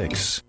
6.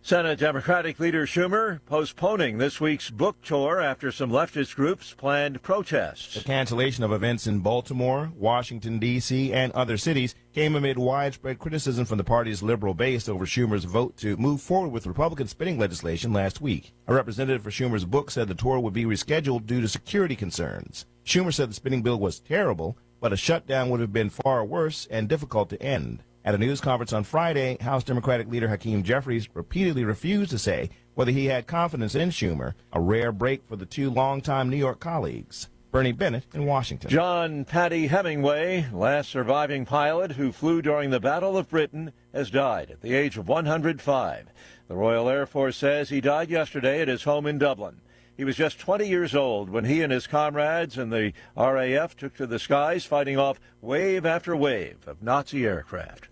Senate Democratic leader Schumer postponing this week's book tour after some leftist groups planned protests. The cancellation of events in Baltimore, Washington, D.C., and other cities came amid widespread criticism from the party's liberal base over Schumer's vote to move forward with Republican spending legislation last week. A representative for Schumer's book said the tour would be rescheduled due to security concerns. Schumer said the spending bill was terrible, but a shutdown would have been far worse and difficult to end. At a news conference on Friday, House Democratic leader Hakeem Jeffries repeatedly refused to say whether he had confidence in Schumer, a rare break for the two longtime New York colleagues. Bernie Bennett in Washington. John Paddy Hemingway, last surviving pilot who flew during the Battle of Britain, has died at the age of 105. The Royal Air Force says he died yesterday at his home in Dublin. He was just 20 years old when he and his comrades in the RAF took to the skies, fighting off wave after wave of Nazi aircraft.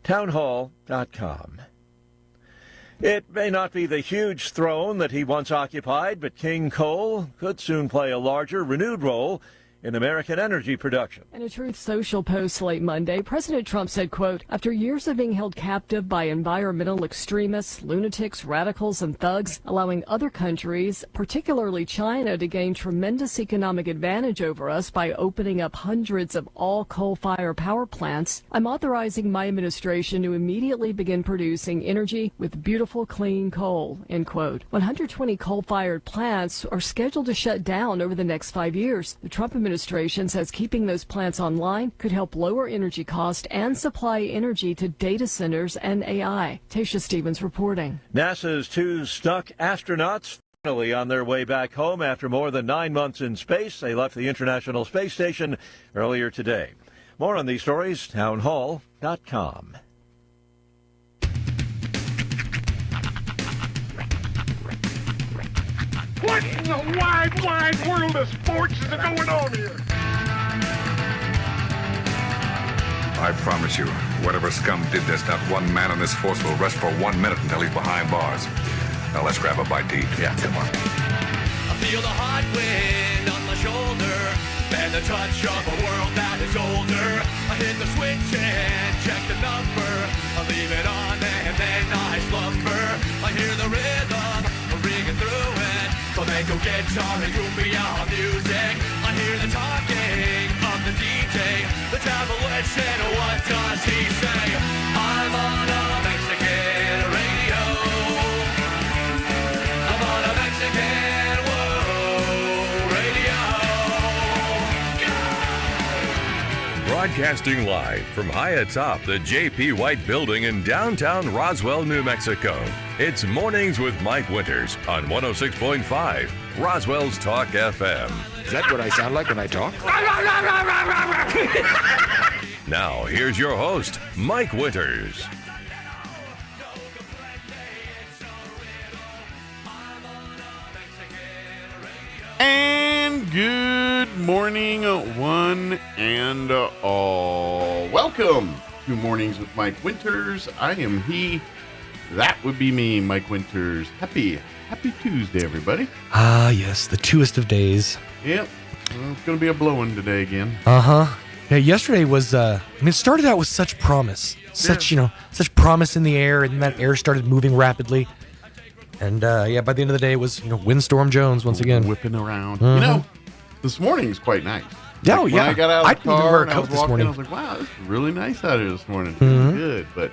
Townhall.com. It may not be the huge throne that he once occupied, but King Coal could soon play a larger, renewed role in American energy production. In a Truth Social post late Monday, President Trump said, quote, after years of being held captive by environmental extremists, lunatics, radicals, and thugs, allowing other countries, particularly China, to gain tremendous economic advantage over us by opening up hundreds of all coal-fired power plants, I'm authorizing my administration to immediately begin producing energy with beautiful, clean coal, end quote. 120 coal-fired plants are scheduled to shut down over the next 5 years. The Trump administration says keeping those plants online could help lower energy cost and supply energy to data centers and AI. Tasha Stevens reporting. NASA's two stuck astronauts finally on their way back home after more than 9 months in space. They left the International Space Station earlier today. More on these stories, townhall.com. What in the wide, wide world of sports is going on here? I promise you, whatever scum did this, not one man on this force will rest for 1 minute until he's behind bars. Now let's grab a bite to eat. Yeah, come on. I feel the hot wind on my shoulder and the touch of a world that is older. I hit the switch and check the number. I leave it on and then I slumber. I hear the rhythm ringing through it. Flamenco guitar and cumbia music. I hear the talking of the DJ. The travel listen, what does he say? I'm on a Mexican radio. I'm on a Mexican radio. Broadcasting live from high atop the J.P. White Building in downtown Roswell, New Mexico. It's Mornings with Mike Winters on 106.5 Roswell's Talk FM. Is that what I sound like when I talk? Now, here's your host, Mike Winters. And good morning, one and all. Welcome to Mornings with Mike Winters. I am he. That would be me, Mike Winters. Happy Tuesday, everybody. Ah, yes, the truest of days. Yep. Well, it's going to be a blowing today again. Uh-huh. Yeah, yesterday was, it started out with such promise. Such promise in the air, and that air started moving rapidly. And, by the end of the day, it was, Windstorm Jones once again. Whipping around. Mm-hmm. This morning's quite nice. Yeah, When I got out of the didn't even car wear a and I coat was walking, morning. I was like, wow, it's really nice out here this morning. Mm-hmm. Good, but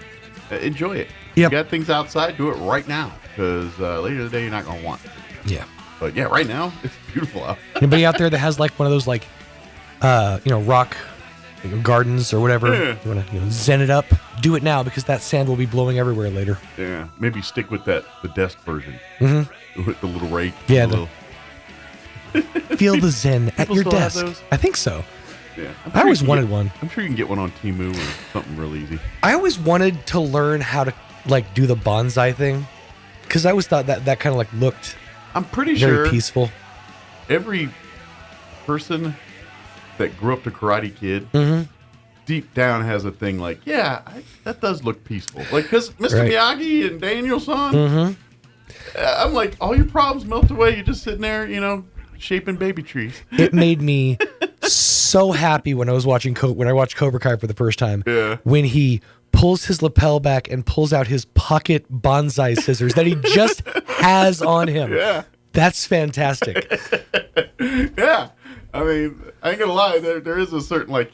enjoy it. Yep. You got things outside, do it right now, because later in the day you're not going to want it. Yeah. But yeah, right now, it's beautiful out. Anybody out there that has, one of those, rock gardens or whatever, Yeah. you want to zen it up, do it now, because that sand will be blowing everywhere later. Yeah, maybe stick with the desk version. Mm-hmm. With the little rake. Yeah, feel the zen at People your still have desk. those? I think so. Yeah, I always wanted one. I'm sure you can get one on Temu or something real easy. I always wanted to learn how to do the bonsai thing, because I always thought that kind of looked I'm pretty very sure peaceful. every person that grew up to Karate Kid Mm-hmm. deep down has a thing that does look peaceful. Because Mr. Right. Miyagi and Daniel-san, Mm-hmm. I'm like, all your problems melt away. You're just sitting there, shaping baby trees. It made me so happy when I was watching when I watched Cobra Kai for the first time. Yeah. When he pulls his lapel back and pulls out his pocket bonsai scissors that he just has on him. Yeah. That's fantastic. Yeah. I mean, I ain't gonna lie. There is a certain It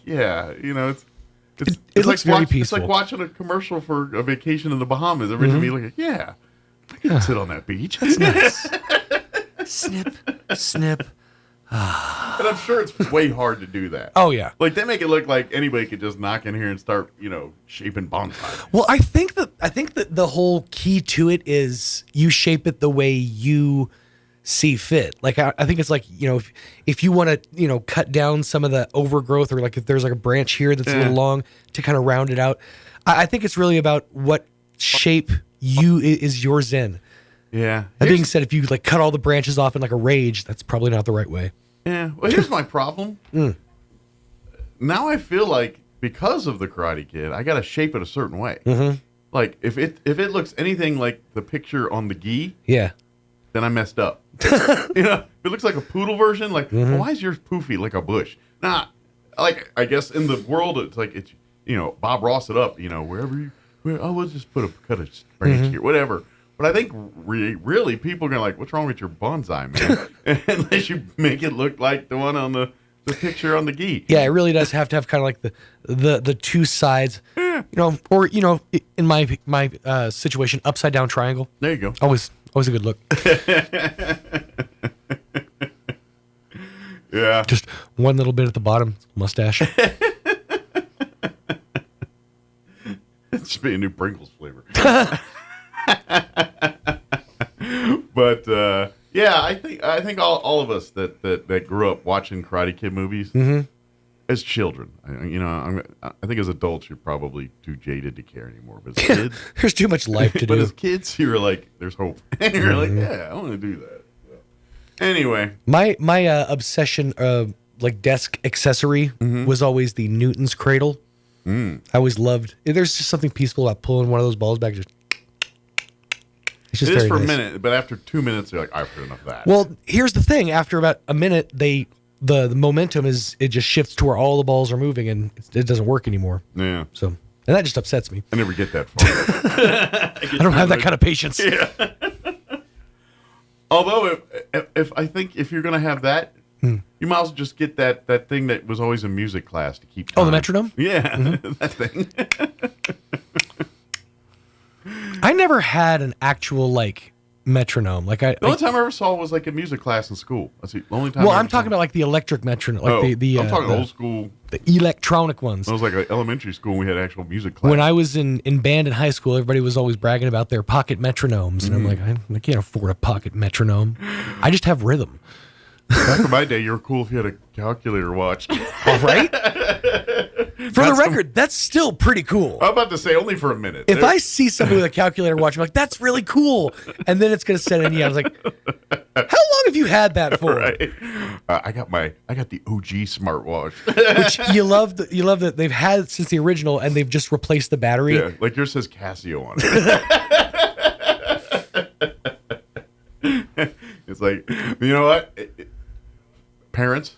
looks very peaceful. It's like watching a commercial for a vacation in the Bahamas. Every time you look at, I can sit on that beach. That's nice. Snip, snip. And I'm sure it's way hard to do that. Oh yeah. Like they make it look like anybody could just knock in here and start, shaping bonsai. Well, I think that the whole key to it is you shape it the way you see fit. Like I think it's like, if you want to, cut down some of the overgrowth, or like if there's like a branch here that's a little long to kind of round it out. I think it's really about what shape is yours in. Yeah. That being said, if you like cut all the branches off in like a rage, that's probably not the right way. Yeah. Well, here's my problem. Now I feel like because of the Karate Kid, I got to shape it a certain way. Mm-hmm. Like if it looks anything like the picture on the gi, then I messed up. If it looks like a poodle version, like well, why is yours poofy like a bush? Nah, like I guess in the world it's like it's Bob Ross it up. Wherever we'll just cut a branch here, whatever. But I think really people are going to like, what's wrong with your bonsai, man? Unless you make it look like the one on the picture on the gi. Yeah, it really does have to have kind of like the two sides, or in my situation, upside down triangle. There you go. Always a good look. Yeah. Just one little bit at the bottom, mustache. It should be a new Pringles flavor. But I think all of us that grew up watching Karate Kid movies as children, I think as adults you're probably too jaded to care anymore. But as kids, there's too much life to but do. as kids, you're like, there's hope, and you're like, yeah, I want to do that. So, anyway, my obsession, like desk accessory, was always the Newton's cradle. I always loved. There's just something peaceful about pulling one of those balls back. It's just it is very for nice. a minute, but after 2 minutes, you're like, I've heard enough of that. Well, here's the thing. After about a minute, the momentum it just shifts to where all the balls are moving, and it doesn't work anymore. Yeah. So, and that just upsets me. I never get that far. I don't have that kind of patience. Yeah. Although, if you're going to have that, you might as well just get that thing that was always in music class to keep time. Oh, the metronome? Yeah, that thing. I never had an actual metronome. The only time I ever saw was like in music class in school. That's the only time. Well, I'm talking about like the electric metronome, like I'm talking old school. The electronic ones. It was like elementary school. We had actual music class. When I was in band in high school, everybody was always bragging about their pocket metronomes, and I'm like, I can't afford a pocket metronome. I just have rhythm. Back in my day, you were cool if you had a calculator watch. All right. For the record, that's still pretty cool. I'm about to say only for a minute. If I see somebody with a calculator watch, I'm like, that's really cool. And then it's going to set in. I was like, how long have you had that for? Right. I got the OG smartwatch. Which you love that they've had it since the original, and they've just replaced the battery. Yeah, like yours says Casio on it. It's like, you know what? Parents,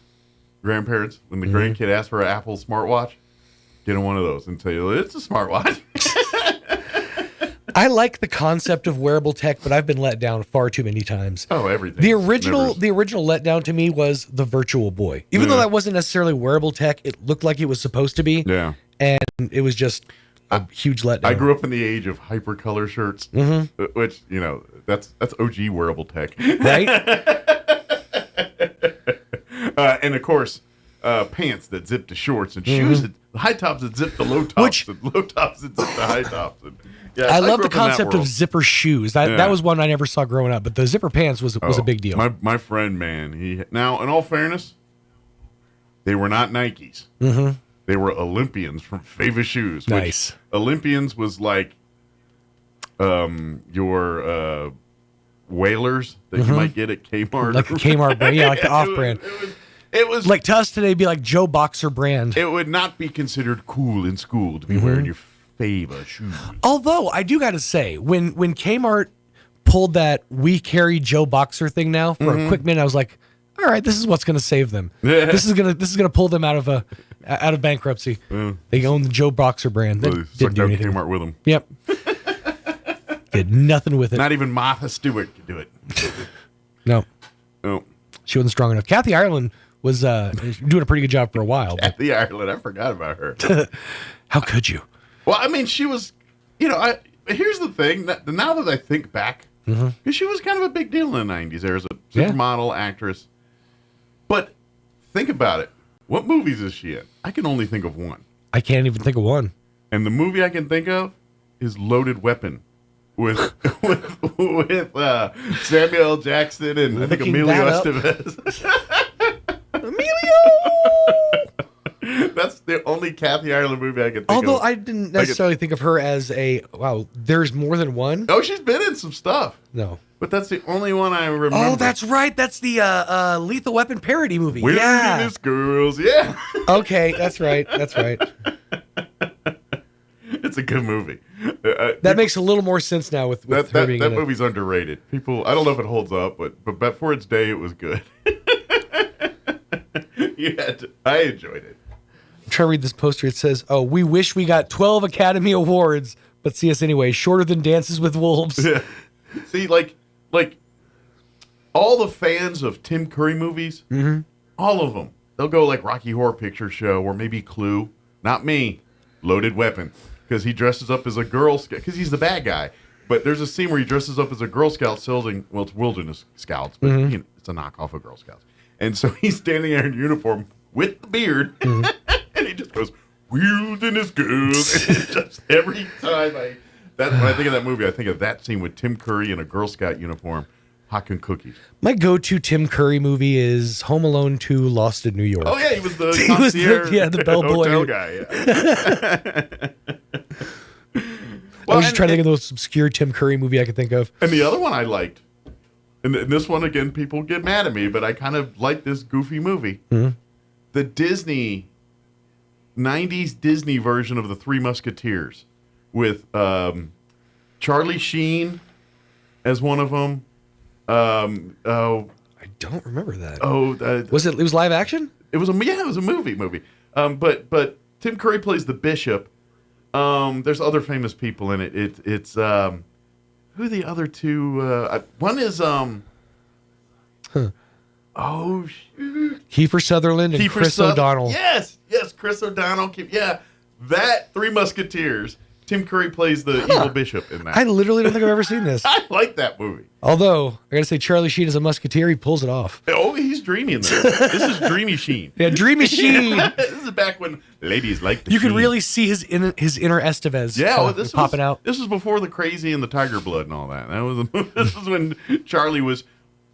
grandparents, when the grandkid asks for an Apple smartwatch, get them one of those and tell you it's a smartwatch. I like the concept of wearable tech, but I've been let down far too many times. Oh, everything. The original letdown to me was the Virtual Boy. Even though that wasn't necessarily wearable tech, it looked like it was supposed to be. Yeah. And it was just a huge letdown. I grew up in the age of hypercolor shirts, which, that's OG wearable tech. Right? And of course, pants that zip to shorts and shoes, high tops that zip to low tops, and low tops that zip to high tops. And, yeah, I love the concept of zipper shoes. That was one I never saw growing up, but the zipper pants was a big deal. My friend, man, now in all fairness, they were not Nikes. They were Olympians from Fava Shoes. Nice. Which Olympians was like your whalers that you might get at Kmart. Like a Kmart brand, like the off-brand. It was like to us today, it'd be like Joe Boxer brand. It would not be considered cool in school to be wearing your Fava shoes. Although I do got to say, when Kmart pulled that "We Carry Joe Boxer" thing now for a quick minute, I was like, all right, this is what's going to save them. This is gonna pull them out of bankruptcy. They own the Joe Boxer brand. That didn't do anything. Kmart with them. Yep. Did nothing with it. Not even Martha Stewart could do it. No. No. She wasn't strong enough. Kathy Ireland was doing a pretty good job for a while. Kathy Ireland, I forgot about her. How could you? Well, I mean, she was, here's the thing. Now that I think back, she was kind of a big deal in the 90s. There was a supermodel actress. But think about it. What movies is she in? I can only think of one. I can't even think of one. And the movie I can think of is Loaded Weapon with Samuel L. Jackson and I think Emilio Estevez. That's the only Kathy Ireland movie I can think of. Although I didn't necessarily think of her as there's more than one. Oh, she's been in some stuff. No. But that's the only one I remember. Oh, that's right. That's the Lethal Weapon parody movie. Wilderness Girls, yeah. Okay, that's right. That's right. It's a good movie. That makes a little more sense now with her being in it. That movie's underrated. People, I don't know if it holds up, but for its day, it was good. I enjoyed it. I'm trying to read this poster. It says, "Oh, we wish we got 12 Academy Awards, but see us anyway. Shorter than Dances with Wolves." Yeah. See, like all the fans of Tim Curry movies, all of them, they'll go like Rocky Horror Picture Show or maybe Clue. Not me. Loaded Weapon, because he dresses up as a Girl Scout, because he's the bad guy. But there's a scene where he dresses up as a Girl Scout selling, well, it's Wilderness Scouts, but it's a knockoff of Girl Scouts. And so he's standing there in uniform with the beard, and he just goes, "Wilderness Girls." And it's just every time when I think of that movie, I think of that scene with Tim Curry in a Girl Scout uniform, hawking cookies. My go-to Tim Curry movie is Home Alone 2: Lost in New York. Oh yeah, he was the concierge, the bellboy hotel guy. Yeah. I was just trying to think of the most obscure Tim Curry movie I could think of. And the other one I liked, and this one again, people get mad at me, but I kind of like this goofy movie. The Disney 90s Disney version of the Three Musketeers with Charlie Sheen as one of them. I don't remember that. Was it? It was live action. It was a movie. But Tim Curry plays the bishop. There's other famous people in it. It's who are the other two? One is oh shoot, Kiefer Sutherland and Chris O'Donnell. Yes, Chris O'Donnell. Yeah, that Three Musketeers. Tim Curry plays the evil bishop in that. I literally don't think I've ever seen this. I like that movie. Although, I gotta say, Charlie Sheen as a musketeer, he pulls it off. Oh, he's dreamy in there. This is Dreamy Sheen. Yeah, Dreamy Sheen. This is back when ladies liked the You could Sheen. really see his inner Estevez popping out. This was before the crazy and the tiger blood and all that. This was when Charlie was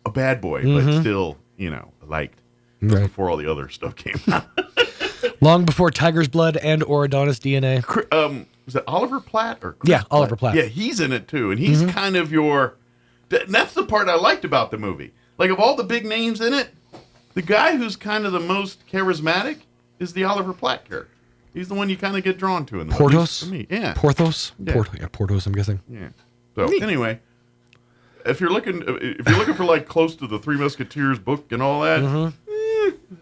a bad boy, but still, liked. Right. Before all the other stuff came out. Long before Tiger's Blood and or Adonis DNA. Was it Oliver Platt or Chris Platt? Oliver Platt. Yeah, he's in it too, and he's kind of and that's the part I liked about the movie. Like, of all the big names in it, the guy who's kind of the most charismatic is the Oliver Platt character. He's the one you kind of get drawn to in the movie. Porthos? For me, yeah. Porthos? Yeah. Porthos, I'm guessing. Yeah. So anyway, if you're looking for like close to the Three Musketeers book and all that,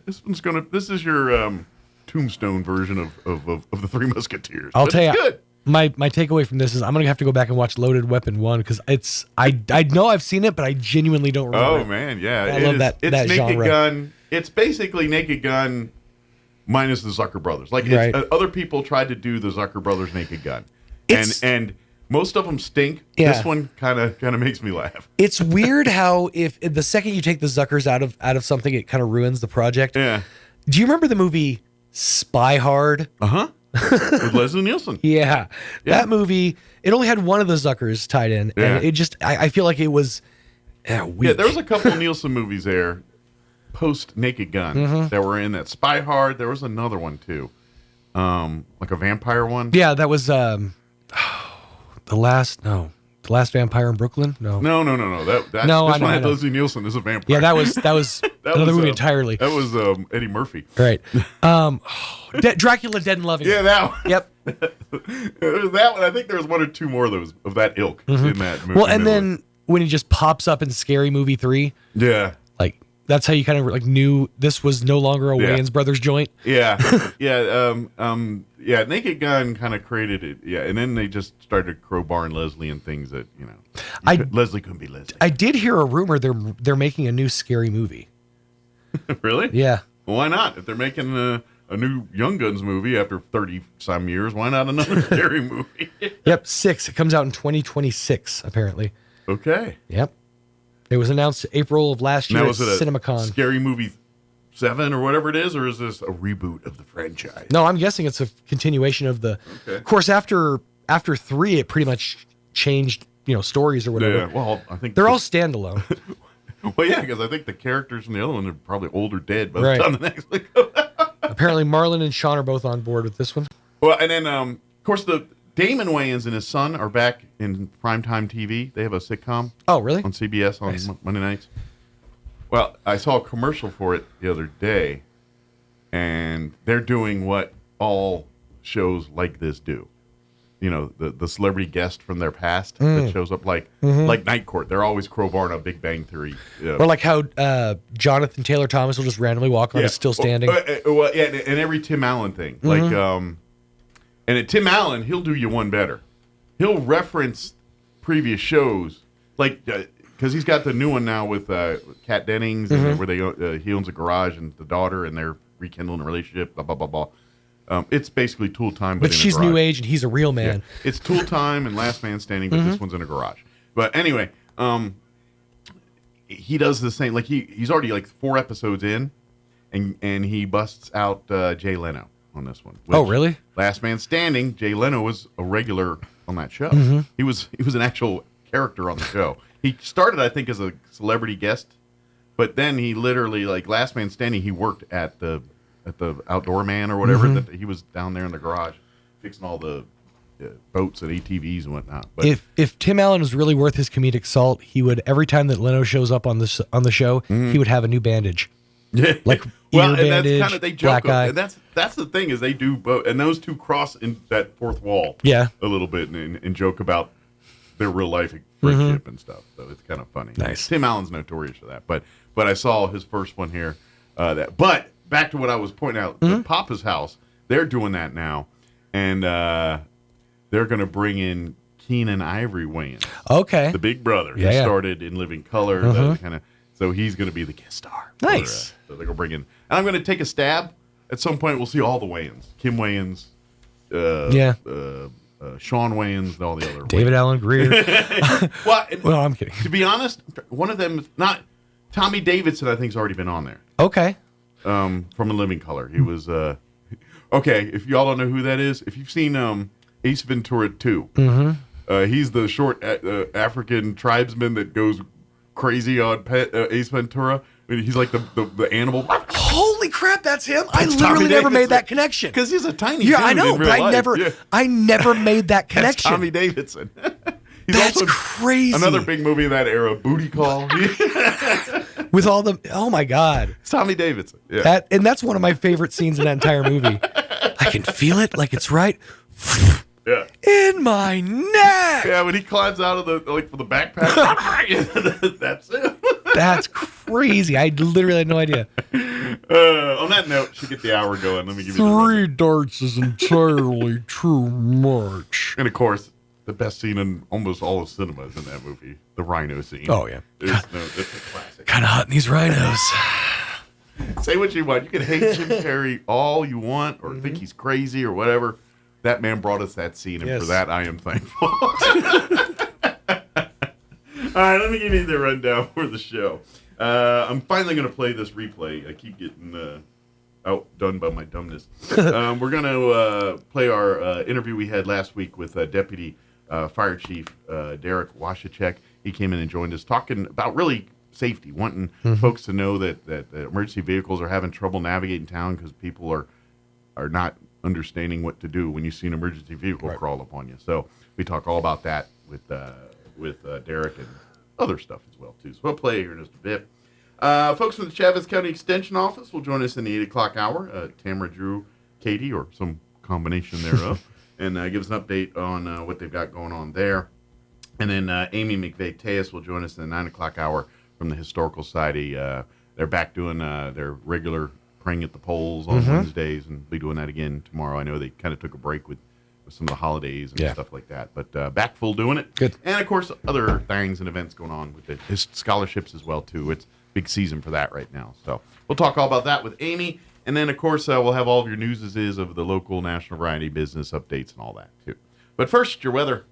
this is your Tombstone version of the Three Musketeers. I'll tell you, good. My takeaway from this is I'm gonna have to go back and watch Loaded Weapon 1 because I know I've seen it, but I genuinely don't remember. Oh man, yeah, I love that Naked genre. Gun. It's basically Naked Gun minus the Zucker Brothers. Like Right. Other people tried to do the Zucker Brothers Naked Gun, and most of them stink. Yeah. This one kind of makes me laugh. It's weird how if the second you take the Zuckers out of something, it kind of ruins the project. Yeah. Do you remember the movie Spy Hard? With Leslie Nielsen. Yeah. That movie, it only had one of the Zuckers tied in, and it just I feel like it was weak. Yeah, there was a couple of Nielsen movies there post Naked Gun that were in that. Spy Hard. There was another one too, like a vampire one. Yeah, that was the last vampire in Brooklyn. No. This I know, one I had know. Leslie Nielsen as a vampire. Yeah, that was another movie entirely. That was Eddie Murphy. Right. Dracula Dead and Loving. Yeah, that one. Yep. It was that one. I think there was one or two more of those of that ilk in that movie. Well, and then when he just pops up in Scary Movie 3. Yeah. Like, That's how you kind of like knew this was no longer a Wayans Brothers joint. Yeah, yeah. Naked Gun kind of created it. Yeah, and then they just started crowbarring Leslie and things that Leslie couldn't be Leslie. I did hear a rumor they're making a new scary movie. Really? Yeah. Well, why not? If they're making a new Young Guns movie after 30-some years, why not another scary movie? Yep, 6. It comes out in 2026, apparently. Okay. Yep. It was announced April of last year Now, at is it a CinemaCon. Scary Movie 7 or whatever it is, or is this a reboot of the franchise? No, I'm guessing it's a continuation of the. Okay. Of course, after 3, it pretty much changed, stories or whatever. Yeah, well, I think they're all standalone. Well, yeah, because I think the characters from the other one are probably old or dead by the Right. time the next one. Apparently, Marlon and Sean are both on board with this one. Well, and then of course the Damon Wayans and his son are back in primetime TV. They have a sitcom. Oh, really? On CBS on Nice. Monday nights. Well, I saw a commercial for it the other day, and they're doing what all shows like this do. The celebrity guest from their past that shows up like Night Court. They're always crowbarring a Big Bang Theory. Or like how Jonathan Taylor Thomas will just randomly walk on, is still standing. Well, yeah, and every Tim Allen thing. Like, and at Tim Allen, he'll do you one better. He'll reference previous shows, like because he's got the new one now with Kat Dennings, and where he owns a garage and the daughter, and they're rekindling a relationship. Blah blah blah blah. It's basically Tool Time, but in she's a garage. new age and he's a real man. Yeah. It's Tool Time and Last Man Standing, but this one's in a garage. But anyway, he does the same. Like he's already like 4 episodes in, and he busts out Jay Leno on this one. Oh, really? Last Man Standing, Jay Leno was a regular on that show. He was an actual character on the show. He started, I think, as a celebrity guest, but then he literally, like Last Man Standing, he worked at the Outdoor Man or whatever. That he was down there in the garage fixing all the boats and ATVs and whatnot. But if Tim Allen was really worth his comedic salt, he would, every time that Leno shows up on the show, he would have a new bandage. Yeah. Like well, ear and bandage, that's kind of they joke, black eye. and that's the thing is they do both, and those two cross in that fourth wall, Yeah. a little bit, and joke about their real life friendship and stuff. So it's kind of funny. Nice. Tim Allen's notorious for that, but I saw his first one here. But back to what I was pointing out, at Papa's house, they're doing that now, and they're going to bring in Keenan Ivory Wayans, Okay. the big brother. Yeah, He yeah. started in Living Color, that kind of. So he's going to be the guest star. Nice. So they're going to bring in. And I'm going to take a stab. At some point, we'll see all the Wayans. Kim Wayans, Sean Wayans, and all the other David Wayans. Allen Greer. Well, I'm kidding. to be honest, one of them, not Tommy Davidson, I think, has already been on there. Okay. From A Living Color. He was, okay, if y'all don't know who that is, if you've seen Ace Ventura 2, he's the short African tribesman that goes crazy on Ace Ventura. He's like the animal. Holy crap, that's him! I That's literally Tommy never made Davidson. that connection. Because he's a tiny Yeah, dude I know, in but real I life. never made that That's connection. Tommy Davidson. He's That's also crazy. another big movie of that era, Booty Call. With all the, oh my god, It's Tommy Davidson. Yeah. that's one of my favorite scenes in that entire movie. I can feel it like it's right Yeah. in my neck. Yeah, when he climbs out of for the backpack. That's it. That's crazy. I literally had no idea. On that note, should get the hour going. Let me give you the rundown. darts is entirely too much. And of course, the best scene in almost all of cinema is in that movie, the rhino scene. Oh, yeah. It's a classic. Kind of hot in these rhinos. Say what you want. You can hate Jim Carrey all you want, or think he's crazy or whatever. That man brought us that scene, and Yes. for that I am thankful. All right, let me give you the rundown for the show. I'm finally going to play this replay. I keep getting outdone by my dumbness. We're going to play our interview we had last week with Deputy Fire Chief Derek Washachek. He came in and joined us talking about really safety, wanting folks to know that emergency vehicles are having trouble navigating town because people are not understanding what to do when you see an emergency vehicle crawl upon you. So we talk all about that with Derek and other stuff as well too. So we'll play here in just a bit. Folks from the Chavez County Extension Office will join us in the 8 o'clock hour. Tamara, Drew, Katie, or some combination thereof, and give us an update on what they've got going on there. And then Amy McVeigh-Tejas will join us in the 9 o'clock hour from the Historical Society. they're back doing their regular praying at the polls on Wednesdays, and be doing that again tomorrow. I know they kind of took a break with some of the holidays and stuff like that, but back full doing it. Good. And of course, other things and events going on with the scholarships as well too. It's big season for that right now. So we'll talk all about that with Amy, and then of course we'll have all of your news of the local, national, variety, business updates and all that too. But first, your weather.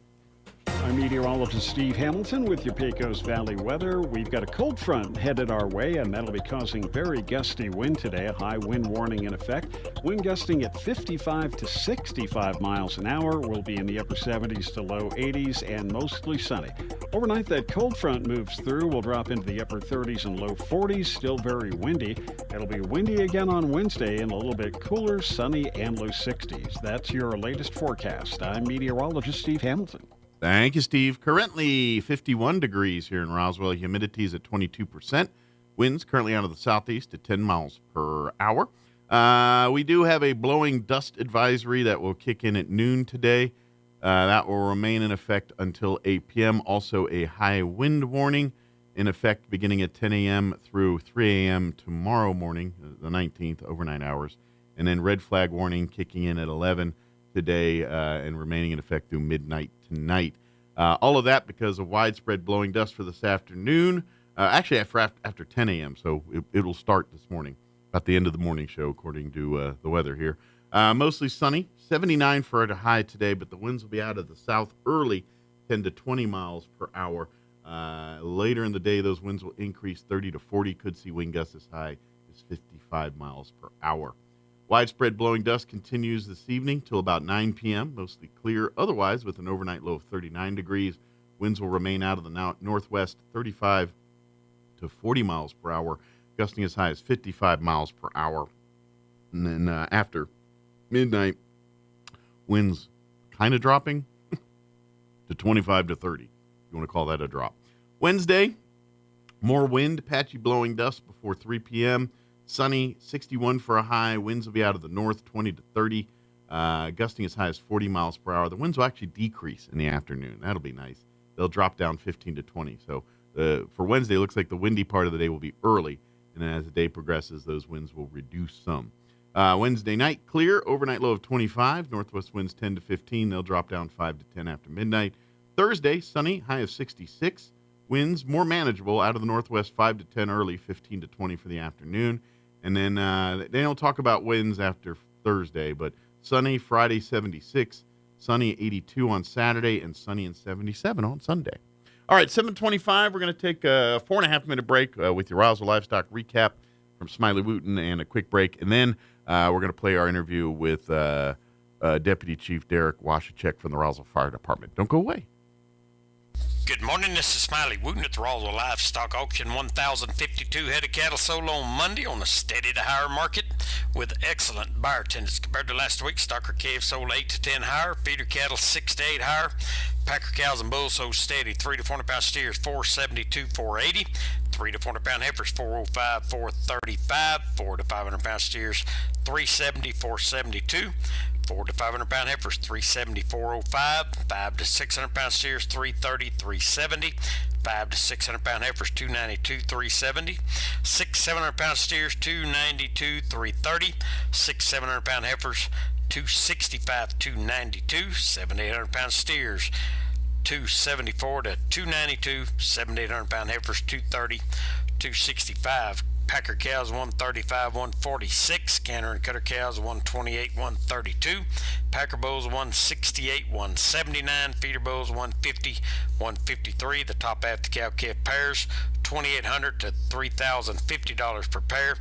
I'm meteorologist Steve Hamilton with your Pecos Valley weather. We've got a cold front headed our way, and that'll be causing very gusty wind today. A high wind warning in effect. Wind gusting at 55 to 65 miles an hour. We'll be in the upper 70s to low 80s and mostly sunny. Overnight, that cold front moves through. We'll drop into the upper 30s and low 40s. Still very windy. It'll be windy again on Wednesday and a little bit cooler, sunny, and low 60s. That's your latest forecast. I'm meteorologist Steve Hamilton. Thank you, Steve. Currently 51 degrees here in Roswell. Humidity is at 22%. Winds currently out of the southeast at 10 miles per hour. We do have a blowing dust advisory that will kick in at noon today. That will remain in effect until 8 p.m. Also a high wind warning in effect beginning at 10 a.m. through 3 a.m. tomorrow morning, the 19th, overnight hours. And then red flag warning kicking in at 11 today and remaining in effect through midnight tonight. All of that because of widespread blowing dust for this afternoon. Actually, after 10 a.m., so it'll start this morning, about the end of the morning show, according to the weather here. Mostly sunny, 79 for a high today, but the winds will be out of the south early, 10 to 20 miles per hour. Later in the day, those winds will increase 30 to 40. Could see wind gusts as high as 55 miles per hour. Widespread blowing dust continues this evening till about 9 p.m., mostly clear otherwise with an overnight low of 39 degrees. Winds will remain out of the northwest 35 to 40 miles per hour, gusting as high as 55 miles per hour. And then after midnight, winds kind of dropping to 25 to 30. If you want to call that a drop. Wednesday, more wind, patchy blowing dust before 3 p.m., sunny, 61 for a high. Winds will be out of the north, 20 to 30, gusting as high as 40 miles per hour. The winds will actually decrease in the afternoon. That'll be nice. They'll drop down 15 to 20. So for Wednesday, it looks like the windy part of the day will be early, and then as the day progresses, those winds will reduce some. Wednesday night, clear, overnight low of 25. Northwest winds 10 to 15. They'll drop down 5 to 10 after midnight. Thursday, sunny, high of 66. Winds more manageable out of the northwest 5 to 10 early, 15 to 20 for the afternoon. And then they don't talk about winds after Thursday, but sunny Friday 76, sunny 82 on Saturday, and sunny and 77 on Sunday. All right, 7:25. We're going to take a 4.5-minute break with your Roswell Livestock recap from Smiley Wooten and a quick break. And then we're going to play our interview with Deputy Chief Derek Washachek from the Roswell Fire Department. Don't go away. Good morning, this is Smiley Wooten at the Roswell Livestock Auction. 1,052 head of cattle sold on Monday on a steady to higher market with excellent buyer attendance. Compared to last week, stocker calves sold 8 to 10 higher, feeder cattle 6 to 8 higher, packer cows and bulls sold steady. 3 to 400 pound steers 472, 480, 3 to 400 pound heifers 405, 435, 4 to 500 pound steers 370, 472. 4 to 500 pound heifers 370, 405, 5 to 600 pound steers 330, 370, 5 to 600 pound heifers 292, 370, 6 700 pound steers 292, 330, 6 700 pound heifers 265, 292, 7 800 pound steers 274 to 292, 7 800 pound heifers 230, 265. Packer cows 135, 146, canner and cutter cows 128, 132, packer bulls 168, 179, feeder bulls 150, 153. The top half the cow calf pairs $2,800 to $3,050 per pair.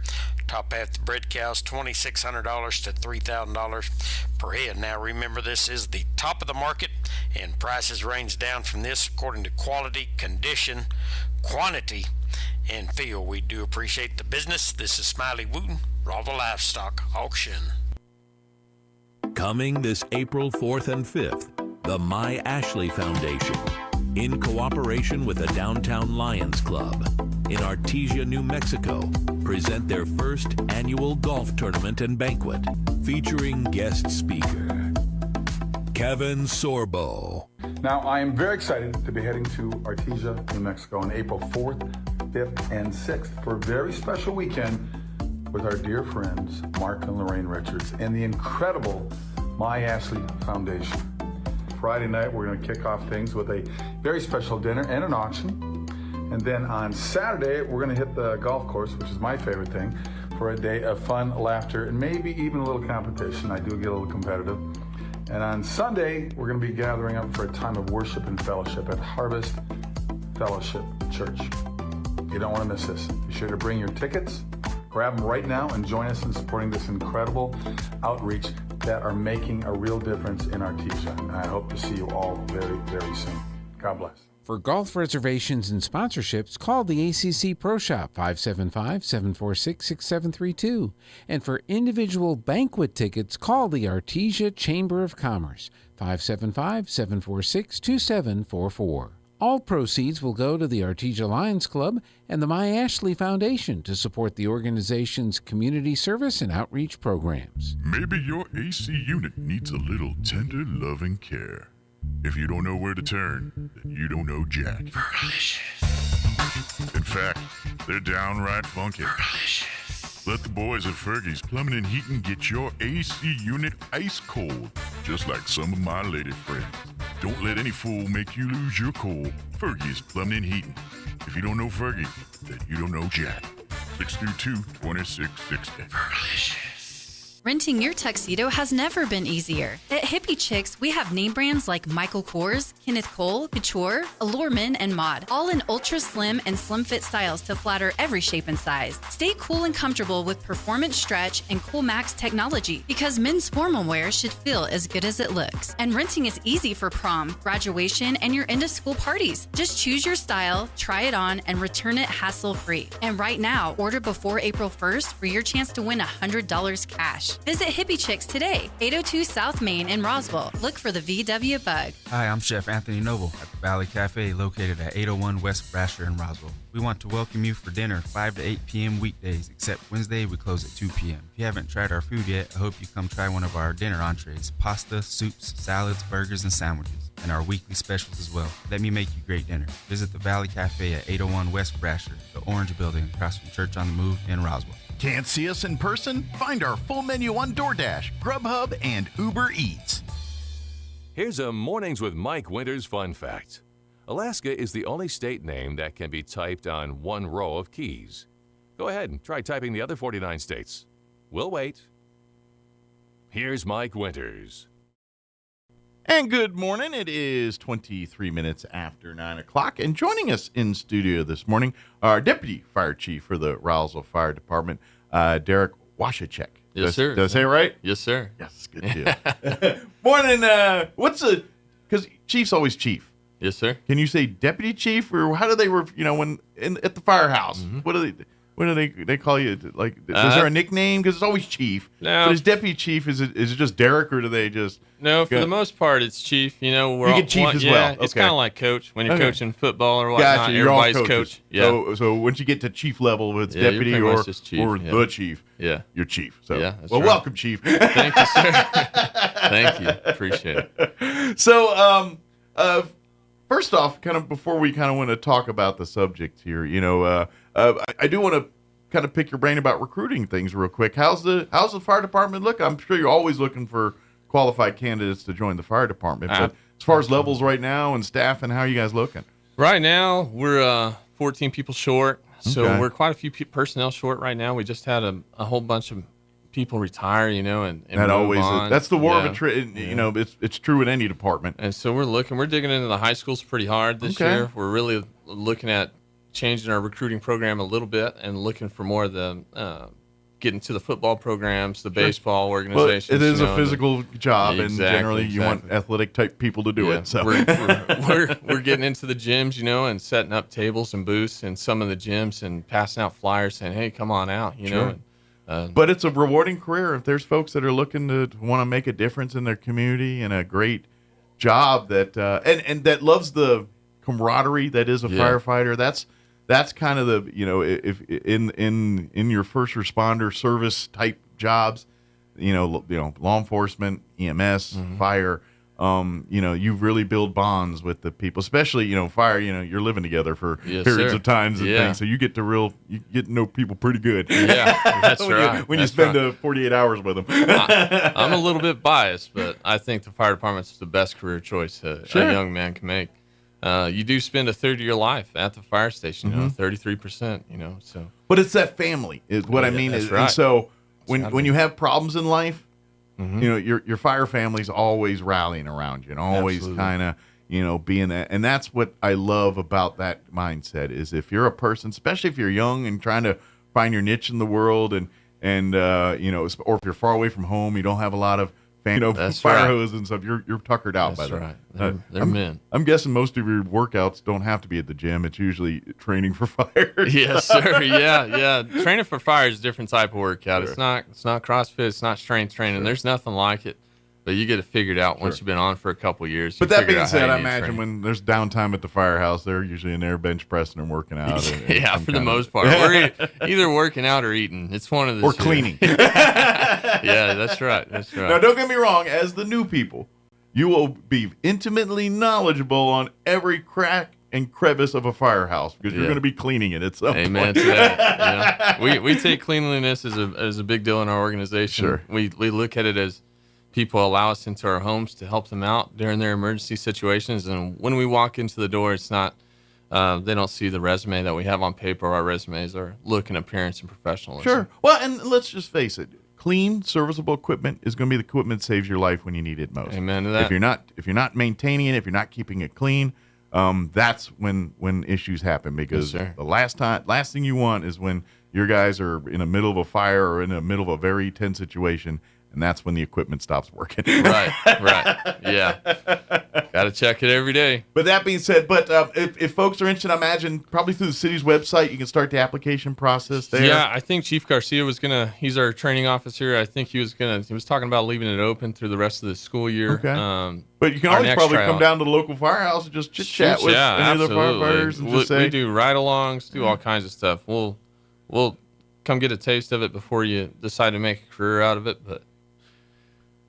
Top half the bred cows $2,600 to $3,000 per head. Now remember, this is the top of the market, and prices range down from this according to quality, condition, quantity, and feel. We do appreciate the business. This is Smiley Wooten, Roswell Livestock Auction. Coming this April 4th and 5th, the My Ashley Foundation, in cooperation with the Downtown Lions Club in Artesia, New Mexico, present their first annual golf tournament and banquet featuring guest speaker Kevin Sorbo. Now, I am very excited to be heading to Artesia, New Mexico on April 4th, 5th, and 6th for a very special weekend with our dear friends Mark and Lorraine Richards and the incredible My Ashley Foundation. Friday night, we're going to kick off things with a very special dinner and an auction. And then on Saturday, we're going to hit the golf course, which is my favorite thing, for a day of fun, laughter, and maybe even a little competition. I do get a little competitive. And on Sunday, we're going to be gathering up for a time of worship and fellowship at Harvest Fellowship Church. You don't want to miss this. Be sure to bring your tickets, grab them right now, and join us in supporting this incredible outreach that are making a real difference in Artesia. And I hope to see you all very, very soon. God bless. For golf reservations and sponsorships, call the ACC Pro Shop 575-746-6732. And for individual banquet tickets, call the Artesia Chamber of Commerce 575-746-2744. All proceeds will go to the Artesia Lions Club and the My Ashley Foundation to support the organization's community service and outreach programs. Maybe your AC unit needs a little tender loving care. If you don't know where to turn, then you don't know Jack. Fergalicious. In fact, they're downright funky. Fergalicious. Let the boys at Fergie's Plumbing and Heating get your AC unit ice cold, just like some of my lady friends. Don't let any fool make you lose your cool. Fergie's Plumbing and Heating. If you don't know Fergie, then you don't know Jack. 632-2668. Fergalicious. Renting your tuxedo has never been easier. At Hippie Chicks, we have name brands like Michael Kors, Kenneth Cole, Couture, Allurement, and Mod, all in ultra slim and slim fit styles to flatter every shape and size. Stay cool and comfortable with Performance Stretch and Cool Max technology, because men's formal wear should feel as good as it looks. And renting is easy for prom, graduation, and your end of school parties. Just choose your style, try it on, and return it hassle-free. And right now, order before April 1st for your chance to win $100 cash. Visit Hippie Chicks today, 802 South Main in Roswell. Look for the VW Bug. Hi, I'm Chef Anthony Noble at the Valley Cafe located at 801 West Brasher in Roswell. We want to welcome you for dinner 5 to 8 p.m. weekdays, except Wednesday we close at 2 p.m. If you haven't tried our food yet, I hope you come try one of our dinner entrees, pasta, soups, salads, burgers, and sandwiches, and our weekly specials as well. Let me make you great dinner. Visit the Valley Cafe at 801 West Brasher, the Orange Building across from Church on the Move in Roswell. Can't see us in person? Find our full menu on DoorDash, Grubhub, and Uber Eats. Here's a Mornings with Mike Winters fun fact. Alaska is the only state name that can be typed on one row of keys. Go ahead and try typing the other 49 states. We'll wait. Here's Mike Winters. And good morning. It is 23 minutes after 9 o'clock. And joining us in studio this morning, our Deputy Fire Chief for the Roswell Fire Department, Derek Washachek. Yes, sir. Did I say it right? Yes, sir. Yes, good deal. Morning. Because Chief's always Chief. Yes, sir. Can you say Deputy Chief, or how do they, when at the firehouse? Mm-hmm. What do they call you? Like, is there a nickname? Because it's always Chief. No. But is Deputy Chief, is it just Derek, or do they just? No, for the most part, it's Chief. You get Chief as well. Yeah, it's kind of like Coach when you're coaching football or whatnot. Gotcha, everybody's coach. Yeah. So once you get to Chief level, it's Deputy or the Chief. Yeah. You're Chief. So that's right. Welcome, Chief. Thank you, sir. Thank you. Appreciate it. So first off, kind of before we kind of want to talk about the subject here, I do want to kind of pick your brain about recruiting things real quick. How's the fire department look? I'm sure you're always looking for qualified candidates to join the fire department. But as far as levels right now and staff, and how are you guys looking? Right now, we're 14 people short. So we're quite a few personnel short right now. We just had a whole bunch of people retire, and that always on. That's the war of attrition. It's true in any department. And so we're digging into the high schools pretty hard this year. We're really looking at changing our recruiting program a little bit and looking for more of the getting to the football programs, the baseball organizations. Well, it is a physical job, and generally you want athletic type people to do it. So we're getting into the gyms, and setting up tables and booths in some of the gyms and passing out flyers saying, "Hey, come on out," know. But it's a rewarding career. If there's folks that are looking to want to make a difference in their community and a great job that and that loves the camaraderie that is a firefighter, that's kind of the if in your first responder service type jobs, law enforcement, EMS, fire, you really build bonds with the people, especially, fire, you're living together for Yes, periods sir. of times and Yeah. things. So you get to know people pretty good. Yeah, that's right. When you That's spend right. 48 hours with them. I'm a little bit biased, but I think the fire department's the best career choice a young man can make. You do spend a third of your life at the fire station, 33%, so. But it's that family is what I mean. That's Is, right. And so when gotta you have problems in life, Mm-hmm. your fire family's always rallying around you and always kind of, being that. And that's what I love about that mindset is if you're a person, especially if you're young and trying to find your niche in the world and or if you're far away from home, you don't have a lot of That's fire right. hose and stuff. You're tuckered out That's by right. that. They're men. I'm guessing most of your workouts don't have to be at the gym. It's usually training for fire. Yes, sir. Yeah. Training for fire is a different type of workout. Sure. It's not CrossFit. It's not strength training. Sure. There's nothing like it. But you get it figured out once you've been on for a couple years. But You that figure being out how said, you I need to imagine train. when there's downtime at the firehouse, they're usually in there bench pressing and working out. Yeah, for the most part. We're either working out or eating. It's one of the Or two. cleaning. Yeah, that's right. That's right. Now, don't get me wrong. As the new people, you will be intimately knowledgeable on every crack and crevice of a firehouse because you're Yeah. going to be cleaning it at some Amen point. to that. We take cleanliness as a big deal in our organization. Sure. We look at it as people allow us into our homes to help them out during their emergency situations, and when we walk into the door, it's not they don't see the resume that we have on paper. Our resumes are look and appearance and professionalism. Sure. Well, and let's just face it. Clean, serviceable equipment is going to be the equipment that saves your life when you need it most. Amen to that. If you're not maintaining it, if you're not keeping it clean, that's when issues happen. Because Yes, sir. the last thing you want is when your guys are in the middle of a fire or in the middle of a very tense situation, and that's when the equipment stops working. Right. Yeah. Got to check it every day. But that being said, if folks are interested, I imagine probably through the city's website, you can start the application process there. Yeah, I think Chief Garcia he's our training officer. I think he was talking about leaving it open through the rest of the school year. Okay. But you can our always next probably tryout. come down to the local firehouse and just chit chat with any of the firefighters and just say, we do ride-alongs, do all kinds of stuff. We'll come get a taste of it before you decide to make a career out of it, but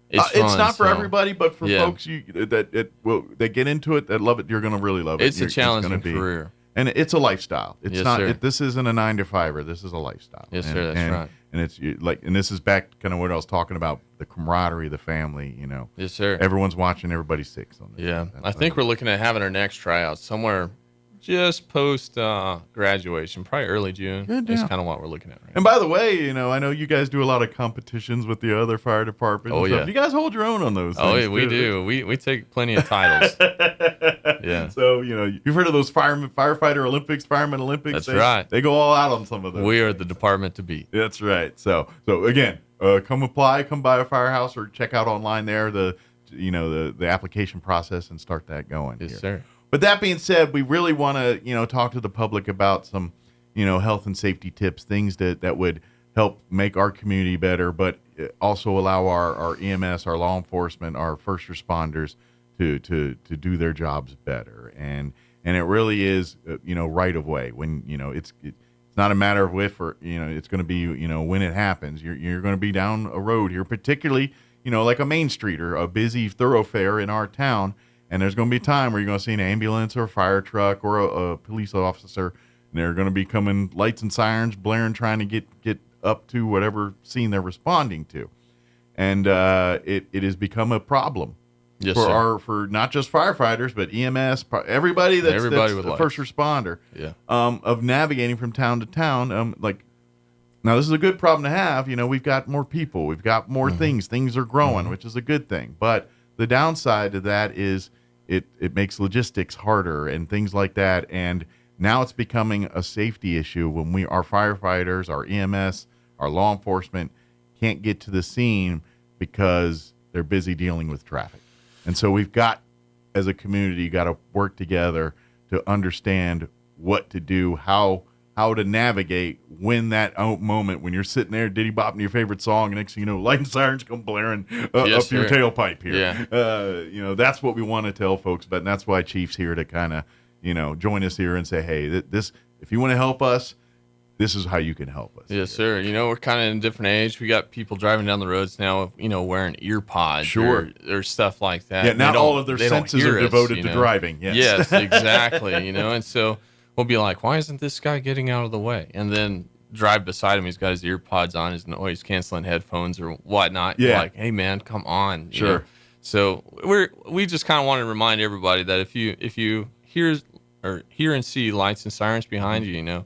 it's fun, not for so, everybody, but for yeah. folks that get into it, that love it, you're going to really love it. It's a challenging gonna be- career. And it's a lifestyle. It's Yes, not. sir. This isn't a 9-to-5er. This is a lifestyle. Yes, sir, that's right. And it's and this is back kind of what I was talking about, the camaraderie, the family. Yes, sir. Everyone's watching. Everybody's sick on this. Yeah, I think we're looking at having our next tryout somewhere just post graduation, probably early June. Good That's deal. kind of what we're looking at right And by the way, I know you guys do a lot of competitions with the other fire departments. Oh, and stuff. yeah. You guys hold your own on those. now. Oh, things, yeah, we too. do. We take plenty of titles. Yeah. So you've heard of those firefighter Olympics, fireman Olympics. That's They- right. They go all out on some of those. We are the department to beat. That's right. So again, come apply, come by a firehouse, or check out online there the application process and start that going. Yes, here. sir. But that being said, we really want to talk to the public about some health and safety tips, things that would help make our community better, but also allow our EMS, our law enforcement, our first responders to do their jobs better. And it really is right of way when it's not a matter of if or it's going to be when it happens. You're going to be down a road here, particularly like a main street or a busy thoroughfare in our town. And there's going to be a time where you're going to see an ambulance or a fire truck or a police officer, and they're going to be coming lights and sirens blaring, trying to get up to whatever scene they're responding to. And it has become a problem Yes, sir. for not just firefighters, but EMS, everybody that's with a life. first responder. Yeah. Of navigating from town to town. Now this is a good problem to have. We've got more people, we've got more things. Things are growing, which is a good thing. But the downside to that is it makes logistics harder and things like that. And now it's becoming a safety issue when our firefighters, our EMS, our law enforcement can't get to the scene because they're busy dealing with traffic. And so we've got, as a community, got to work together to understand what to do, how to navigate when that moment when you're sitting there diddy-bopping your favorite song, and next thing you know, light and sirens come blaring Yes, up your sir. tailpipe here. Yeah. That's what we want to tell folks, but that's why Chief's here to kind of, join us here and say, hey, this if you want to help us, this is how you can help us. Yes, sir. You know, we're kind of in a different age. We got people driving down the roads now, you know, wearing ear pods or stuff like that. Yeah, not all of their senses are devoted to driving. Yes, exactly. You know, and so we'll be like, why isn't this guy getting out of the way? And then drive beside him, he's got his ear pods on, his noise canceling headphones or whatnot. Yeah. You're like, hey man, come on. You know? So we just kind of want to remind everybody that if you hear and see lights and sirens behind you, you know,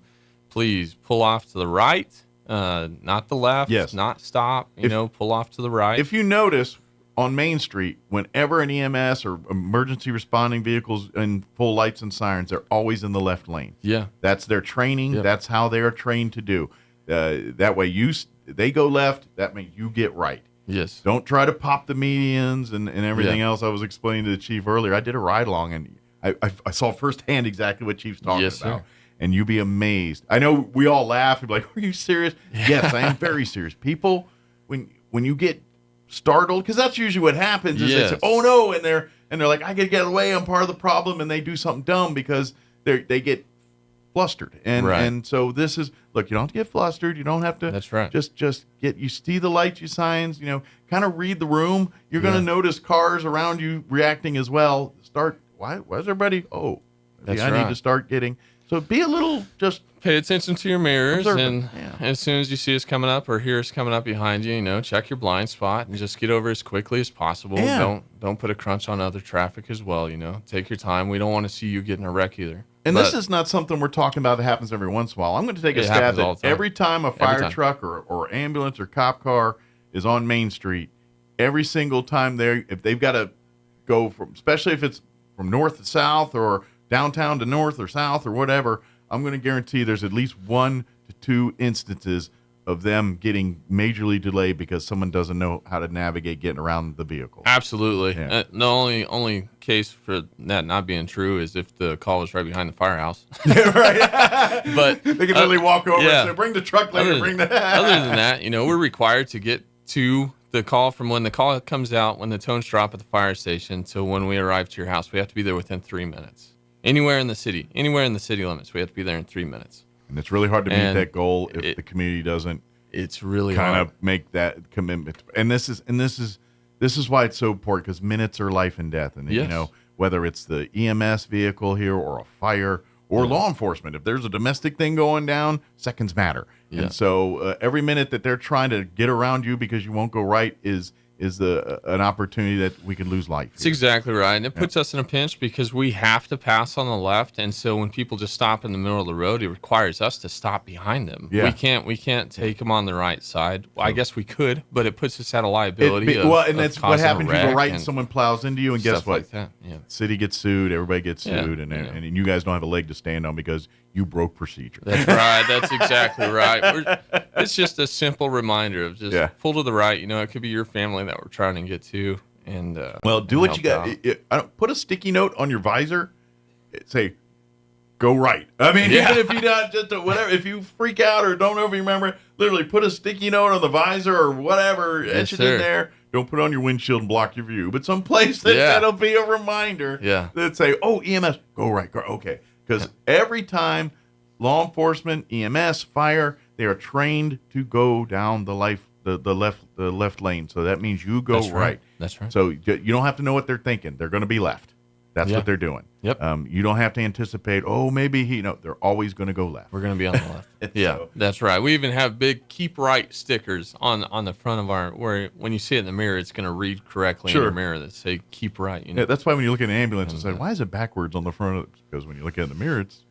please pull off to the right, not the left. Yes. Not stop. You know, pull off to the right. If you notice on Main Street, whenever an EMS or emergency responding vehicles and full lights and sirens, they're always in the left lane. Yeah, that's their training. Yep. That's how they are trained to do. That way, they go left. That means you get right. Yes. Don't try to pop the medians and everything else. I was explaining to the chief earlier. I did a ride along and I saw firsthand exactly what Chief's talking about. Sir. And you'd be amazed. I know we all laugh and be like, are you serious? Yes, I am very serious. People, when you get startled, because that's usually what happens, is they say, oh no, and they're like, I gotta get away, I'm part of the problem, and they do something dumb because they get flustered. And so this is, look, you don't have to get flustered, you don't have to just get, you see the lights, you signs, you know, kind of read the room. You're gonna notice cars around you reacting as well. Why's everybody, maybe I need to start getting. So be a little, just pay attention to your mirrors, observant. and as soon as you see us coming up or hear us coming up behind you, you know, check your blind spot and just get over as quickly as possible. Yeah. Don't put a crunch on other traffic as well. You know, take your time. We don't want to see you get in a wreck either. And this is not something we're talking about that happens every once in a while. I'm going to take a stab at every time a fire truck or ambulance or cop car is on Main Street. Every single time if they've got to go from, especially if it's from north to south or downtown to north or south or whatever, I'm going to guarantee there's at least 1 to 2 instances of them getting majorly delayed because someone doesn't know how to navigate getting around the vehicle. Absolutely. Yeah. The only case for that not being true is if the call was right behind the firehouse. Right. But they can literally walk over and say, bring the truck later, other than that, you know, we're required to get to the call from when the call comes out, when the tones drop at the fire station, to when we arrive to your house. We have to be there within 3 minutes. Anywhere in the city limits, we have to be there in 3 minutes. And it's really hard to meet that goal if the community doesn't. It's really kind hard. of make that commitment. And this is why it's so important, because minutes are life and death. And you know, whether it's the EMS vehicle here or a fire or law enforcement, if there's a domestic thing going down, seconds matter. Yeah. And so every minute that they're trying to get around you because you won't go right is an opportunity that we could lose life. That's exactly right. And it puts us in a pinch because we have to pass on the left. And so when people just stop in the middle of the road, it requires us to stop behind them. Yeah. We can't take them on the right side. Well, I guess we could, but it puts us at a liability. That's what happens. You go right and someone plows into you, and guess what? Like that. Yeah. City gets sued, everybody gets sued, and you guys don't have a leg to stand on because you broke procedure. That's right. That's exactly right. It's just a simple reminder of just pull to the right. You know, it could be your family that we're trying to get to. And do what you got. Put a sticky note on your visor. Say, go right. I mean, even if you not just whatever, if you freak out or don't know if you remember, literally put a sticky note on the visor or whatever, etch it in there. Don't put it on your windshield and block your view, but someplace that'll be a reminder. That say, oh, EMS, go right, go okay. Because every time law enforcement, EMS, fire, they are trained to go down the left lane. So that means you go right. That's right. So you don't have to know what they're thinking. They're going to be left. That's what they're doing. Yep. You don't have to anticipate, maybe they're always going to go left. We're going to be on the left. That's right. We even have big keep right stickers on the front of where when you see it in the mirror, it's going to read correctly in your mirror that say keep right. You know? Yeah, that's why when you look at an ambulance and say, why is it backwards on the front of it? Because when you look at it in the mirror, it's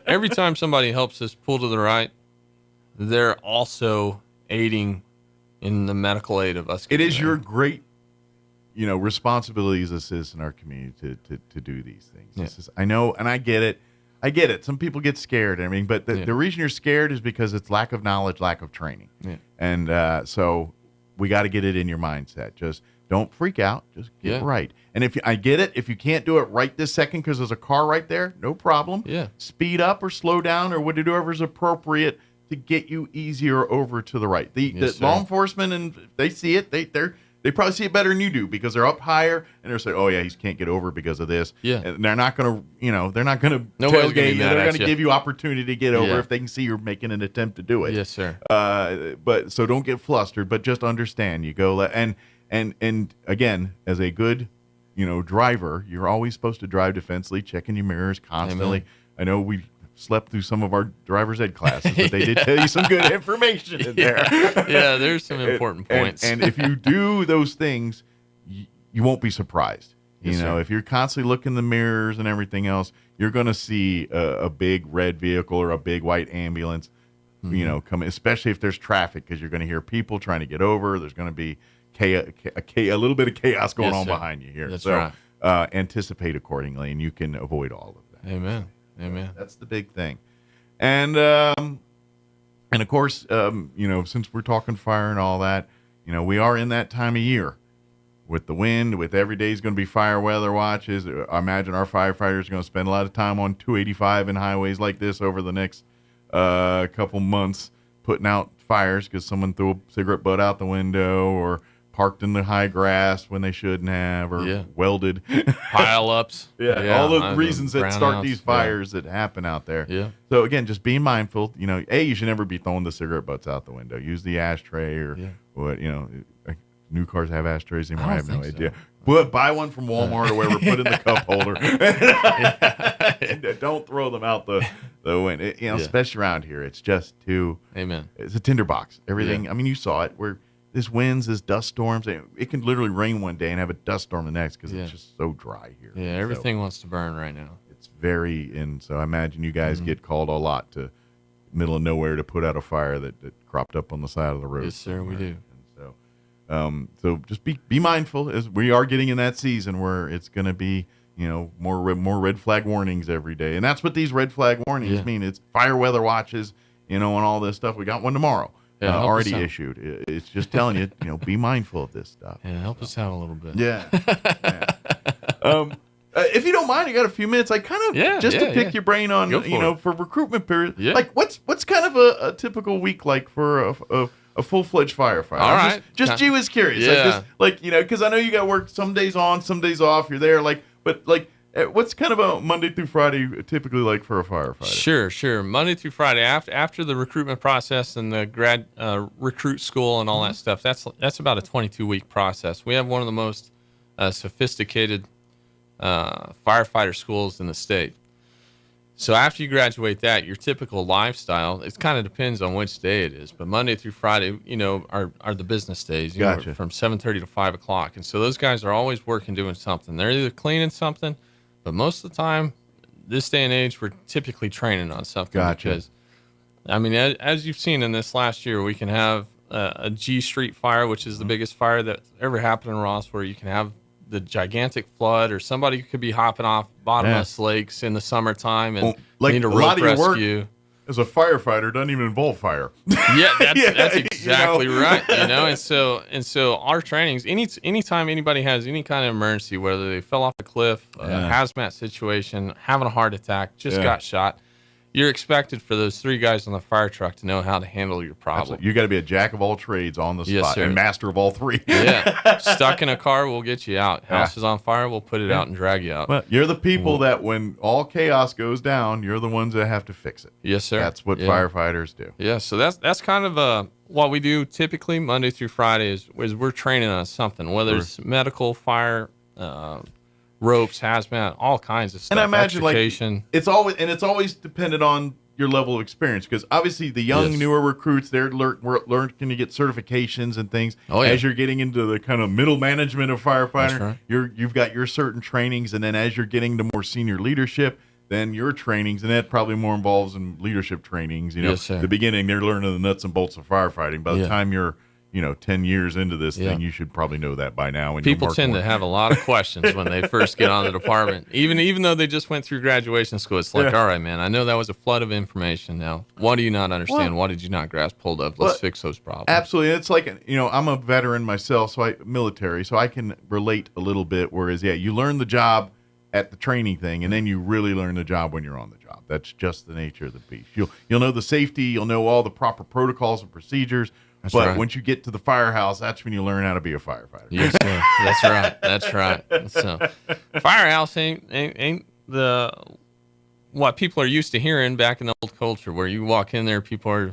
every time somebody helps us pull to the right, they're also aiding in the medical aid of us. It is your great responsibility as a citizen in our community to do these things. I know, and I get it. Some people get scared. I mean, but the reason you're scared is because it's lack of knowledge, lack of training. Yeah. And so we got to get it in your mindset. Just don't freak out. Just get right. And I get it. If you can't do it right this second because there's a car right there, no problem. Yeah. Speed up or slow down or whatever is appropriate to get you easier over to the right. The law enforcement, and they see it. they probably see it better than you do because they're up higher and they're saying, "Oh yeah, he can't get over because of this." Yeah, and they're not going to, they're not going to tailgate you. They're going to give you opportunity to get over if they can see you're making an attempt to do it. Yes, sir. But so don't get flustered, but just understand you go and again, as a good, driver, you're always supposed to drive defensively, checking your mirrors constantly. Amen. I know we slept through some of our driver's ed classes, but they did tell you some good information in there. Yeah, there's some important points. And if you do those things, you won't be surprised. Sir. If you're constantly looking in the mirrors and everything else, you're going to see a big red vehicle or a big white ambulance, come, especially if there's traffic, because you're going to hear people trying to get over. There's going to be a little bit of chaos going on behind you here. That's so right. Anticipate accordingly, and you can avoid all of that. Amen. Amen. That's the big thing. And of course, since we're talking fire and all that, we are in that time of year with the wind, with every day's going to be fire weather watches. I imagine our firefighters are going to spend a lot of time on 285 and highways like this over the next couple months putting out fires because someone threw a cigarette butt out the window or parked in the high grass when they shouldn't have, or welded pile-ups. All the reasons that start these fires that happen out there. Yeah. So again, just be mindful. You should never be throwing the cigarette butts out the window. Use the ashtray or what. New cars have ashtrays anymore. I have no idea. But buy one from Walmart or wherever. Put in the cup holder. And don't throw them out the window. Especially around here, it's just too. Amen. It's a tinderbox. Everything. I mean, you saw it where. This winds, this dust storms, it can literally rain one day and have a dust storm the next because it's just so dry here. Yeah, everything wants to burn right now. It's so I imagine you guys get called a lot to middle of nowhere to put out a fire that cropped up on the side of the road. Yes, sir, we do. And so just be mindful as we are getting in that season where it's going to be, more red flag warnings every day. And that's what these red flag warnings mean. It's fire weather watches, and all this stuff. We got one tomorrow. Already issued. It's just telling you, be mindful of this stuff. Yeah, help us out a little bit. Yeah. If you don't mind, you got a few minutes. I kind of to pick your brain on, for recruitment period. Yeah. Like, what's kind of a typical week like for a full-fledged firefighter? All right. Just G was curious. Yeah. Because I know you got work some days on, some days off. You're there, but what's kind of a Monday through Friday typically like for a firefighter? Sure. Monday through Friday after the recruitment process and the grad recruit school and all that stuff. That's about a 22-week process. We have one of the most sophisticated firefighter schools in the state. So after you graduate that, your typical lifestyle, it kind of depends on which day it is. But Monday through Friday, are the business days. Gotcha. From 7:30 to 5 o'clock. And so those guys are always working, doing something. They're either cleaning something, but most of the time, this day and age, we're typically training on something. Gotcha. Because, as you've seen in this last year, we can have a G Street fire, which is the biggest fire that's ever happened in Roswell. You can have the gigantic flood, or somebody could be hopping off bottomless lakes in the summertime and need a rope rescue. As a firefighter, doesn't even involve fire. Yeah, that's exactly right. And so our trainings, anytime anybody has any kind of emergency, whether they fell off a cliff, a hazmat situation, having a heart attack, just got shot, you're expected for those three guys on the fire truck to know how to handle your problem. Absolutely. You got to be a jack of all trades on the spot, yes, sir. And master of all three. Stuck in a car, we'll get you out. House is on fire, we'll put it out and drag you out. Well, you're the people that when all chaos goes down, you're the ones that have to fix it. Yes, sir. That's what firefighters do. Yeah, so that's kind of what we do typically Monday through Friday is we're training on something, whether it's medical, fire, ropes, hazmat, all kinds of stuff. And I imagine it's always dependent on your level of experience, because obviously the young, newer recruits, they're learning to get certifications and things. As you're getting into the kind of middle management of firefighter, you've got your certain trainings, and then as you're getting to more senior leadership, then your trainings, and that probably more involves in leadership trainings. The beginning, they're learning the nuts and bolts of firefighting. By the time you're 10 years into this thing, you should probably know that by now. People tend to have a lot of questions when they first get on the department. Even though they just went through graduation school, it's like, all right, man, I know that was a flood of information. Now, what do you not understand? What did you not grasp hold of? Let's fix those problems. Absolutely. It's like, I'm a veteran myself, military, so I can relate a little bit, whereas, you learn the job at the training thing, and then you really learn the job when you're on the job. That's just the nature of the beast. You'll know the safety, you'll know all the proper protocols and procedures. but right. once you get to the firehouse, that's when you learn how to be a firefighter. Yes, sir. That's right. That's right. So, firehouse ain't the what people are used to hearing back in the old culture, where you walk in there, people are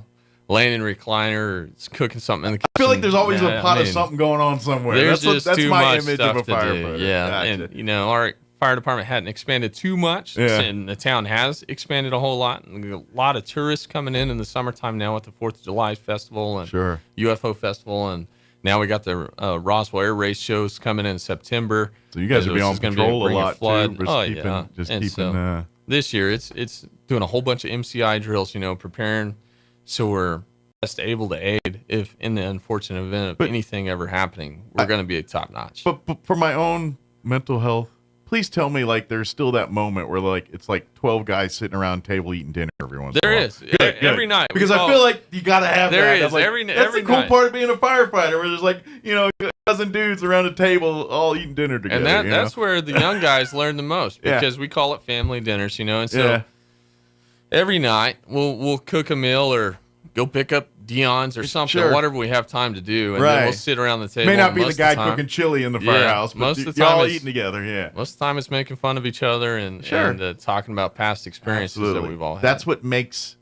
laying in a recliner or cooking something in the kitchen. I feel like there's always a pot of something going on somewhere. There's That's too my much image stuff of a to do. firefighter. Yeah, Gotcha. and our fire department hadn't expanded too much, and the town has expanded a whole lot. And a lot of tourists coming in the summertime now with the 4th of July festival and UFO festival, and now we got the Roswell Air Race shows coming in September. So you guys will be on patrol a lot too. So this year it's doing a whole bunch of MCI drills, preparing so we're best able to aid if in the unfortunate event of anything ever happening, we're going to be top notch. But for my own mental health, please tell me there's still that moment where it's 12 guys sitting around a table eating dinner every once in a while. There is. Every night. Because I feel like you got to have there that. Is. That's the cool part of being a firefighter, where there's a dozen dudes around a table all eating dinner together. And that's where the young guys learn the most, because we call it family dinners, and so every night we'll cook a meal or go pick up Dion's or something, whatever we have time to do, and then we'll sit around the table. May not be the guy cooking chili in the firehouse, but most of the time y'all eating together. Yeah, most of the time it's making fun of each other and talking about past experiences that we've all had. That's what makes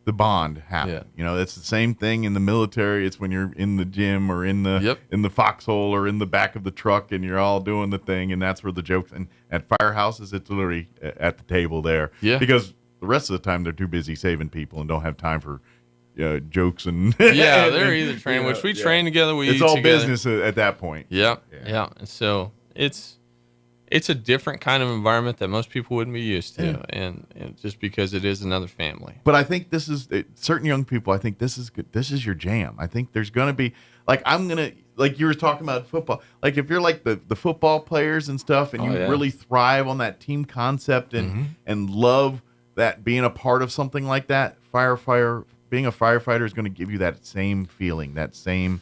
the bond happen. It's the same thing in the military. It's when you're in the gym or in the foxhole or in the back of the truck and you're all doing the thing, and that's where the jokes. And at firehouses, it's literally at the table there. Yeah, because the rest of the time they're too busy saving people and don't have time for jokes and they're either trained, which we train together. We it's eat all together. business at that point. Yeah. And so it's a different kind of environment that most people wouldn't be used to, and just because it is another family. But I think this is certain young people. I think this is good. This is your jam. I think there's going to be like you were talking about football. Like if you're like the football players and stuff, and you really thrive on that team concept and love that being a part of something like that, being a firefighter is going to give you that same feeling, that same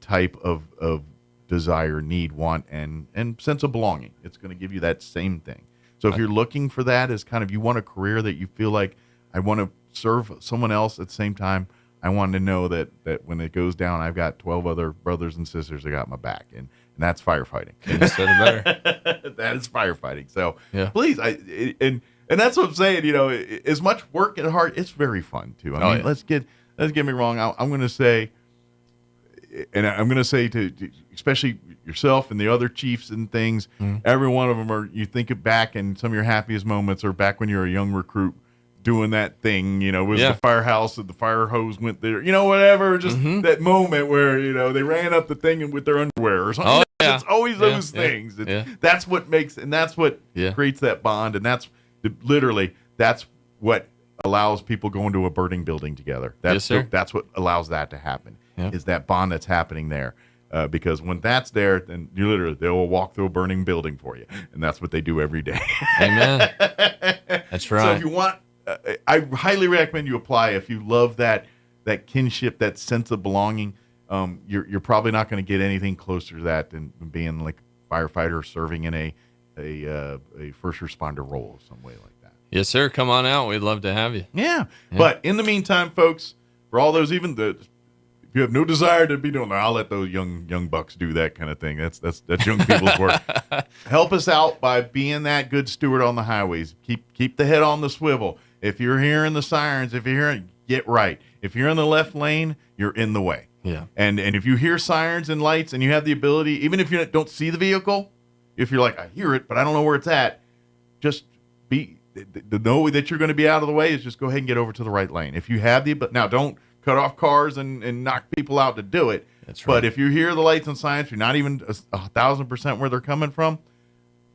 type of desire, need, want, and sense of belonging. It's going to give you that same thing. So if you're looking for that as kind of, you want a career that you feel like, I want to serve someone else at the same time, I want to know that when it goes down, I've got 12 other brothers and sisters that got my back. And that's firefighting. You said it better. That is firefighting. So please, and that's what I'm saying, as much work and hard, it's very fun too. I mean, let's get me wrong. I'm going to say, and I'm going to say to especially yourself and the other chiefs and things, every one of them you think it back, and some of your happiest moments are back when you're a young recruit doing that thing, was the firehouse and the fire hose went there, whatever, just that moment where, they ran up the thing with their underwear or something. It's always those things. That's what makes, and that's what creates that bond, and that's literally, that's what allows people going to a burning building together. That's what allows that to happen, is that bond that's happening there. Because when that's there, then they will walk through a burning building for you. And that's what they do every day. Amen. That's right. So if you want, I highly recommend you apply. If you love that kinship, that sense of belonging, you're probably not going to get anything closer to that than being like a firefighter serving in a first responder role some way like that. Yes, sir. Come on out. We'd love to have you. Yeah. But in the meantime, folks, for all those if you have no desire to be doing that, I'll let those young bucks do that kind of thing. That's young people's work. Help us out by being that good steward on the highways. Keep the head on the swivel. If you're hearing the sirens, if you're hearing, get right. If you're in the left lane, you're in the way. Yeah. And if you hear sirens and lights and you have the ability, even if you don't see the vehicle, if you're like, I hear it, but I don't know where it's at, just know that you're going to be out of the way is just go ahead and get over to the right lane. If you have now don't cut off cars and knock people out to do it. That's right. But if you hear the lights and sirens, you're not even 1,000% where they're coming from,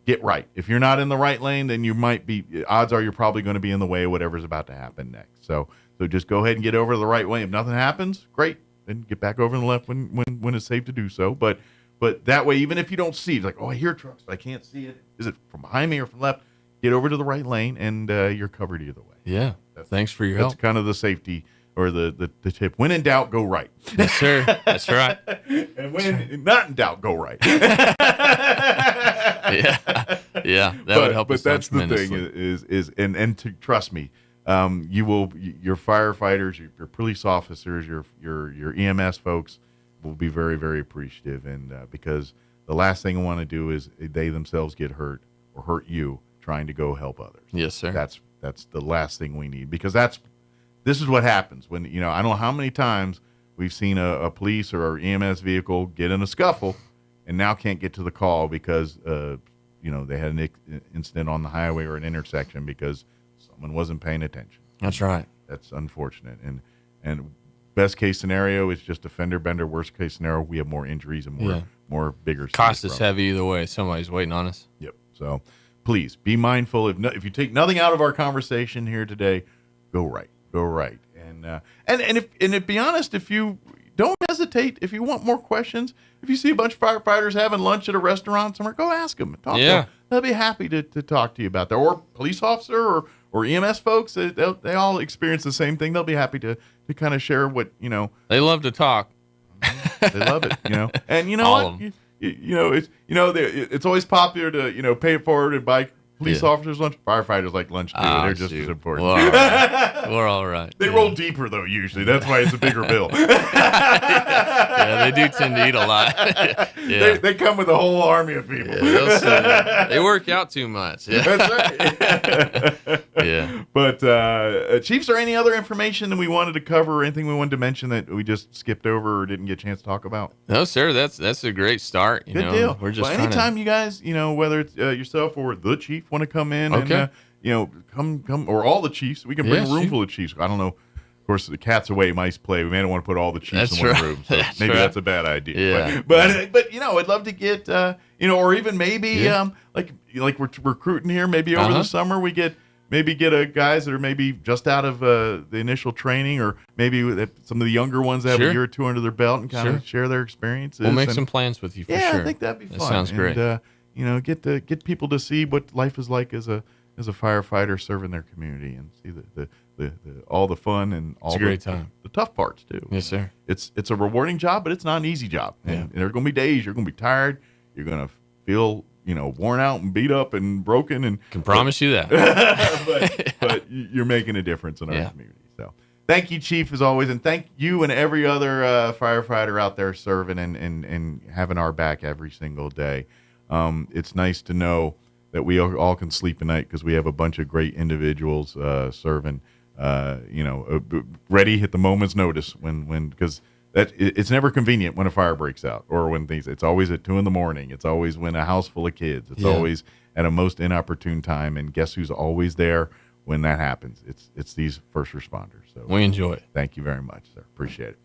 get right. If you're not in the right lane, then you might be, odds are you're probably going to be in the way of whatever's about to happen next. So just go ahead and get over to the right way. If nothing happens, great. Then get back over to the left when it's safe to do so. But that way, even if you don't see, it's like, oh, I hear trucks, but I can't see it. Is it from behind me or from left? Get over to the right lane, and you're covered either way. Yeah. Thanks for your help. That's kind of the safety or the tip. When in doubt, go right. Yes, sir. That's right. And when not in doubt, go right. Yeah. That would help us. But that's the thing is and to trust me, your firefighters, your police officers, your EMS folks will be very, very appreciative. And because the last thing I want to do is they themselves get hurt or hurt you trying to go help others. Yes, sir. That's the last thing we need, because this is what happens when, I don't know how many times we've seen a police or EMS vehicle get in a scuffle and now can't get to the call because, they had an incident on the highway or an intersection because someone wasn't paying attention. That's right. That's unfortunate. And best case scenario is just a fender bender. Worst case scenario, we have more injuries and more bigger. Cost is heavy either way. Somebody's waiting on us. Yep. So please be mindful. If you take nothing out of our conversation here today, go right. And be honest, if you don't hesitate, if you want more questions, if you see a bunch of firefighters having lunch at a restaurant somewhere, go ask them. Talk to them. They'll be happy to talk to you about that. Or police officer or EMS folks, they all experience the same thing. They'll be happy to kind of share what, They love to talk. They love it, And you know all what? It's always popular to, pay it forward and buy police officers lunch. Firefighters like lunch too. They're just as important. We're all right. They roll deeper though, usually. That's why it's a bigger bill. Yeah, they do tend to eat a lot. Yeah. They come with a whole army of people. Yeah, they work out too much. Yeah. That's right. Yeah. But Chiefs, are any other information that we wanted to cover or anything we wanted to mention that we just skipped over or didn't get a chance to talk about? No, sir. That's a great start. Good deal. We're just anytime you guys, whether it's yourself or the chief want to come in and come or all the Chiefs, we can bring a room full of Chiefs. I don't know. Of course, the cat's away, mice play. We may not want to put all the Chiefs in one room. So maybe that's a bad idea. Yeah. But I'd love to get or even maybe like we're recruiting here. Maybe over the summer we get guys that are maybe just out of the initial training, or maybe some of the younger ones that have a year or two under their belt and kind of share their experiences. We'll make some plans with you for sure. Yeah, I think that'd be fun. That sounds great. And, get people to see what life is like as a firefighter serving their community, and see the all the fun and all it's a great time. The tough parts too. Yes, sir. It's a rewarding job, but it's not an easy job. And there are going to be days you're going to be tired. You're going to feel worn out and beat up and broken. And can promise you that. but you're making a difference in our community. So thank you, Chief, as always, and thank you and every other firefighter out there serving and having our back every single day. It's nice to know that we all can sleep at night because we have a bunch of great individuals serving, ready at the moment's notice because it's never convenient when a fire breaks out or when it's always at 2 a.m. It's always when a house full of kids. It's always at a most inopportune time. And guess who's always there when that happens? It's these first responders. So we enjoy it. Thank you very much, sir. Appreciate it.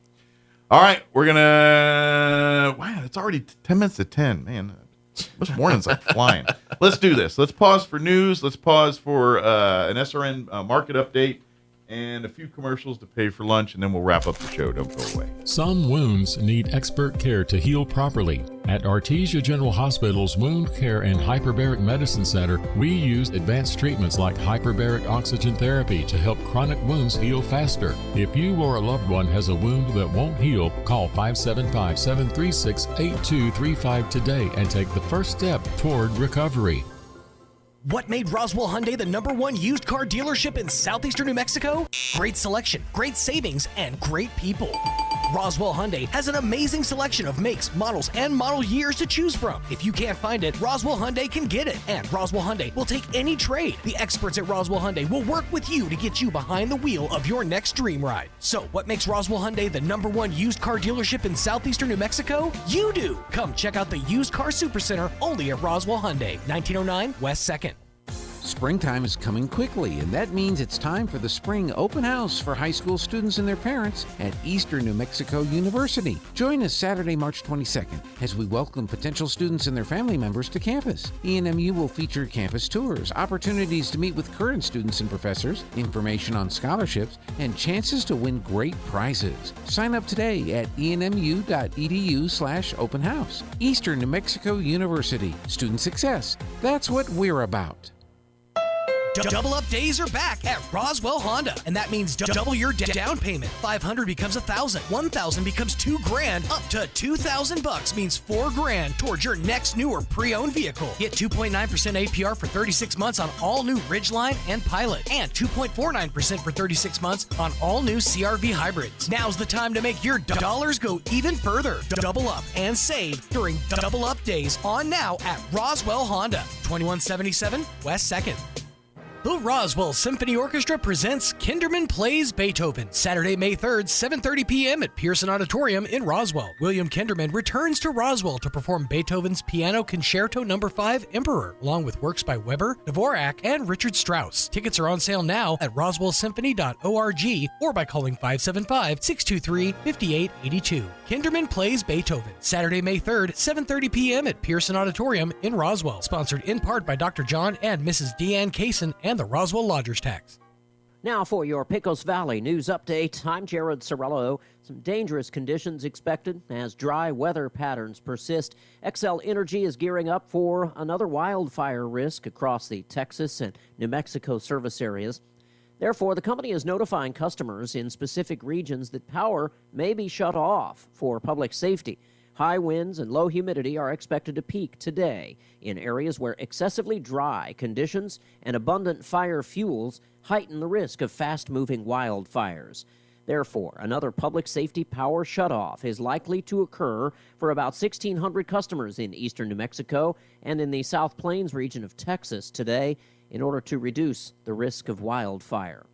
All right. We're going to, wow, it's already 10 minutes to 10, man. This morning's like flying. Let's do this. Let's pause for news. Let's pause for an SRN market update and a few commercials to pay for lunch, and then we'll wrap up the show. Don't go away. Some wounds need expert care to heal properly. At Artesia General Hospital's Wound Care and Hyperbaric Medicine Center, we use advanced treatments like hyperbaric oxygen therapy to help chronic wounds heal faster. If you or a loved one has a wound that won't heal, call 575-736-8235 today and take the first step toward recovery. What made Roswell Hyundai the #1 used car dealership in southeastern New Mexico? Great selection, great savings, and great people. Roswell Hyundai has an amazing selection of makes, models, and model years to choose from. If you can't find it, Roswell Hyundai can get it. And Roswell Hyundai will take any trade. The experts at Roswell Hyundai will work with you to get you behind the wheel of your next dream ride. So, what makes Roswell Hyundai the #1 used car dealership in southeastern New Mexico? You do! Come check out the Used Car Supercenter only at Roswell Hyundai, 1909 West 2nd. Springtime is coming quickly, and that means it's time for the spring open house for high school students and their parents at Eastern New Mexico University. Join us Saturday, March 22nd, as we welcome potential students and their family members to campus. ENMU will feature campus tours, opportunities to meet with current students and professors, information on scholarships, and chances to win great prizes. Sign up today at enmu.edu/open house. Eastern New Mexico University. Student success. That's what we're about. Double Up Days are back at Roswell Honda, and that means double your down payment. $500 becomes $1,000. $1,000 becomes $2,000. Up to $2,000 means $4,000 towards your next new or pre-owned vehicle. Get 2.9% APR for 36 months on all new Ridgeline and Pilot, and 2.49% for 36 months on all new CR-V hybrids. Now's the time to make your dollars go even further. Double up and save during Double Up Days on now at Roswell Honda, 2177 West 2nd. The Roswell Symphony Orchestra presents Kinderman Plays Beethoven, Saturday, May 3rd, 7:30 p.m. at Pearson Auditorium in Roswell. William Kinderman returns to Roswell to perform Beethoven's Piano Concerto No. 5 Emperor, along with works by Weber, Dvorak, and Richard Strauss. Tickets are on sale now at roswellsymphony.org or by calling 575-623-5882. Kinderman Plays Beethoven, Saturday, May 3rd, 7:30 p.m. at Pearson Auditorium in Roswell. Sponsored in part by Dr. John and Mrs. Deanne Kaysen and the Roswell Lodgers Tax. Now for your Pecos Valley news update, I'm Jared Sorello. Some dangerous conditions expected as dry weather patterns persist. Xcel Energy is gearing up for another wildfire risk across the Texas and New Mexico service areas. Therefore, the company is notifying customers in specific regions that power may be shut off for public safety. High winds and low humidity are expected to peak today in areas where excessively dry conditions and abundant fire fuels heighten the risk of fast-moving wildfires. Therefore, another public safety power shutoff is likely to occur for about 1,600 customers in eastern New Mexico and in the South Plains region of Texas today in order to reduce the risk of wildfire.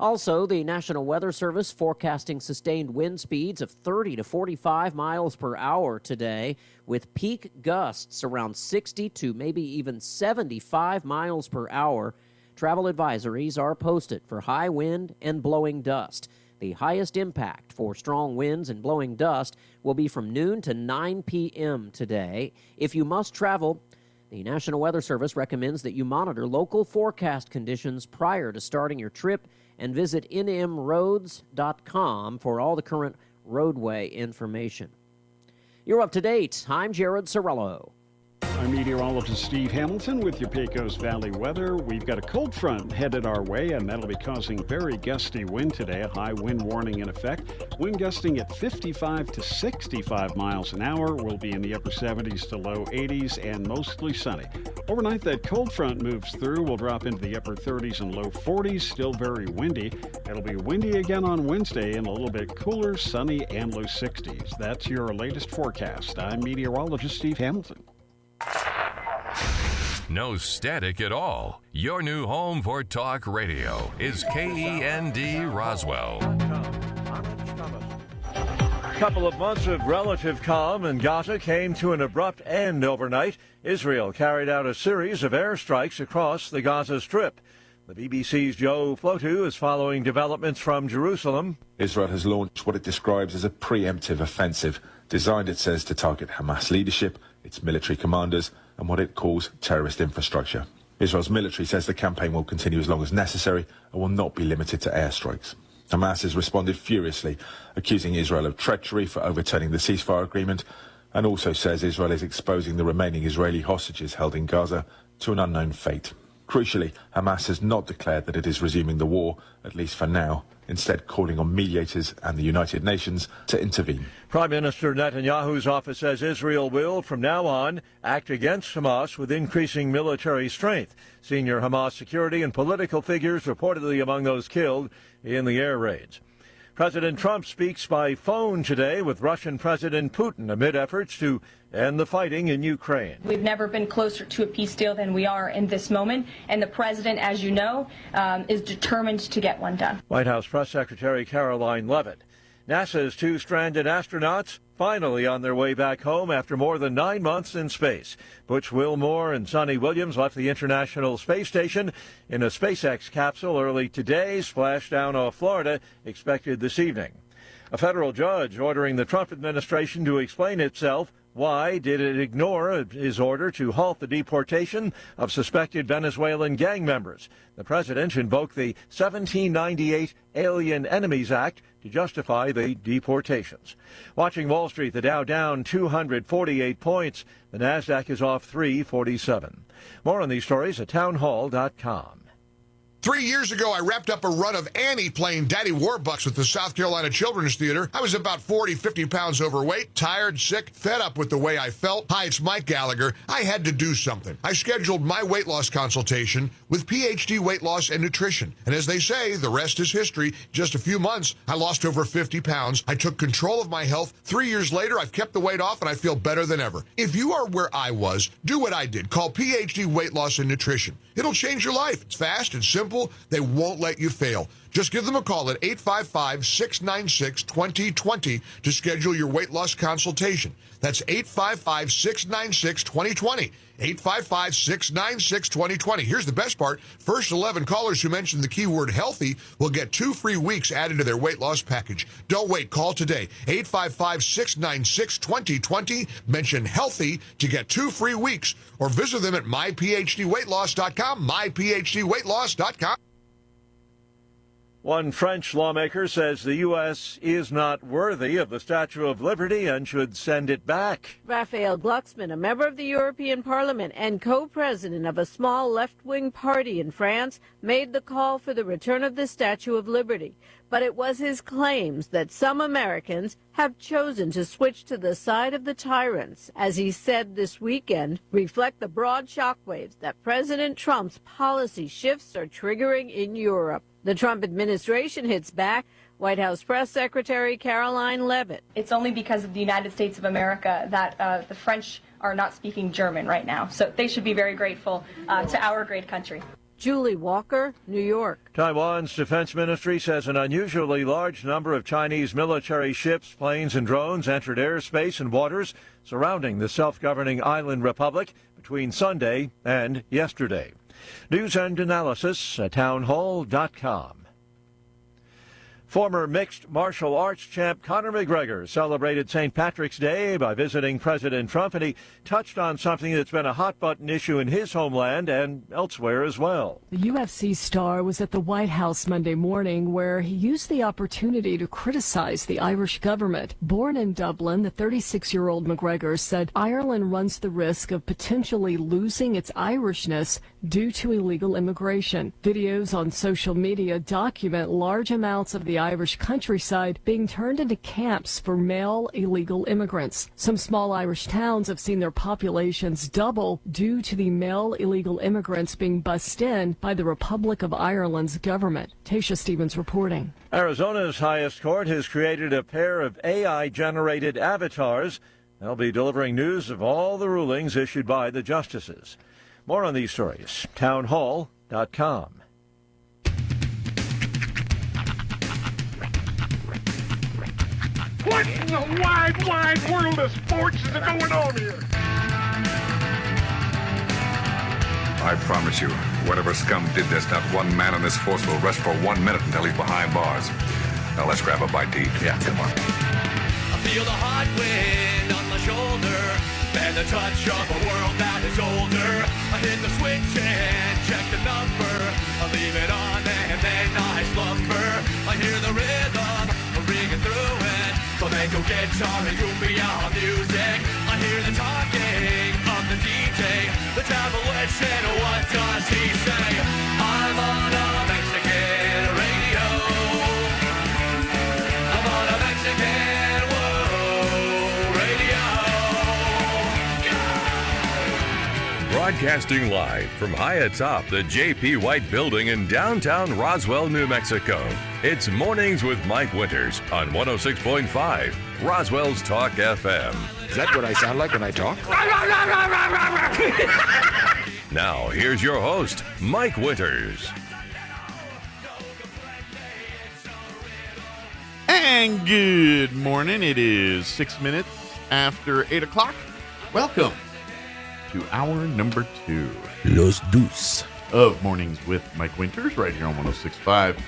Also, the National Weather Service forecasting sustained wind speeds of 30 to 45 miles per hour today, with peak gusts around 60 to maybe even 75 miles per hour. Travel advisories are posted for high wind and blowing dust. The highest impact for strong winds and blowing dust will be from noon to 9 p.m. today. If you must travel, the National Weather Service recommends that you monitor local forecast conditions prior to starting your trip and visit nmroads.com for all the current roadway information. You're up to date. I'm Jared Sorello. I'm meteorologist Steve Hamilton with your Pecos Valley weather. We've got a cold front headed our way, and that'll be causing very gusty wind today. A high wind warning in effect. Wind gusting at 55 to 65 miles an hour. We'll be in the upper 70s to low 80s and mostly sunny. Overnight, that cold front moves through. We'll drop into the upper 30s and low 40s. Still very windy. It'll be windy again on Wednesday and a little bit cooler, sunny, and low 60s. That's your latest forecast. I'm meteorologist Steve Hamilton. No static at all. Your new home for talk radio is KEND Roswell. A couple of months of relative calm in Gaza came to an abrupt end overnight. Israel carried out a series of airstrikes across the Gaza Strip. The BBC's Joe Flotu is following developments from Jerusalem. Israel has launched what it describes as a preemptive offensive, designed, it says, to target Hamas leadership, its military commanders, and what it calls terrorist infrastructure. Israel's military says the campaign will continue as long as necessary and will not be limited to airstrikes. Hamas has responded furiously, accusing Israel of treachery for overturning the ceasefire agreement, and also says Israel is exposing the remaining Israeli hostages held in Gaza to an unknown fate. Crucially, Hamas has not declared that it is resuming the war, at least for now, instead calling on mediators and the United Nations to intervene. Prime Minister Netanyahu's office says Israel will, from now on, act against Hamas with increasing military strength. Senior Hamas security and political figures reportedly among those killed in the air raids. President Trump speaks by phone today with Russian President Putin amid efforts to end the fighting in Ukraine. We've never been closer to a peace deal than we are in this moment, and the president, as you know, is determined to get one done. White House Press Secretary Caroline Leavitt. NASA's two stranded astronauts finally on their way back home after more than 9 months in space. Butch Wilmore and Sonny Williams left the International Space Station in a SpaceX capsule early today, splashdown off Florida, expected this evening. A federal judge ordering the Trump administration to explain itself. Why did it ignore his order to halt the deportation of suspected Venezuelan gang members? The president invoked the 1798 Alien Enemies Act to justify the deportations. Watching Wall Street, the Dow down 248 points. The NASDAQ is off 347. More on these stories at townhall.com. 3 years ago, I wrapped up a run of Annie playing Daddy Warbucks with the South Carolina Children's Theater. I was about 40, 50 pounds overweight, tired, sick, fed up with the way I felt. Hi, it's Mike Gallagher. I had to do something. I scheduled my weight loss consultation with PhD Weight Loss and Nutrition. And as they say, the rest is history. Just a few months, I lost over 50 pounds. I took control of my health. 3 years later, I've kept the weight off and I feel better than ever. If you are where I was, do what I did. Call PhD Weight Loss and Nutrition. It'll change your life. It's fast and simple. They won't let you fail. Just give them a call at 855-696-2020 to schedule your weight loss consultation. That's 855-696-2020. 855-696-2020. Here's the best part. First 11 callers who mention the keyword healthy will get 2 free weeks added to their weight loss package. Don't wait. Call today. 855-696-2020. Mention healthy to get 2 free weeks or visit them at myphdweightloss.com, myphdweightloss.com. One French lawmaker says the U.S. is not worthy of the Statue of Liberty and should send it back. Raphael Glucksmann, a member of the European Parliament and co-president of a small left-wing party in France, made the call for the return of the Statue of Liberty. But it was his claims that some Americans have chosen to switch to the side of the tyrants, as he said this weekend, reflect the broad shockwaves that President Trump's policy shifts are triggering in Europe. The Trump administration hits back. White House Press Secretary Caroline Leavitt. It's only because of the United States of America that the French are not speaking German right now. So they should be very grateful to our great country. Julie Walker, New York. Taiwan's defense ministry says an unusually large number of Chinese military ships, planes, and drones entered airspace and waters surrounding the self-governing island republic between Sunday and yesterday. News and analysis at townhall.com. Former mixed martial arts champ Conor McGregor celebrated St. Patrick's Day by visiting President Trump, and he touched on something that's been a hot-button issue in his homeland and elsewhere as well. The UFC star was at the White House Monday morning, where he used the opportunity to criticize the Irish government. Born in Dublin, the 36-year-old McGregor said Ireland runs the risk of potentially losing its Irishness due to illegal immigration. Videos on social media document large amounts of the Irish countryside being turned into camps for male illegal immigrants. Some small Irish towns have seen their populations double due to the male illegal immigrants being bussed in by the Republic of Ireland's government. Tasha Stevens reporting. Arizona's highest court has created a pair of AI-generated avatars. They'll be delivering news of all the rulings issued by the justices. More on these stories, townhall.com. What in the wide, wide world of sports is going on here? I promise you, whatever scum did this, not one man in this force will rest for 1 minute until he's behind bars. Now let's grab a bite to eat. Yeah, come on. I feel the hot wind on my shoulder and the touch of a world that is older. I hit the switch and check the number. I leave it on and then I slumber. I hear the rhythm ringing through it. Flamenco guitar and cumbia music. I hear the talking of the DJ. The travel listen, what does he say? I'm on a Mexican radio. I'm on a Mexican radio. Broadcasting live from high atop the J.P. White Building in downtown Roswell, New Mexico. It's Mornings with Mike Winters on 106.5 Roswell's Talk FM. Is that what I sound like when I talk? Now, here's your host, Mike Winters. And good morning. It is 6 minutes after 8 o'clock. Welcome to hour number 2. Los Dos. Of Mornings with Mike Winters, right here on 106.5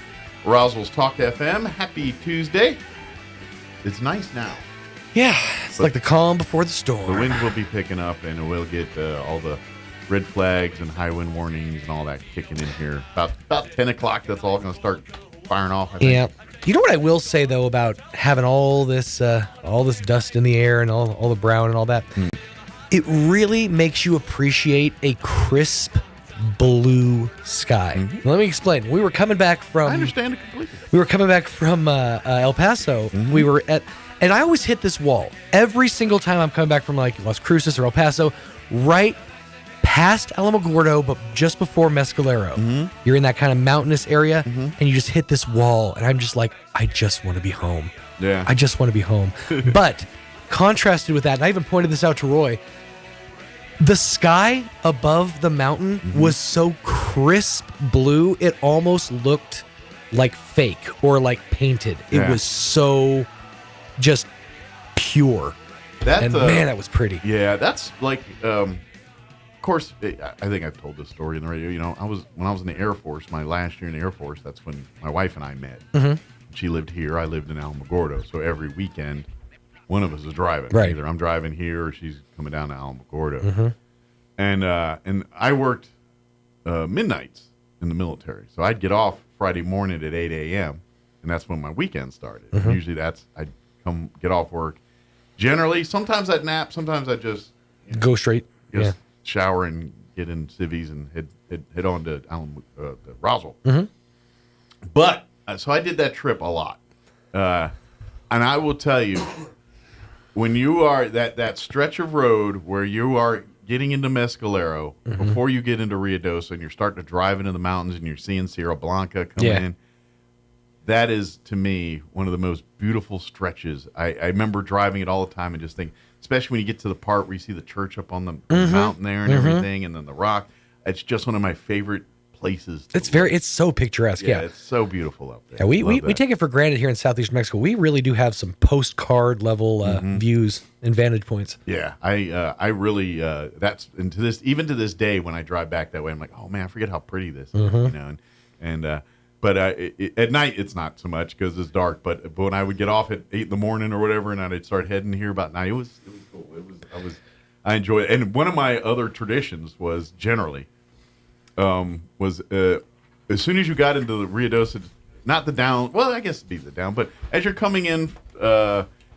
Roswell's Talk FM. Happy Tuesday. It's nice now. Yeah, it's like the calm before the storm. The wind will be picking up, and we'll get all the red flags and high wind warnings and all that kicking in here. About 10 o'clock, that's all going to start firing off, I think. Yeah. You know what I will say, though, about having all this dust in the air and all the brown and all that? It really makes you appreciate a crisp blue sky. Mm-hmm. Let me explain. We were coming back from. I understand it completely. We were coming back from El Paso. Mm-hmm. We were at, and I always hit this wall every single time I'm coming back from like Las Cruces or El Paso, right past Alamogordo, but just before Mescalero. Mm-hmm. You're in that kind of mountainous area, and you just hit this wall, and I'm just like, I just want to be home. Yeah. I just want to be home. But contrasted with that, and I even pointed this out to Roy, the sky above the mountain was so crisp blue, it almost looked like fake or like painted. It Yeah. was so just pure. And man, that was pretty. Yeah, that's like, of course, I think I've told this story in the radio. You know, when I was in the Air Force, my last year in the Air Force, that's when my wife and I met. Mm-hmm. She lived here. I lived in Alamogordo. So every weekend, one of us is driving. Right. Either I'm driving here or she's coming down to Alamogordo. Mm-hmm. And I worked midnights in the military. So I'd get off Friday morning at 8 a.m., and that's when my weekend started. Mm-hmm. Usually I'd come get off work. Generally, sometimes I'd nap. Sometimes I'd just go straight. Just Yeah. shower and get in civvies and head on to Roswell. Mm-hmm. But so I did that trip a lot, and I will tell you, when you are that stretch of road where you are getting into Mescalero before you get into Ruidoso and you're starting to drive into the mountains and you're seeing Sierra Blanca coming in. That is, to me, one of the most beautiful stretches. I remember driving it all the time and just think, especially when you get to the part where you see the church up on the mountain there and everything, and then the rock. It's just one of my favorite places. It's so picturesque. Yeah. It's so beautiful up there. Yeah, we take it for granted here in Southeast Mexico. We really do have some postcard level views and vantage points. Yeah, I really that's, and to this day when I drive back that way, I'm like, oh man, I forget how pretty this is, you know, but at night it's not so much because it's dark. But when I would get off at 8 in the morning or whatever, and I'd start heading here about 9, it was cool. I enjoyed it. And one of my other traditions was generally as soon as you got into the Ruidoso, not the down. Well, I guess it'd be the down, but as you're coming in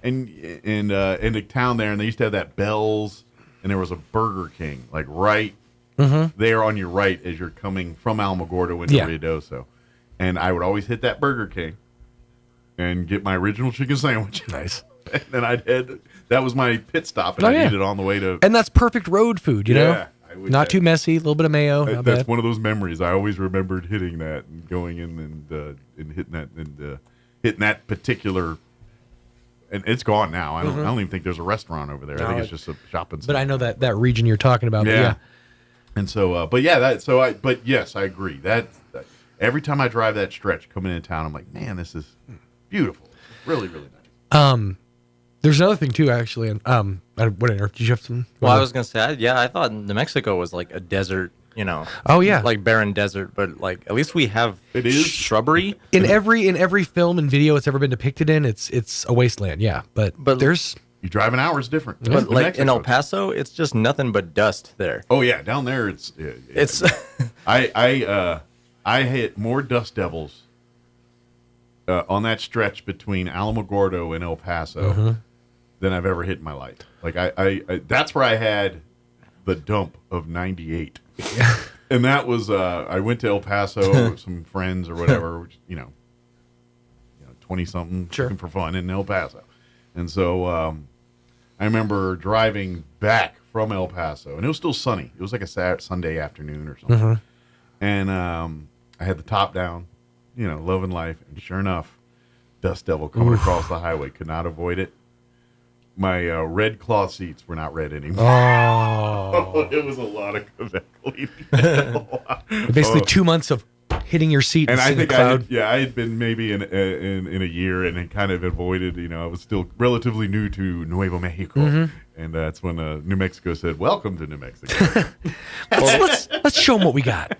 into town there, and they used to have that Bell's, and there was a Burger King like right there on your right as you're coming from Alamogordo into Ruidoso. And I would always hit that Burger King and get my original chicken sandwich. Nice. And then I'd head. That was my pit stop, and I'd eat it on the way to. And that's perfect road food, you know? Not too messy, a little bit of mayo. Not That's bad. one of those memories. I always remembered hitting that and going in and hitting that and hitting that particular. And it's gone now. I don't even think there's a restaurant over there. I think it's just a shopping center. But I know that region you're talking about. Yeah. And so, but yes, I agree. That every time I drive that stretch coming into town, I'm like, man, this is beautiful. Really, really nice. There's another thing too, actually. And what did you have some? Well, I was gonna say, I thought New Mexico was like a desert, you know. Oh yeah, like barren desert, but like at least we have shrubbery. In every film and video it's ever been depicted in, it's a wasteland. Yeah, but there's you drive an hour is different. But like in El Paso, it's just nothing but dust there. Oh yeah, down there it's I hit more dust devils on that stretch between Alamogordo and El Paso than I've ever hit in my life. Like I that's where I had the dump of 98. And that was I went to El Paso with some friends or whatever, which, you know 20 something looking for fun in El Paso. And so I remember driving back from El Paso, and it was still sunny. It was like a Sunday afternoon or something. And I had the top down, loving life. And sure enough, dust devil coming across the highway. Could not avoid it. My red cloth seats were not red anymore. Oh. It was a lot of Quebec leaving. Basically 2 months of hitting your seat and I seeing think the cloud. I had been maybe in a year and had kind of avoided. I was still relatively new to Nuevo Mexico, and that's when New Mexico said, "Welcome to New Mexico." let's show them what we got.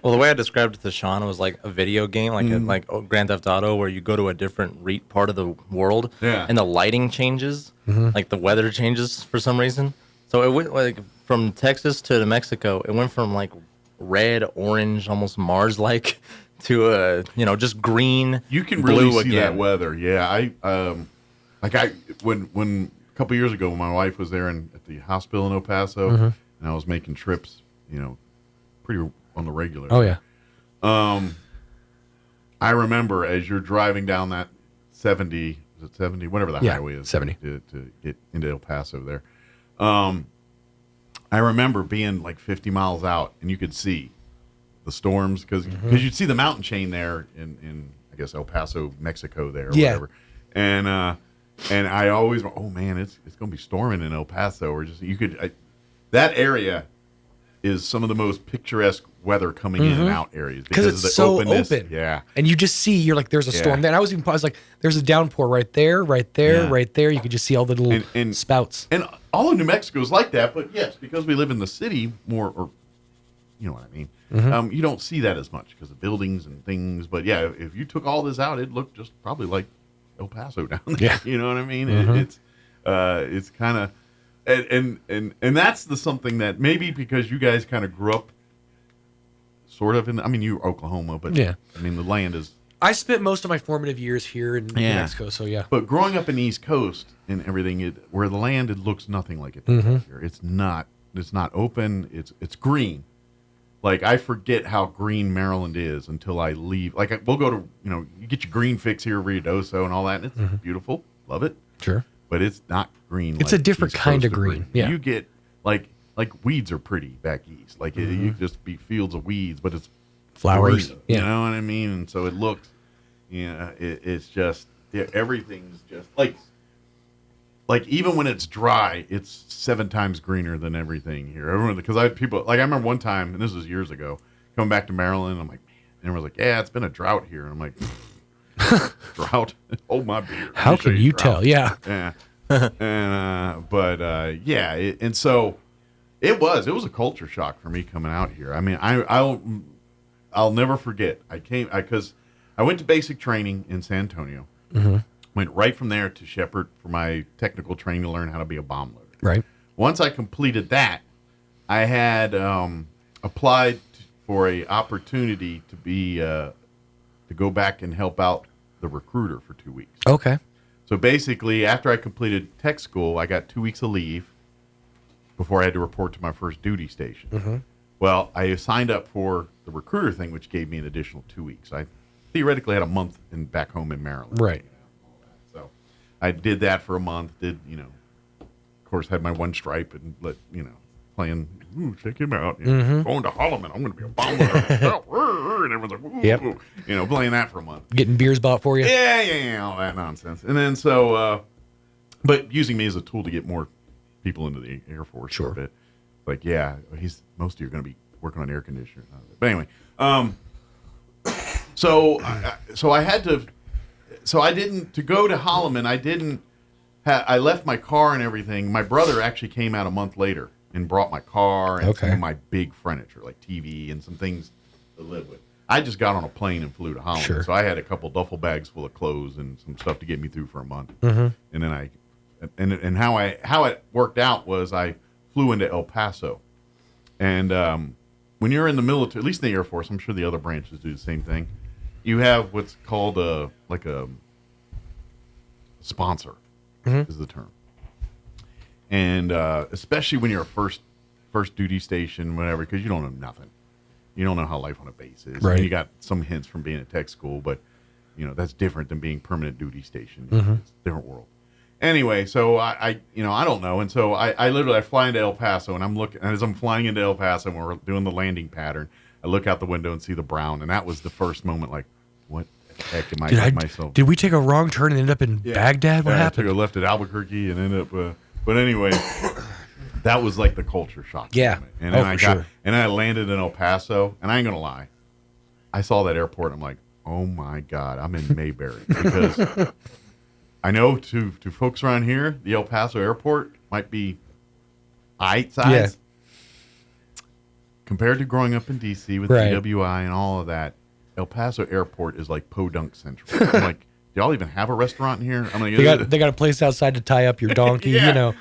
Well, the way I described it to Sean was like a video game, like Grand Theft Auto, where you go to a different part of the world, and the lighting changes, like the weather changes for some reason. So it went like from Texas to New Mexico. It went from like red, orange, almost Mars-like, to just green. You can blue really see again. that weather. Yeah, when a couple years ago when my wife was there at the hospital in El Paso, and I was making trips, pretty on the regular. Oh, yeah. I remember as you're driving down that 70, is it 70? Whatever the highway is. 70. To get into El Paso there. I remember being like 50 miles out, and you could see the storms because you'd see the mountain chain there in I guess El Paso, Mexico there or whatever. And I always went, oh man, it's going to be storming in El Paso, or just that area is some of the most picturesque weather coming in and out areas because it's of the so openness. open. Yeah, and you just see there's a storm there. And I was like, there's a downpour right there, right there, right there. You could just see all the little spouts. And all of New Mexico is like that, but yes, because we live in the city more, or you know what I mean. You don't see that as much because of buildings and things. But yeah, if you took all this out, it'd look just probably like El Paso down there. Yeah. You know what I mean? It's kind of, and that's the something that maybe because you guys kind of grew up sort of in, I mean, you're Oklahoma, but I mean, the land is. I spent most of my formative years here in New Mexico, so yeah. But growing up in the East Coast and everything, where the land, it looks nothing like it does here. It's not open. It's green. Like, I forget how green Maryland is until I leave. Like, we'll go to, you get your green fix here, Ruidoso and all that, and it's beautiful. Love it. Sure. But it's not green. It's a different kind of green. Yeah. You get, like weeds are pretty back east. Like, you just be fields of weeds, but it's flowers. Green, you know what I mean? And so it looks, it's just, everything's just, like even when it's dry, it's 7 times greener than everything here. Because I remember one time, and this was years ago, coming back to Maryland, I'm like, man, and everyone's like, yeah, it's been a drought here. And I'm like, drought? Hold my beer. How can you tell? Yeah. Yeah. And, yeah. And so it was a culture shock for me coming out here. I mean, I'll never forget. Because I went to basic training in San Antonio. Went right from there to Shepherd for my technical training to learn how to be a bomb loader. Right. Once I completed that, I had applied for a opportunity to be to go back and help out the recruiter for 2 weeks. Okay. So basically, after I completed tech school, I got 2 weeks of leave before I had to report to my first duty station. Well, I signed up for the recruiter thing, which gave me an additional 2 weeks. I theoretically had a month back home in Maryland. Right. So I did that for a month, of course, had my one stripe and playing, check him out. Going to Holloman, I'm going to be a bomb loader. And everyone's like, playing that for a month. Getting beers bought for you. Yeah, all that nonsense. And then but using me as a tool to get more people into the Air Force. Sure. A bit. Like, most of you are going to be working on air conditioners. But anyway, so I had to go to Holloman. I left my car and everything. My brother actually came out a month later and brought my car and some of my big furniture, like TV and some things to live with. I just got on a plane and flew to Holland. Sure. So I had a couple duffel bags full of clothes and some stuff to get me through for a month. Mm-hmm. And then how it worked out was I flew into El Paso. And when you're in the military, at least in the Air Force, I'm sure the other branches do the same thing. You have what's called a sponsor, is the term. And especially when you're a first duty station, whatever, because you don't know nothing. You don't know how life on a base is. Right. And you got some hints from being at tech school, but that's different than being permanent duty station. Mm-hmm. It's a different world. Anyway, so I don't know. And so I literally fly into El Paso, and I'm looking, and as I'm flying into El Paso and we're doing the landing pattern, I look out the window and see the brown, and that was the first moment, like, what the heck am I getting myself? Did we take a wrong turn and end up in Baghdad? What happened? I took a left at Albuquerque and ended up, but anyway, that was like the culture shock. Yeah. And then and then I landed in El Paso, and I ain't gonna lie, I saw that airport, I'm like, oh my God, I'm in Mayberry, because I know to folks around here, the El Paso airport might be size. Yeah. Compared to growing up in D.C. with TWI and all of that, El Paso airport is like Podunk Central. I'm like, do y'all even have a restaurant in here? I'm like, they got a place outside to tie up your donkey, I know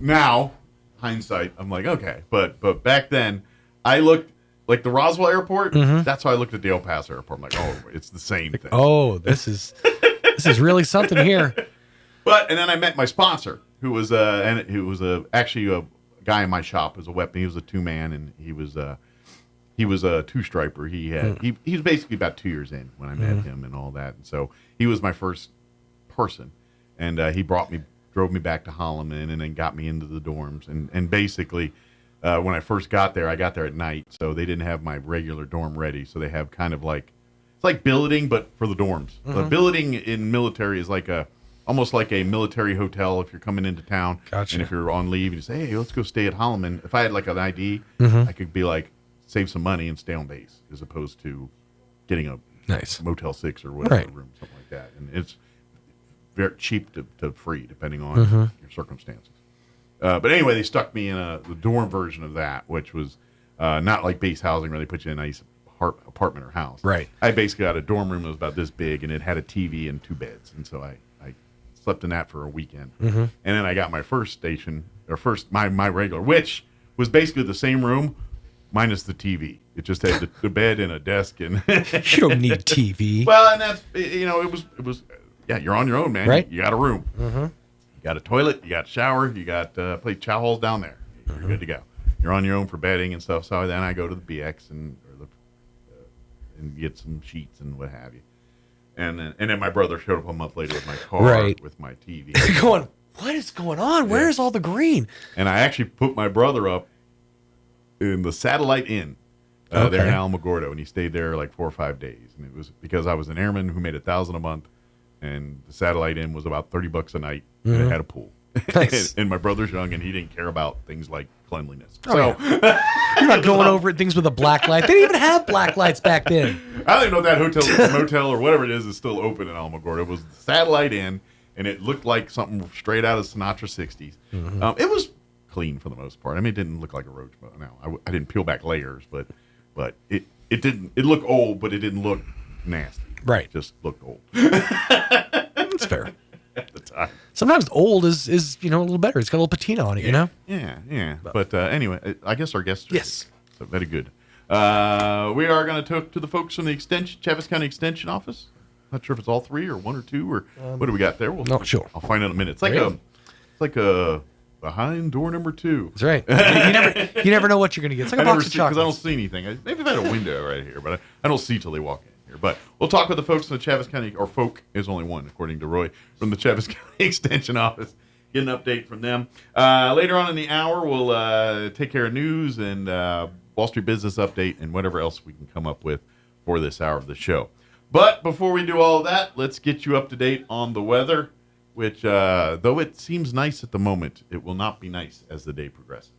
now, hindsight, I'm like, okay. But back then, I looked, like the Roswell airport, that's how I looked at the El Paso airport. I'm like, oh, it's the same thing. Oh, this is really something here. And then I met my sponsor, who was actually guy in my shop was a weapon. He was a 2-man, and he was a 2-striper. He was basically about 2 years in when I met him and all that. And so he was my first person, and he drove me back to Holloman, and then got me into the dorms. And basically, when I first got there, I got there at night, so they didn't have my regular dorm ready. So they have kind of like, it's like billeting, but for the dorms. The billeting in military is like almost like a military hotel if you're coming into town. Gotcha. And if you're on leave, you say, hey, let's go stay at Holloman. If I had like an ID, I could be like, save some money and stay on base, as opposed to getting a Motel 6 or whatever room, something like that. And it's very cheap to free, depending on your circumstances. But anyway, they stuck me in the dorm version of that, which was not like base housing where they put you in a nice apartment or house. Right. I basically got a dorm room that was about this big, and it had a TV and 2 beds. And so I slept in that for a weekend. And then I got my first station, or my regular, which was basically the same room minus the TV. It just had the bed and a desk. And you don't need TV. Well, and that's, it was yeah, you're on your own, man. Right. You got a room. You got a toilet, you got a shower, you got play chow halls down there. You're good to go. You're on your own for bedding and stuff. So then I go to the BX and get some sheets and what have you. And then my brother showed up a month later with my car, with my TV. Going, what is going on? Where's all the green? And I actually put my brother up in the Satellite Inn there in Alamogordo, and he stayed there like 4 or 5 days. And it was because I was an airman who made $1,000 a month, and the Satellite Inn was about $30 a night, and it had a pool. Nice. and my brother's young, and he didn't care about things like cleanliness. Oh, yeah. You're not going over at things with a black light. They didn't even have black lights back then. I don't even know if that hotel, motel, or whatever it is still open in Alamogordo. It was the Satellite Inn, and it looked like something straight out of Sinatra 60s. It was clean for the most part. I mean, it didn't look like a roach. But no, I didn't peel back layers, but it didn't. It looked old, but it didn't look nasty. Right. It just looked old. That's fair. At the time. Sometimes old is a little better. It's got a little patina on it, you know? Yeah. But anyway, I guess our guests are here, so very good. We are going to talk to the folks from the Chaves County Extension Office. Not sure if it's all 3 or 1 or 2 or what do we got there? Not sure. I'll find out in a minute. It's like a behind door number 2. That's right. You never know what you're going to get. It's like a box of chocolates. Because I don't see anything. Maybe I've had a window right here, but I don't see till they walk in here. But we'll talk with the folks from the Chaves County, or folk is only one, according to Roy, from the Chaves County Extension Office. Get an update from them. Later on in the hour, we'll take care of news and Wall Street Business Update and whatever else we can come up with for this hour of the show. But before we do all of that, let's get you up to date on the weather, which, though it seems nice at the moment, it will not be nice as the day progresses.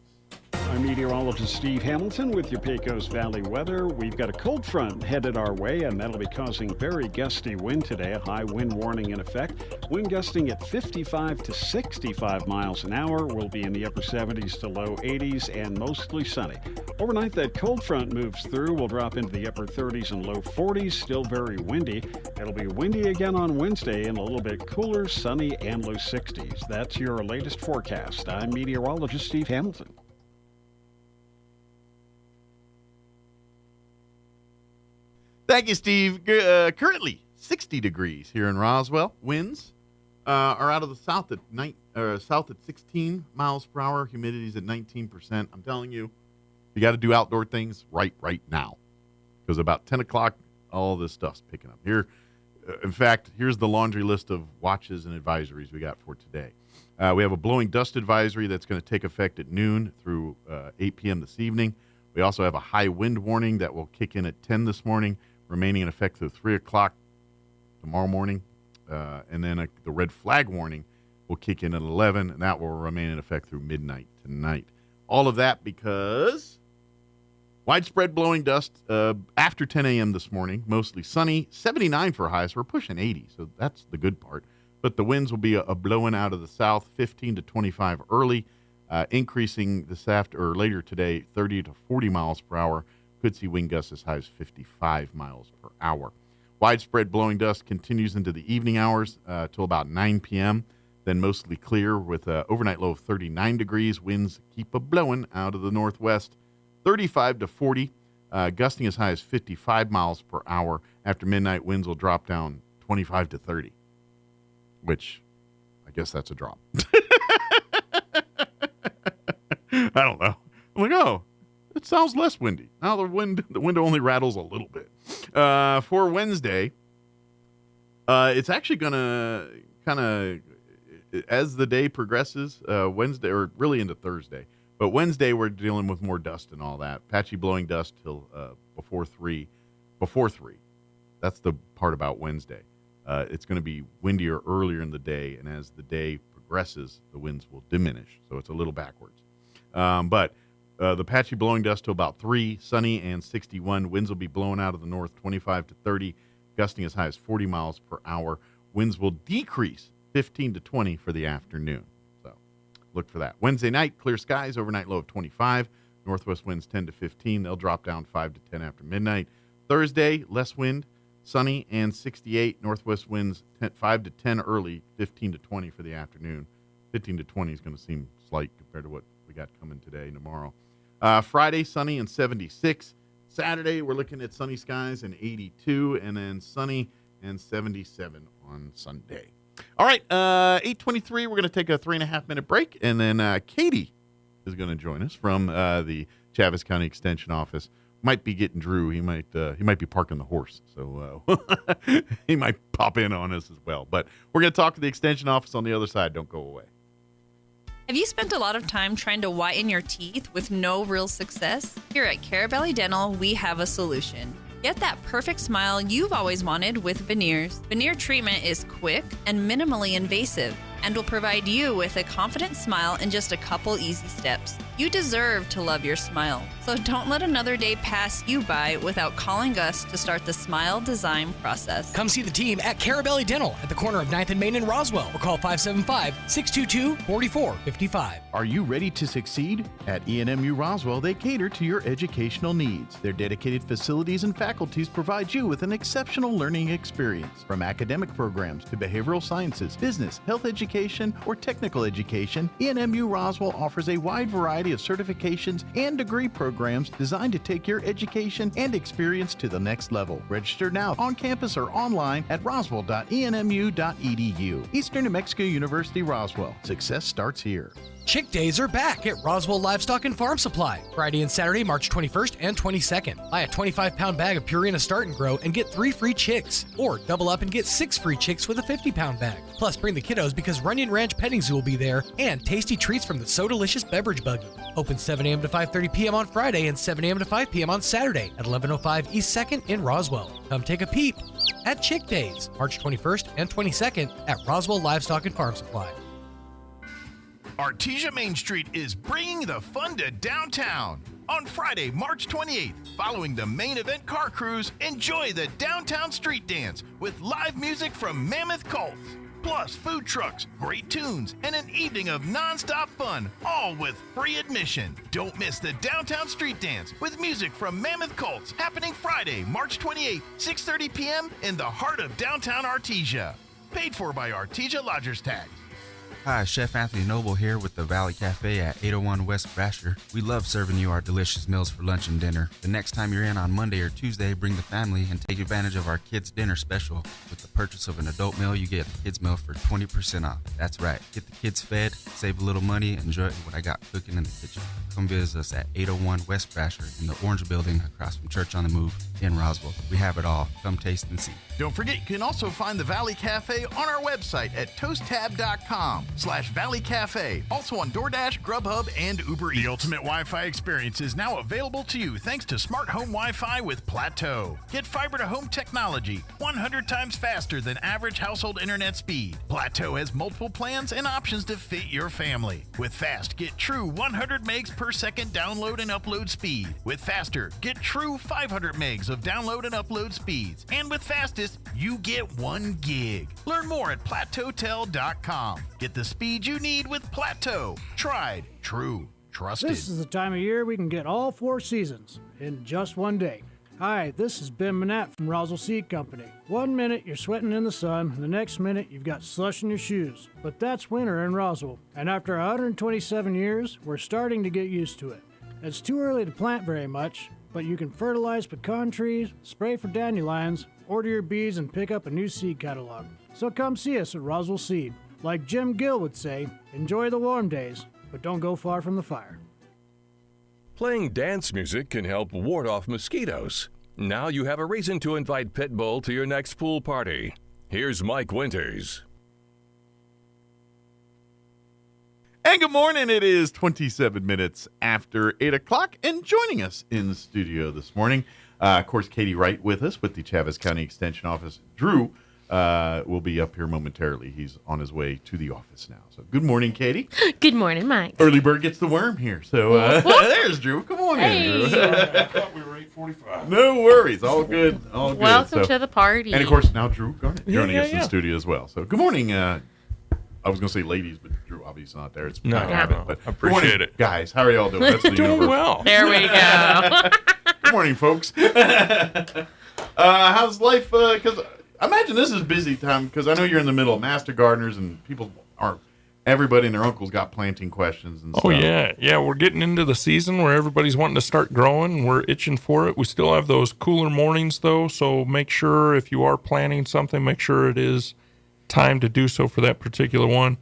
I'm meteorologist Steve Hamilton with your Pecos Valley weather. We've got a cold front headed our way, and that'll be causing very gusty wind today. A high wind warning in effect. Wind gusting at 55 to 65 miles an hour. We'll be in the upper 70s to low 80s and mostly sunny. Overnight, that cold front moves through. We'll drop into the upper 30s and low 40s. Still very windy. It'll be windy again on Wednesday and a little bit cooler, sunny, and low 60s. That's your latest forecast. I'm meteorologist Steve Hamilton. Thank you, Steve. Currently 60 degrees here in Roswell. Winds are out of the south at 16 miles per hour. Humidity's at 19%. I'm telling you, you got to do outdoor things right now, because about 10 o'clock, all this stuff's picking up here. In fact, here's the laundry list of watches and advisories we got for today. We have a blowing dust advisory that's going to take effect at noon through 8 p.m. this evening. We also have a high wind warning that will kick in at 10 this morning, remaining in effect through 3 o'clock tomorrow morning. And then the red flag warning will kick in at 11, and that will remain in effect through midnight tonight. All of that because widespread blowing dust after 10 a.m. this morning, mostly sunny, 79 for highs. We're pushing 80, so that's the good part. But the winds will be a blowing out of the south, 15 to 25 early, increasing this later today, 30 to 40 miles per hour. Could see wind gusts as high as 55 miles per hour. Widespread blowing dust continues into the evening hours till about 9 p.m., then mostly clear with an overnight low of 39 degrees. Winds keep a-blowing out of the northwest, 35 to 40, gusting as high as 55 miles per hour. After midnight, winds will drop down 25 to 30, which I guess that's a drop. I don't know. I'm like, oh, it sounds less windy. Now the wind only rattles a little bit. For Wednesday, it's actually going to kind of, as the day progresses, Wednesday, or really into Thursday. But Wednesday, we're dealing with more dust and all that. Patchy blowing dust till before 3. Before 3. That's the part about Wednesday. It's going to be windier earlier in the day, and as the day progresses, the winds will diminish. So it's a little backwards. But the patchy blowing dust till about 3, sunny and 61. Winds will be blowing out of the north 25 to 30, gusting as high as 40 miles per hour. Winds will decrease 15 to 20 for the afternoon. So look for that. Wednesday night, clear skies, overnight low of 25. Northwest winds 10 to 15. They'll drop down 5 to 10 after midnight. Thursday, less wind, sunny and 68. Northwest winds 5 to 10 early, 15 to 20 for the afternoon. 15 to 20 is going to seem slight compared to what we got coming today and tomorrow. Friday, sunny and 76. Saturday, we're looking at sunny skies and 82, and then sunny and 77 on Sunday. All right, 8:23, we're going to take a 3.5-minute break, and then Katie is going to join us from the Chaves County Extension Office. Might be getting Drew. He might be parking the horse, so he might pop in on us as well. But we're going to talk to the Extension Office on the other side. Don't go away. Have you spent a lot of time trying to whiten your teeth with no real success? Here at Carabelli Dental, we have a solution. Get that perfect smile you've always wanted with veneers. Veneer treatment is quick and minimally invasive and will provide you with a confident smile in just a couple easy steps. You deserve to love your smile, so don't let another day pass you by without calling us to start the smile design process. Come see the team at Carabelli Dental at the corner of 9th and Main in Roswell, or call 575-622-4455. Are you ready to succeed? At ENMU Roswell, they cater to your educational needs. Their dedicated facilities and faculties provide you with an exceptional learning experience. From academic programs to behavioral sciences, business, health education, or technical education, ENMU Roswell offers a wide variety of certifications and degree programs designed to take your education and experience to the next level. Register now on campus or online at roswell.enmu.edu. Eastern New Mexico University, Roswell. Success starts here. Chick Days are back at Roswell Livestock and Farm Supply, Friday and Saturday, March 21st and 22nd. Buy a 25-pound bag of Purina Start and Grow and get 3 free chicks, or double up and get 6 free chicks with a 50-pound bag. Plus, bring the kiddos because Runyon Ranch Petting Zoo will be there, and tasty treats from the So Delicious Beverage Buggy. Open 7 a.m. to 5:30 p.m. on Friday and 7 a.m. to 5 p.m. on Saturday at 1105 East 2nd in Roswell. Come take a peep at Chick Days, March 21st and 22nd at Roswell Livestock and Farm Supply. Artesia Main Street is bringing the fun to downtown. On Friday, March 28th, following the main event car cruise, enjoy the Downtown Street Dance with live music from Mammoth Colts. Plus food trucks, great tunes, and an evening of nonstop fun, all with free admission. Don't miss the Downtown Street Dance with music from Mammoth Colts, happening Friday, March 28th, 6:30 p.m. in the heart of downtown Artesia. Paid for by Artesia Lodgers Tax. Hi, Chef Anthony Noble here with the Valley Cafe at 801 West Brasher. We love serving you our delicious meals for lunch and dinner. The next time you're in on Monday or Tuesday, bring the family and take advantage of our kids' dinner special. With the purchase of an adult meal, you get a kids' meal for 20% off. That's right. Get the kids fed, save a little money, enjoy what I got cooking in the kitchen. Come visit us at 801 West Brasher in the Orange Building across from Church on the Move in Roswell. We have it all. Come taste and see. Don't forget, you can also find the Valley Cafe on our website at toasttab.com/Valley Cafe. Also on DoorDash, Grubhub, and Uber Eats. The ultimate Wi-Fi experience is now available to you thanks to smart home Wi-Fi with Plateau. Get fiber to home technology 100 times faster than average household internet speed. Plateau has multiple plans and options to fit your family. With Fast, get true 100 megs per second download and upload speed. With Faster, get true 500 megs of download and upload speeds. And with Fastest, you get 1 gig. Learn more at plateautel.com. Get the speed you need with Plateau. Tried, true, trusted. This is the time of year we can get all 4 seasons in just one day. Hi, this is Ben Manette from Roswell Seed Company. 1 minute you're sweating in the sun, the next minute you've got slush in your shoes. But that's winter in Roswell, and after 127 years, we're starting to get used to it. It's too early to plant very much, but you can fertilize pecan trees, spray for dandelions, order your bees, and pick up a new seed catalog. So come see us at Roswell Seed. Like Jim Gill would say, enjoy the warm days, but don't go far from the fire. Playing dance music can help ward off mosquitoes. Now you have a reason to invite Pitbull to your next pool party. Here's Mike Winters. And good morning. It is 27 minutes after 8 o'clock. And joining us in the studio this morning, of course, Katie Wright with us with the Chaves County Extension Office. Drew will be up here momentarily. He's on his way to the office now. So good morning, Katie. Good morning, Mike. Early bird gets the worm here. So there's Drew. Come on in, Drew. I thought we were 8:45. No worries. All good. All good. Welcome to the party. And, of course, now Drew Garnett joining us in yeah. the studio as well. So good morning. I was going to say ladies, but Drew obviously not there. It's not habit, but I appreciate it. Guys, how are y'all doing? That's the Doing universe. well. There we go. Good morning, folks. How's life? Because I imagine this is busy time because I know you're in the middle of master gardeners and people are. Everybody and their uncles got planting questions and stuff. Oh, yeah. We're getting into the season where everybody's wanting to start growing. We're itching for it. We still have those cooler mornings, though, so make sure if you are planting something, make sure it is time to do so for that particular one.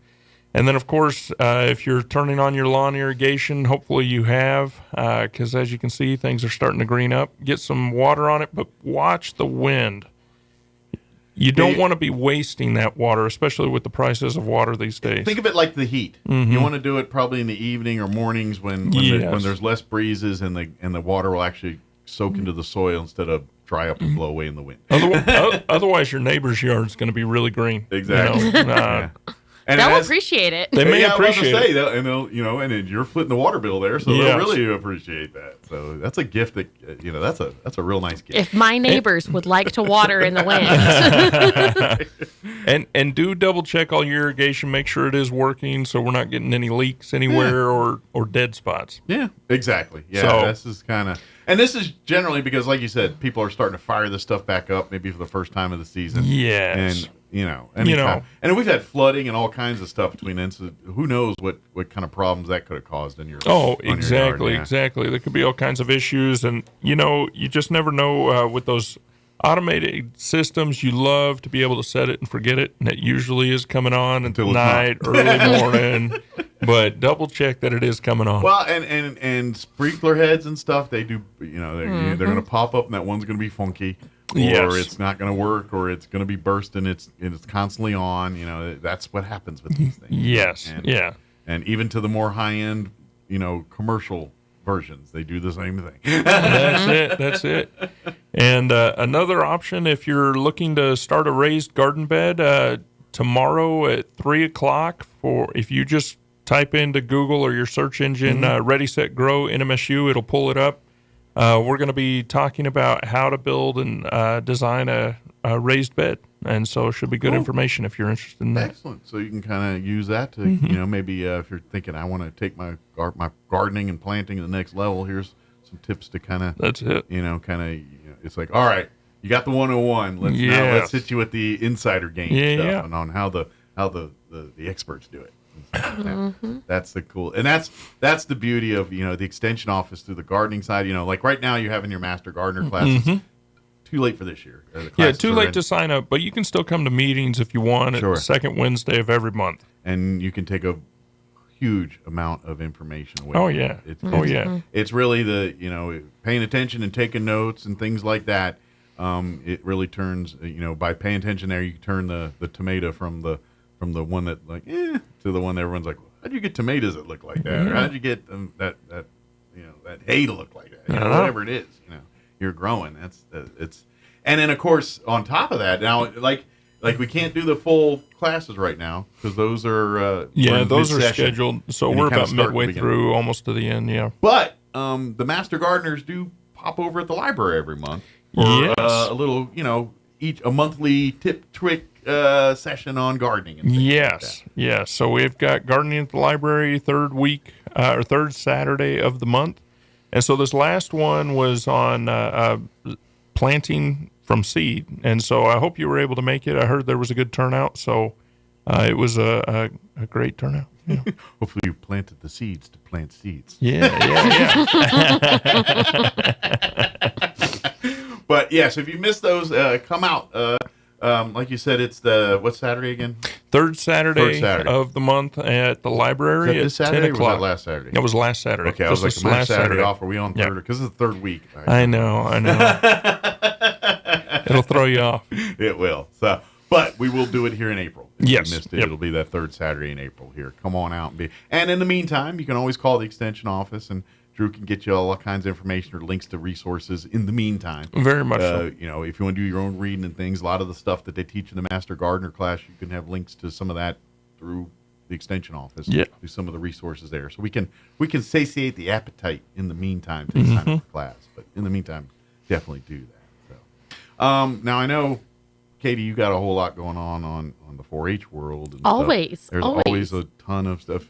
And then, of course, if you're turning on your lawn irrigation, hopefully you have, because as you can see, things are starting to green up. Get some water on it, but watch the wind. You don't want to be wasting that water, especially with the prices of water these days. Think of it like the heat. Mm-hmm. You want to do it probably in the evening or mornings when there's less breezes and the water will actually soak into the soil instead of dry up and blow away in the wind. Otherwise, your neighbor's yard is going to be really green. Exactly. You know? And They'll appreciate it. They may appreciate it. And and you're footing the water bill there, so they'll really appreciate that. So that's a gift that that's a real nice gift. If my neighbors would like to water in the wind. and do double check all your irrigation, make sure it is working, so we're not getting any leaks anywhere or dead spots. Yeah, exactly. Yeah, So- this is kind of, and this is generally because, like you said, people are starting to fire this stuff back up, maybe for the first time of the season. Yes. And and we've had flooding and all kinds of stuff between then. So who knows what kind of problems that could have caused in your exactly. Your There could be all kinds of issues, and you just never know with those automated systems. You love to be able to set it and forget it, and it usually is coming on at night, early morning. But double check that it is coming on. Well, and sprinkler heads and stuff, they do. They're going to pop up, and that one's going to be funky. Or it's not going to work, or it's going to be bursting. It's constantly on. That's what happens with these things. Yes, and even to the more high end, commercial versions, they do the same thing. That's it. And another option, if you're looking to start a raised garden bed, tomorrow at 3:00, if you just type into Google or your search engine Ready Set Grow NMSU, it'll pull it up. We're going to be talking about how to build and design a raised bed, and so it should be good information if you're interested in that. Excellent. So you can kind of use that to, maybe if you're thinking, I want to take my gardening and planting to the next level, here's some tips to kind of. That's it. It's like, all right, you got the 101. Let's hit you with the insider game stuff and on how the experts do it. That's the cool, and that's the beauty of the extension office through the gardening side. Like right now you're having your master gardener classes. Too late for this year. Too late to sign up, but you can still come to meetings if you want. Sure. At the second Wednesday of every month, and you can take a huge amount of information away. It's really the paying attention and taking notes and things like that. It really turns by paying attention there, you turn the tomato from the one that to the one that everyone's like, how'd you get tomatoes that look like that? Or how'd you get that hay to look like that? Whatever it is, you're growing. And then of course on top of that, now like we can't do the full classes right now because those are those are scheduled. So we're about midway through, almost to the end. Yeah. But the master gardeners do pop over at the library every month for a little, a monthly tip-trick session on gardening. And yes. So we've got gardening at the library third Saturday of the month. And so this last one was on planting from seed. And so I hope you were able to make it. I heard there was a good turnout. So it was a great turnout. Yeah. Hopefully you planted the seeds to plant seeds. Yeah. But yes, if you missed those, come out. Like you said, it's what's Saturday again? Third Saturday of the month at the library at this Saturday 10 o'clock. Or was that last Saturday? That was last Saturday. Okay, I was like, last Saturday off. Are we on third? Because it's the third week. I know. It'll throw you off. It will. So, but we will do it here in April. If Yes. you missed it, it'll be that third Saturday in April here. Come on out and be. And in the meantime, you can always call the extension office, and Drew can get you all kinds of information or links to resources in the meantime. Very much so. You know, if you want to do your own reading and things, a lot of the stuff that they teach in the Master Gardener class, you can have links to some of that through the extension office. Yeah. Do some of the resources there. So we can satiate the appetite in the meantime to sign up for class. But in the meantime, definitely do that. So now I know, Katie, you got a whole lot going on the 4-H world. And Always. stuff. There's always. always a ton of stuff.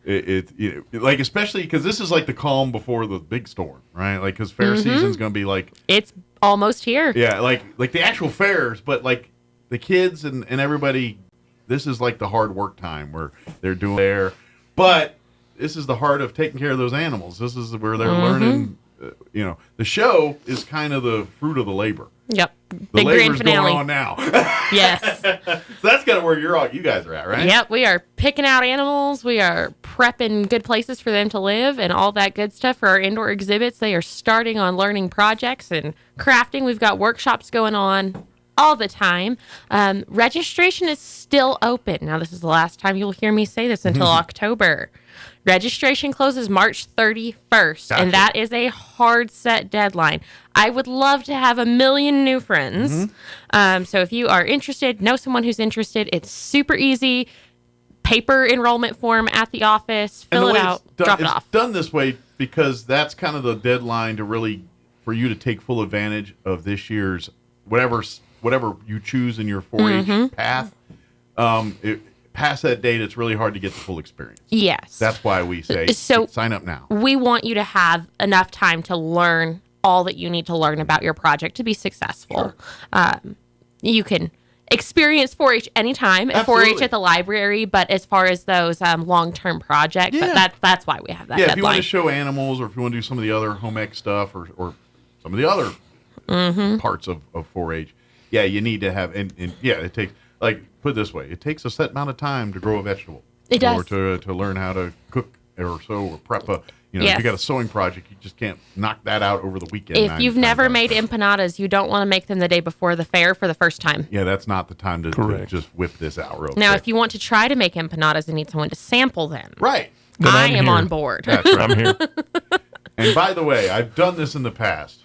Like, especially because this is like the calm before the big storm, right? Like, because fair season's going to be like, it's almost here. yeah, like the actual fairs, but like the kids and everybody, this is like the hard work time where they're doing there. But this is the heart of taking care of those animals. This is where they're learning. The show is kind of the fruit of the labor. Yep. The Big grand labor's finale. going on now. Yes. So that's kind of where you guys are at, right? Yep, we are picking out animals. We are prepping good places for them to live and all that good stuff for our indoor exhibits. They are starting on learning projects and crafting. We've got workshops going on all the time. Registration is still open. Now, this is the last time you'll hear me say this until October. Registration closes March 31st, Gotcha. and that is a hard set deadline. I would love to have 1 million new friends. So if you are interested, know someone who's interested, it's super easy. Paper enrollment form at the office, fill it out, drop it off. It's done this way because that's kind of the deadline to really, for you to take full advantage of this year's, whatever you choose in your 4-H path. Past that date, it's really hard to get the full experience. Yes. That's why we say sign up now. We want you to have enough time to learn all that you need to learn about your project to be successful. Sure. You can experience 4-H anytime at 4-H at the library, but as far as those long-term projects, that's why we have that deadline. If you want to show animals or if you want to do some of the other home ec stuff or some of the other parts of 4-H, you need to have, and it takes, like, put it this way, it takes a set amount of time to grow a vegetable. It does. Or to learn how to cook or sew or prep a, if you got a sewing project, you just can't knock that out over the weekend. If you've never made empanadas, you don't want to make them the day before the fair for the first time. Yeah, that's not the time to just whip this out real Now, quick. if you want to try to make empanadas and need someone to sample them, right, I am on board. That's right. I'm here. And by the way, I've done this in the past.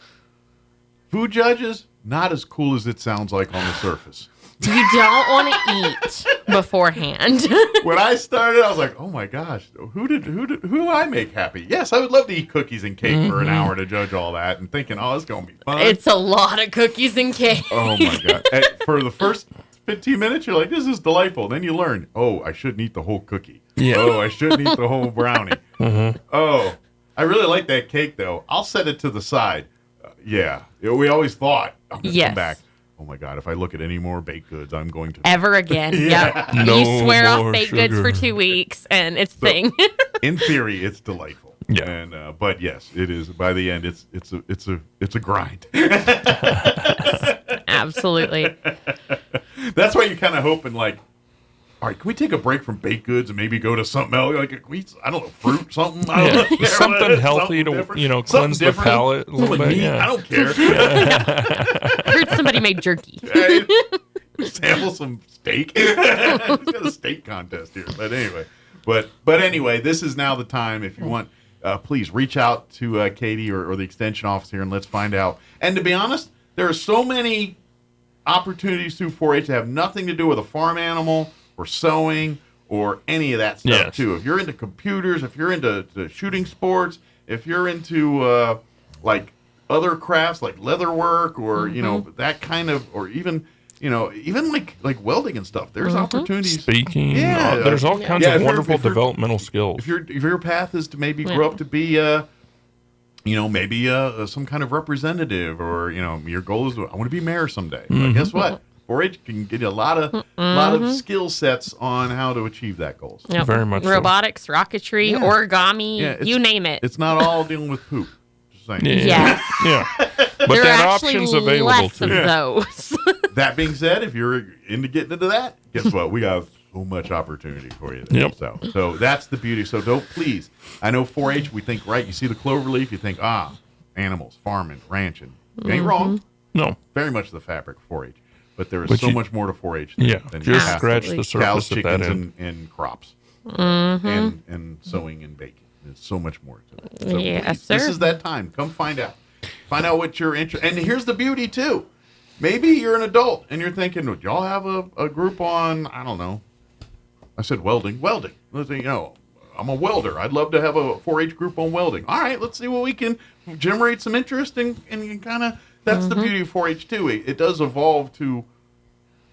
Food judges, not as cool as it sounds like on the surface. You don't want to eat beforehand. When I started, I was like, "Oh my gosh, who do I make happy?" Yes, I would love to eat cookies and cake for an hour to judge all that, and thinking, "Oh, it's gonna be fun." It's a lot of cookies and cake. Oh my god! And for the first 15 minutes, you're like, "This is delightful." Then you learn, "Oh, I shouldn't eat the whole cookie. Yeah. Oh, I shouldn't eat the whole brownie. Oh, I really like that cake though. I'll set it to the side." We always thought, "I'm gonna come back." Oh my God! If I look at any more baked goods, I'm going to ever again. Yep. No you swear off baked sugar. goods for 2 weeks, and it's thing. In theory, it's delightful. Yeah. And but yes, it is. By the end, it's a grind. Absolutely. That's why you're kind of hoping, like, all right, can we take a break from baked goods and maybe go to something else? Like, can we, I don't know, fruit, something? I don't know. Something healthy to cleanse the palate a little bit. Meat, Yeah. I don't care. I heard somebody made jerky. Sample some steak. It's got a steak contest here. But anyway, this is now the time. If you want, please reach out to Katie or the extension office here, and let's find out. And to be honest, there are so many opportunities through 4-H that have nothing to do with a farm animal or sewing or any of that stuff too. If you're into computers, if you're into shooting sports, if you're into like other crafts like leather work or that kind of, or even like welding and stuff, there's opportunities. Speaking, there's all kinds of wonderful developmental skills. If your path is to maybe grow up to be maybe some kind of representative, or your goal is I want to be mayor someday. But guess what? 4-H can get you a lot of skill sets on how to achieve that goal. Yep. Very much so. Robotics, rocketry, origami, you name it. It's not all dealing with poop. Just saying. Yes. Yeah. But there that are actually option's available less too. of those. That being said, if you're into getting into that, guess what? We got so much opportunity for you there. Yep. So that's the beauty. So don't, please. I know 4-H, we think, right, you see the clover leaf, you think, animals, farming, ranching. You ain't wrong. No. Very much the fabric of 4-H. But there is so much more to 4-H than just scratch the surface cows, of chickens, that and crops. Mhm. And sewing and baking. There's so much more to it. So Yes, please, this sir. is that time. Come find out. Find out what you're interested. And here's the beauty too. Maybe you're an adult and you're thinking, "Would y'all have a group on? I don't know." I said welding. Let's say, I'm a welder. I'd love to have a 4-H group on welding. All right, let's see what we can generate some interest and kind of. That's the beauty of 4-H too. It does evolve to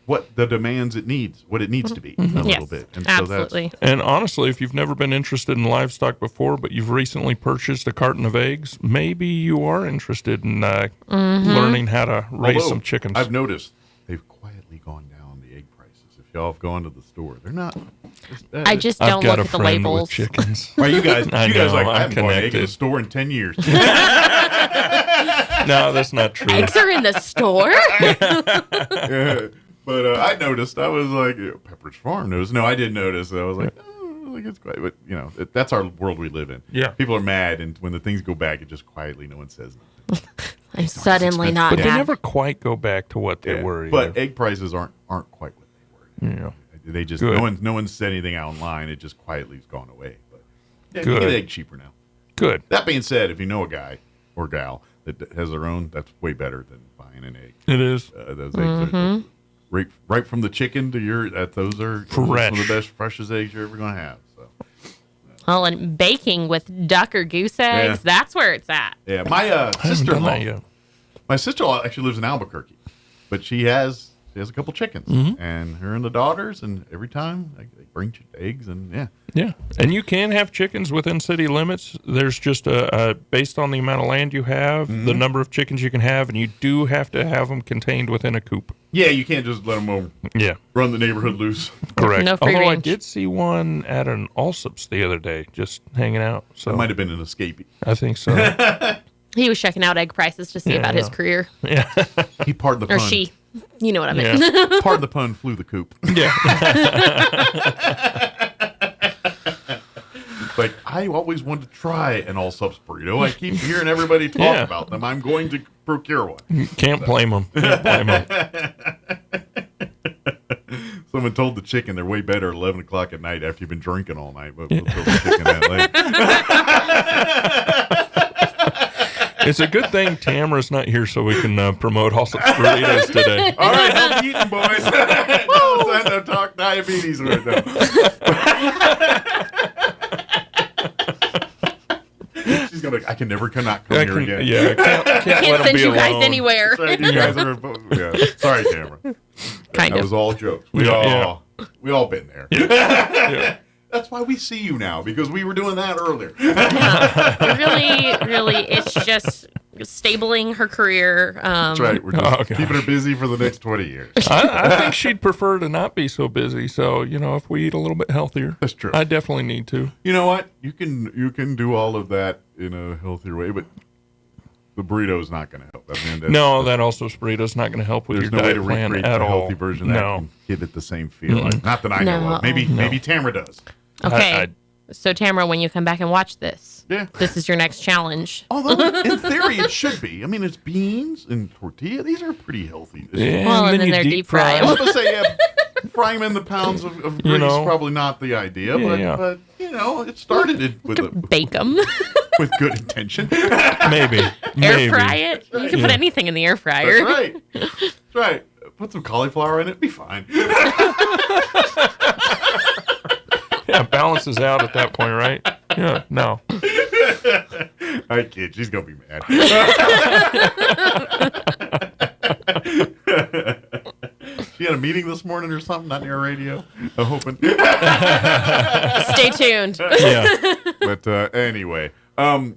what the demands it needs, what it needs to be a little bit. And absolutely. And honestly, if you've never been interested in livestock before, but you've recently purchased a carton of eggs, maybe you are interested in learning how to raise some chickens. I've noticed they've quietly gone down the egg prices. If y'all have gone to the store, they're not. I just don't look at the labels. Chickens. Well, you guys, I like, know, I haven't bought an egg in connected. the store in 10 years. No, that's not true. Eggs are in the store? Yeah. But I noticed. I was like, Pepperidge Farm noticed. No, I didn't notice. I was like, it's quiet. But, that's our world we live in. Yeah. People are mad, and when the things go back, it just quietly, no one says nothing. I'm suddenly not But they happy. never quite go back to what they were. But egg prices aren't quite what they were. Yeah. They just, Good. no one's said anything out online. It just quietly has gone away. But yeah, you Good. get egg cheaper now. Good. That being said, if you know a guy or gal that has their own, that's way better than buying an egg. It is. Those eggs are right from the chicken to those are some of the best, freshest eggs you're ever going to have. So. Well, and baking with duck or goose eggs, that's where it's at. Yeah, my sister-in-law. My sister-in-law actually lives in Albuquerque, but she has a couple chickens, and her and the daughters, and every time they bring eggs, and Yeah, and you can have chickens within city limits. There's just based on the amount of land you have, the number of chickens you can have, and you do have to have them contained within a coop. Yeah, you can't just let them run the neighborhood loose. Correct. No free Although range. I did see one at an Allsup's the other day, just hanging out. So That might have been an escapee. I think so. He was checking out egg prices to see about his career. Yeah. He pardoned the Or pun. she. You know what I meant. Yeah. Pardon the pun, flew the coop. Yeah. Like, I always wanted to try an all-subs burrito. I keep hearing everybody talk about them. I'm going to procure one. Can't blame them. Can't blame them. Someone told the chicken they're way better at 11 o'clock at night after you've been drinking all night. But we'll tell the chicken that later. It's a good thing Tamara's not here so we can promote Allsup's burritos today. All right, healthy eating, boys. No, it's time to talk diabetes right now. She's gonna. I can never cannot come here again. Yeah, can't Can't let 'em send be you guys alone. anywhere. Sorry, you guys are. Yeah. Sorry, Tamara. Kind that of. was all jokes. We all been there. Yeah. That's why we see you now, because we were doing that earlier. Really, it's just stabling her career. That's right. We're just keeping her busy for the next 20 years. I think she'd prefer to not be so busy. So, if we eat a little bit healthier. That's true. I definitely need to. You know what? You can do all of that in a healthier way, but the burrito's not going to help. I mean, that also burrito's not going to help with there's your no way diet to plan recreate at the all. healthy version that can give it the same feel. Mm-mm. Not that I know of. Maybe Tamara does. Okay. So, Tamara, when you come back and watch this, this is your next challenge. Although, in theory, it should be. I mean, it's beans and tortilla. These are pretty healthy. Yeah, well, and then they're deep fried. I was going to say, frying them in the pounds of grease is probably not the idea, but it started with bake them with good intention. Maybe. Air fry it. You can put anything in the air fryer. That's right. That's right. Put some cauliflower in it. Be fine. Yeah, it balances out at that point, right? Yeah, no. I kid. She's going to be mad. She had a meeting this morning or something, not near radio. I'm hoping. Stay tuned. Yeah. But anyway, I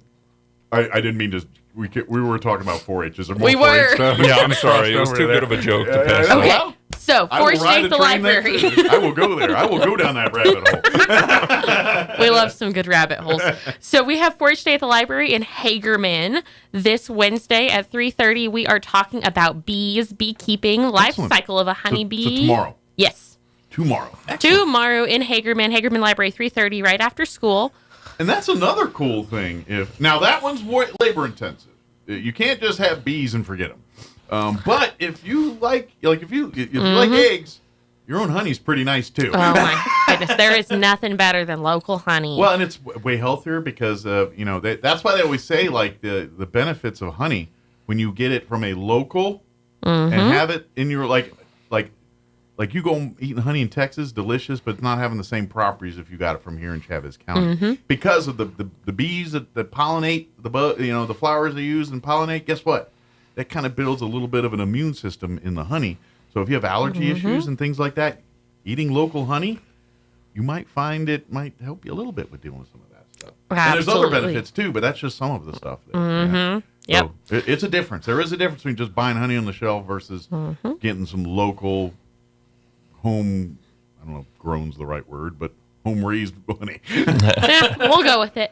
didn't mean to. We were talking about 4-H. Is there more We 4-H were. stuff? Yeah, I'm sorry. It was too good of a joke to pass up. Okay. Well, So, I will 4-H ride Day the at the train there, library. too. I will go there. I will go down that rabbit hole. We love some good rabbit holes. So we have 4-H Day at the library in Hagerman this Wednesday at 3:30. We are talking about bees, beekeeping, life Excellent. cycle of a honeybee. So tomorrow. Yes. tomorrow. Tomorrow in Hagerman Library, 3:30, right after school. And that's another cool thing. Now that one's labor intensive. You can't just have bees and forget them. But if you like if you like eggs, your own honey's pretty nice too. Oh my goodness, there is nothing better than local honey. Well, and it's way healthier because that's why they always say like the benefits of honey when you get it from a local and have it in your like you go eating honey in Texas, delicious, but it's not having the same properties if you got it from here in Chavez County because of the bees that pollinate the flowers they use and pollinate. Guess what? That kind of builds a little bit of an immune system in the honey. So if you have allergy issues and things like that, eating local honey, you might find it might help you a little bit with dealing with some of that stuff. Absolutely. And there's other benefits too, but that's just some of the stuff. Yep. So it's a difference. There is a difference between just buying honey on the shelf versus getting some local home, I don't know if grown's the right word, but home-raised honey. We'll go with it.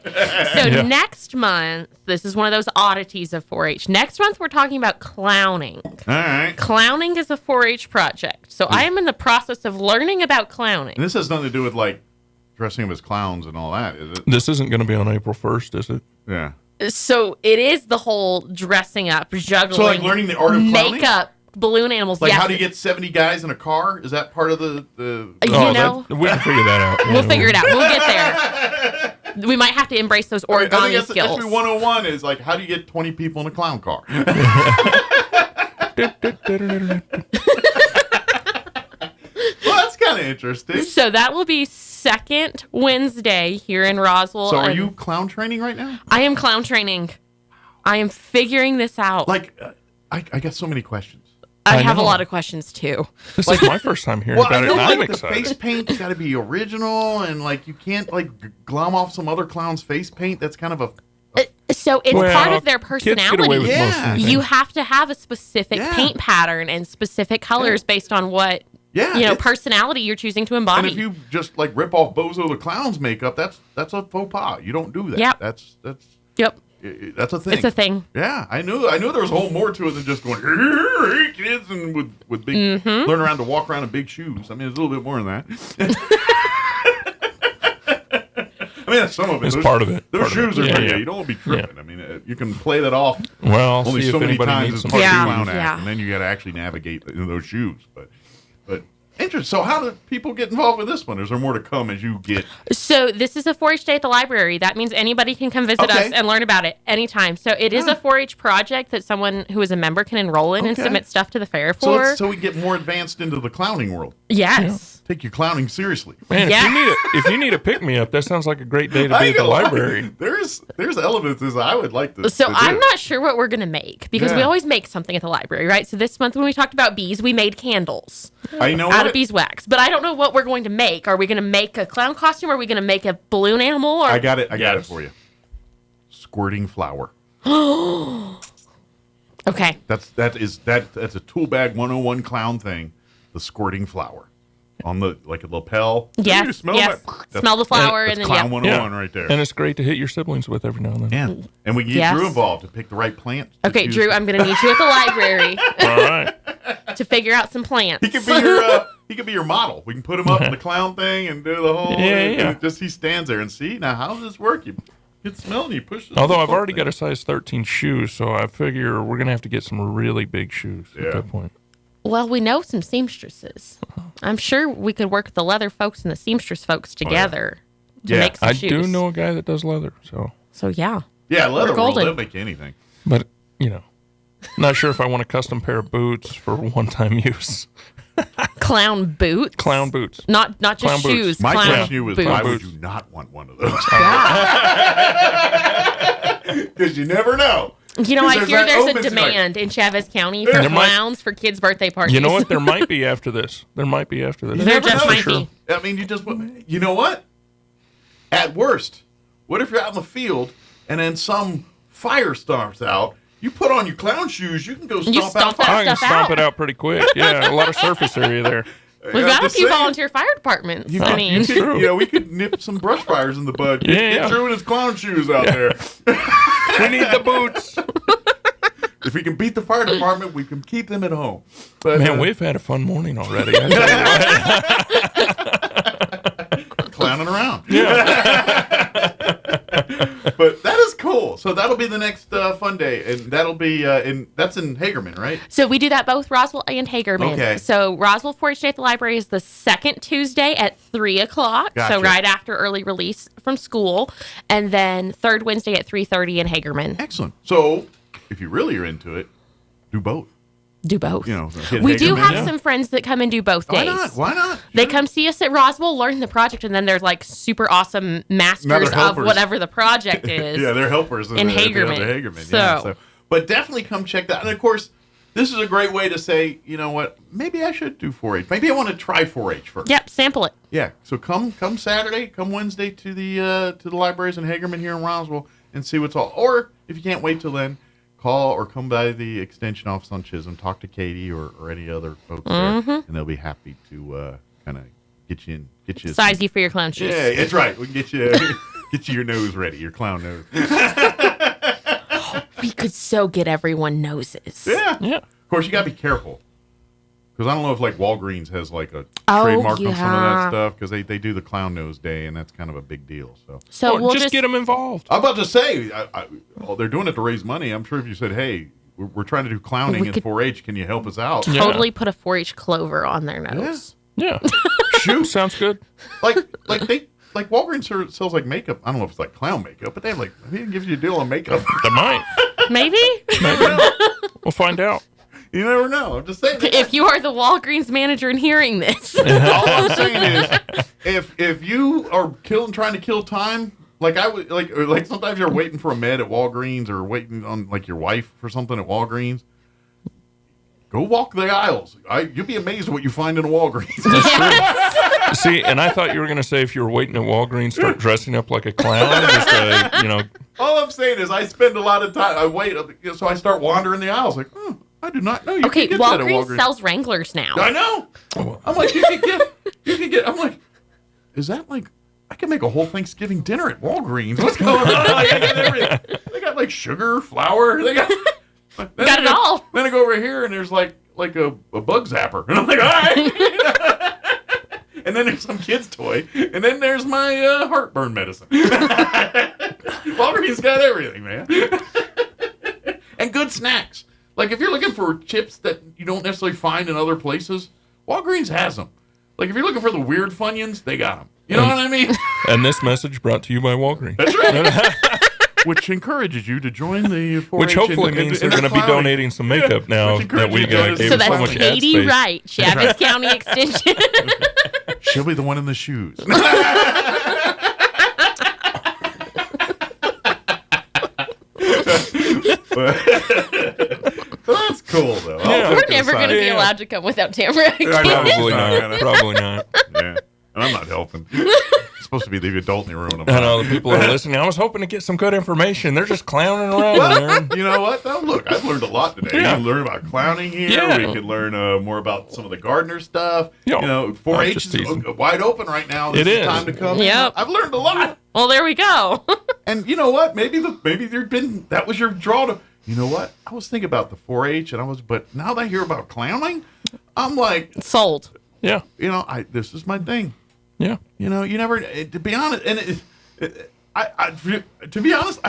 So next month, this is one of those oddities of 4-H. Next month, we're talking about clowning. All right. Clowning is a 4-H project. So I am in the process of learning about clowning. And this has nothing to do with, like, dressing up as clowns and all that, is it? This isn't going to be on April 1st, is it? Yeah. So it is the whole dressing up, juggling, so like learning the art of clowning? makeup, balloon animals. Like yes. how do you get 70 guys in a car? Is that part of the we can figure that out. We'll figure it out. We'll get there. We might have to embrace those origami I think skills. That's 101 is like, how do you get 20 people in a clown car? Well, that's kind of interesting. So that will be second Wednesday here in Roswell. So are you clown training right now? I am clown training. I am figuring this out. Like, I got so many questions. I have a lot of questions too. This is my first time hearing about it, and I'm excited. The face paint's got to be original, and like you can't like glom off some other clown's face paint. That's kind of a. So it's part of their personality. You have to have a specific paint pattern and specific colors based on what personality you're choosing to embody. And if you just like rip off Bozo the Clown's makeup, that's a faux pas. You don't do that. Yep. That's Yep. a thing. It's a thing. Yeah, I knew there was a whole more to it than just going, hey, kids, and with big, learn around to walk around in big shoes. I mean, it's a little bit more than that. I mean, that's some of it. It's part of it. Those shoes are yeah. You don't want to be tripping. I mean, you can play that off only so many times as part of the clown act, Yeah. and then you got to actually navigate those shoes. But interesting. So how do people get involved with this one? Is there more to come as you get? So this is a 4-H day at the library. That means anybody can come visit us and learn about it anytime. So it is a 4-H project that someone who is a member can enroll in and submit stuff to the fair for. So we get more advanced into the clowning world. Yes. Take your clowning seriously. Man, if you need a pick-me-up, that sounds like a great day to be at the library. There's elements as I would like to. So I'm not sure what we're going to make because we always make something at the library, right? So this month when we talked about bees, we made candles out of beeswax. But I don't know what we're going to make. Are we going to make a clown costume? Or are we going to make a balloon animal? Or... I got it for you. Squirting flour. Okay. That's a tool bag 101 clown thing. The squirting flour. On the a lapel. Yes. Smell the flour and then clown 101 right there. And it's great to hit your siblings with every now and then. Yeah. And we get Drew involved to pick the right plant. Okay, Drew, I'm going to need you at the library. All right. To figure out some plants. He could be your model. We can put him up in the clown thing and do the whole just he stands there and see now how does this work? You get smell and you push it. Although I've already got a size 13 shoe, so I figure we're gonna have to get some really big shoes at that point. Well, we know some seamstresses. I'm sure we could work with the leather folks and the seamstress folks together to make some shoes. I do know a guy that does leather, so yeah. Yeah, leather will make anything. But not sure if I want a custom pair of boots for one-time use. Clown boots? Clown boots. Not just clown shoes. Boots. My clown question to you is, boots. why would you not want one of those? Because you never know. You know, I hear there's a demand in Chavez County for clowns for kids' birthday parties. You know what? There might be after this. There just might be. I mean, you know what? At worst, what if you're out in the field and then some fire starts out? You put on your clown shoes, you can go stomp out fire. I can stomp it out pretty quick. Yeah, a lot of surface area there. We've got a few volunteer fire departments. We could nip some brush fires in the bud. Get Drew in his clown shoes out there. We need the boots. If we can beat the fire department, we can keep them at home. But, Man, we've had a fun morning already. I tell you what. Clowning around. Yeah. But that is cool. So that'll be the next fun day, and that'll be that's in Hagerman, right? So we do that both Roswell and Hagerman. Okay. So Roswell 4-H Day at the library is the second Tuesday at 3:00. Gotcha. So right after early release from school, and then third Wednesday at 3:30 in Hagerman. Excellent. So if you really are into it, do both. Do both. You know, We do have some friends that come and do both days. Why not? Why not? They come see us at Roswell, learn the project, and then they're like super awesome masters of whatever the project is. Yeah, they're helpers in Hagerman. So, but definitely come check that. And of course, this is a great way to say, you know what? Maybe I should do 4-H. Maybe I want to try 4-H first. Yep, sample it. Yeah. So come Saturday, come Wednesday to the libraries in Hagerman here in Roswell and see what's all. Or if you can't wait till then, call or come by the extension office on Chisholm, talk to Katie or any other folks there, and they'll be happy to kind of get you in, size you for your clown shoes. Yeah, that's right. We can get you your nose ready, your clown nose. We could so get everyone noses. Yeah. Of course, you got to be careful. Because I don't know if like Walgreens has like a trademark on some of that stuff because they do the Clown Nose Day and that's kind of a big deal. So we'll just get them involved. I'm about to say, they're doing it to raise money. I'm sure if you said, hey, we're trying to do clowning in 4-H, can you help us out? Totally put a 4-H clover on their nose. Yeah. Shoot, sounds good. Like Walgreens sells like makeup. I don't know if it's like clown makeup, but they have like he gives you a deal on makeup. They might. Maybe. We'll find out. You never know. I'm just saying. If you are the Walgreens manager and hearing this, all I'm saying is, if you are trying to kill time, like I would, like sometimes you're waiting for a med at Walgreens or waiting on like your wife for something at Walgreens. Go walk the aisles. You'll be amazed at what you find in a Walgreens. See, and I thought you were going to say if you were waiting at Walgreens, start dressing up like a clown. All I'm saying is I spend a lot of time. I wait, so I start wandering the aisles like, I do not know you okay, can get that at Walgreens Walgreens. sells Wranglers now. I know. I'm like, you can get. I'm like, is that like? I can make a whole Thanksgiving dinner at Walgreens. What's going on? Like, I got everything. They got like sugar, flour. They got it all. Then I go over here and there's like a bug zapper, and I'm like, all right. And then there's some kid's toy, and then there's my heartburn medicine. Walgreens got everything, man, and good snacks. Like, if you're looking for chips that you don't necessarily find in other places, Walgreens has them. Like, if you're looking for the weird Funyuns, they got them. You know what I mean? And this message brought to you by Walgreens. That's right. Which encourages you to join the 4-H. Which hopefully means they're going to be donating some makeup now that we gave so so that's much ad Katie space. Wright, Chavis County Extension. She'll be the one in the shoes. That's cool, though. Yeah. We're never going to be allowed to come without Tamara. Probably not. Probably not. Yeah. And I'm not helping. It's supposed to be the adult in the room. I know the people are listening. I was hoping to get some good information. They're just clowning around there. You know what, though? Look, I've learned a lot today. Yeah. We can learn about clowning here. Yeah. We can learn more about some of the gardener stuff. Yo, 4-H just is teasing. wide open right now. This It is is. time to come. Yep. I've learned a lot. Well, there we go. And you know what? Maybe that was your draw to. You know what? I was thinking about the 4-H, but now that I hear about clowning, I'm like sold. Yeah. This is my thing. Yeah. You never. To be honest, and to be honest,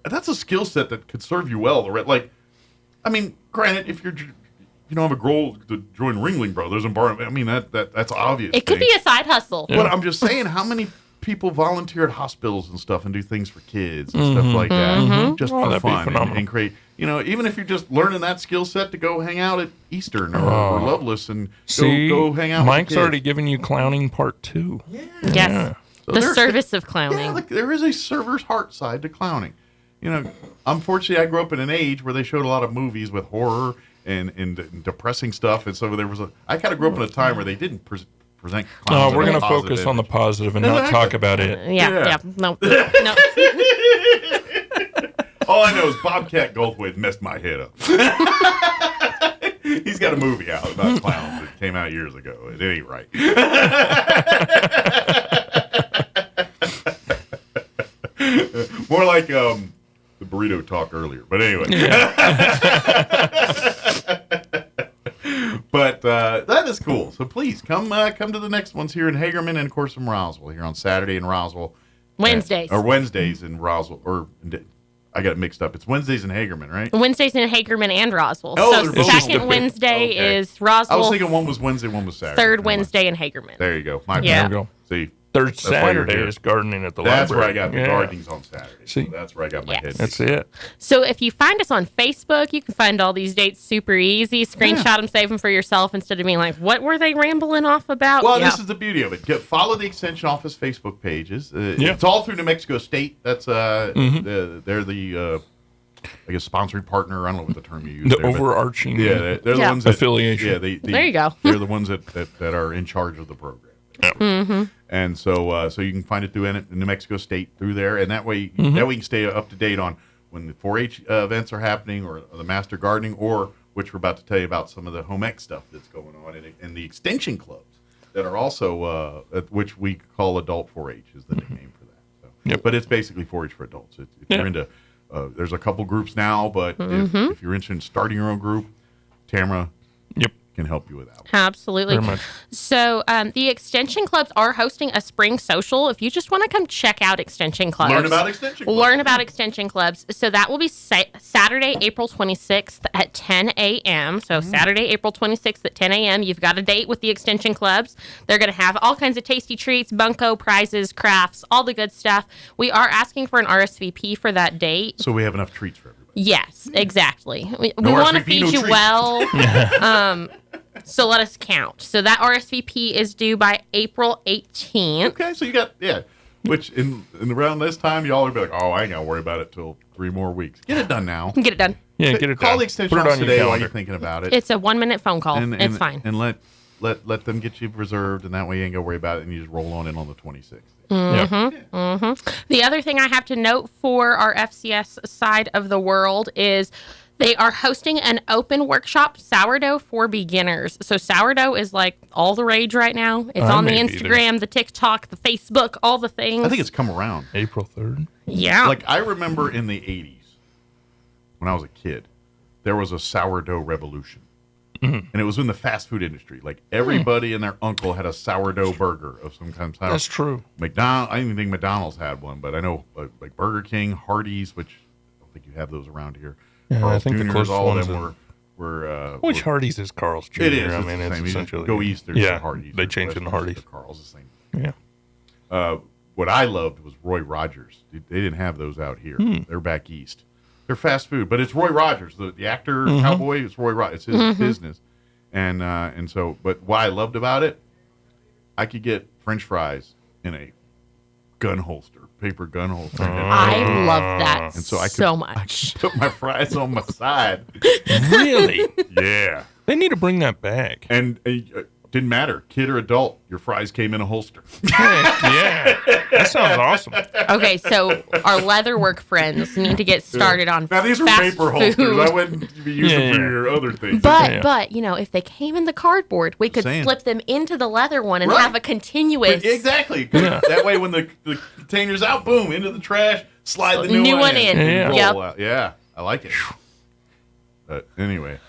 that's a skill set that could serve you well. Like, I mean, granted, if you're, have a goal to join Ringling Brothers and bar. I mean, that's obvious. It could be a side hustle. Yeah. But I'm just saying, how many people volunteer at hospitals and stuff and do things for kids and stuff like that, just for fun and create. Even if you're just learning that skill set to go hang out at Eastern or Loveless and go hang out. Mike's with the already given you clowning part 2. Yeah. Yes. Yeah. So The service of clowning. Yeah, there is a server's heart side to clowning. Unfortunately, I grew up in an age where they showed a lot of movies with horror and depressing stuff, and so I kind of grew up in a time where they didn't present clowns. No, we're going to focus on the positive and not talk about it. Yeah. No. All I know is Bobcat Goldthwait messed my head up. He's got a movie out about clowns that came out years ago. It ain't right. More like the burrito talk earlier. But anyway. But that is cool. So please come to the next ones here in Hagerman and, of course, in Roswell. Here on Saturday in Roswell. Wednesdays. Or Wednesdays in Roswell. Or I got it mixed up. It's Wednesdays in Hagerman, right? Wednesdays in Hagerman and Roswell. Oh, so second Wednesday is Roswell. I was thinking one was Wednesday, one was Saturday. Third Wednesday in Hagerman. There you go. Yeah. There you go. See. Third Saturday is gardening at the That's library. where I got the gardening's on Saturday. See? So that's where I got my head. That's it. So if you find us on Facebook, you can find all these dates super easy. Screenshot them, save them for yourself instead of being like, what were they rambling off about? Well, this is the beauty of it. Follow the Extension Office Facebook pages. It's all through New Mexico State. That's they're the I guess sponsoring partner. I don't know what the term you use. The overarching they're the ones that, affiliation. Yeah, there you go. They're the ones that are in charge of the program. Mm-hmm. And so you can find it through New Mexico State through there, and that way you can stay up to date on when the 4-H events are happening, or the Master Gardening, or which we're about to tell you about some of the home ec stuff that's going on, and the extension clubs that are also which we call adult 4-H is the nickname for that. So, but it's basically 4-H for adults. If you're into, there's a couple groups now, but if you're interested in starting your own group, Tamara can help you with that one. Absolutely. Very much. So the Extension Clubs are hosting a spring social. If you just want to come check out Extension Clubs. Learn about Extension Clubs. Learn about Extension Clubs. So that will be Saturday, April 26th at 10 a.m. So Saturday, April 26th at 10 a.m. You've got a date with the Extension Clubs. They're going to have all kinds of tasty treats, bunco, prizes, crafts, all the good stuff. We are asking for an RSVP for that date. So we have enough treats for everybody. Yes, exactly. We No want to RSVP, feed no you treats. well. So let us count. So that RSVP is due by April 18th. Okay, so you got, which in around this time, y'all will be like, oh, I ain't got to worry about it till 3 more weeks. Get it done now. Get it done. Yeah, get it Call done. the extension Put it office on your today while calendar. you're thinking about it. It's a 1-minute phone call. And It's fine. And let them get you reserved, and that way you ain't got to worry about it, and you just roll on in on the 26th. The other thing I have to note for our FCS side of the world is they are hosting an open workshop, sourdough for beginners. So sourdough is like all the rage right now. It's on the Instagram, the TikTok, the Facebook, all the things. I think it's come around. April 3rd. Yeah. Like, I remember in the 80s, when I was a kid, there was a sourdough revolution. And it was in the fast food industry. Like, everybody and their uncle had a sourdough burger of some kind. That's true. I didn't even think McDonald's had one, but I know like Burger King, Hardee's, which I don't think you have those around here. Yeah, Carl's I think the Jr.'s, closest all of ones them were which Hardee's is Carl's Jr.? It is. I It's mean, the it's same. You essentially go east, there's yeah, Hardee's. they changed it to Hardee's. Carl's the same. Yeah. What I loved was Roy Rogers. They didn't have those out here. They're back east. They're fast food, but it's Roy Rogers, the actor, cowboy. It's Roy Rogers. It's his business. And so, but what I loved about it, I could get French fries in a gun holster, paper gun holster. I love that and so I much. could put my fries on my side. Really? Yeah. They need to bring that back. And didn't matter, kid or adult, your fries came in a holster. Heck, yeah. That sounds awesome. Okay, so our leatherwork friends need to get started on Now, these are fast paper food. holsters. I wouldn't be using them for your other things. But you know, if they came in the cardboard, we could Saying. slip them into the leather one and Right. have a continuous. Exactly. That way, when the container's out, boom, into the trash, slide the new one in. Yeah. And roll Yep. out. Yeah, I like it. But anyway.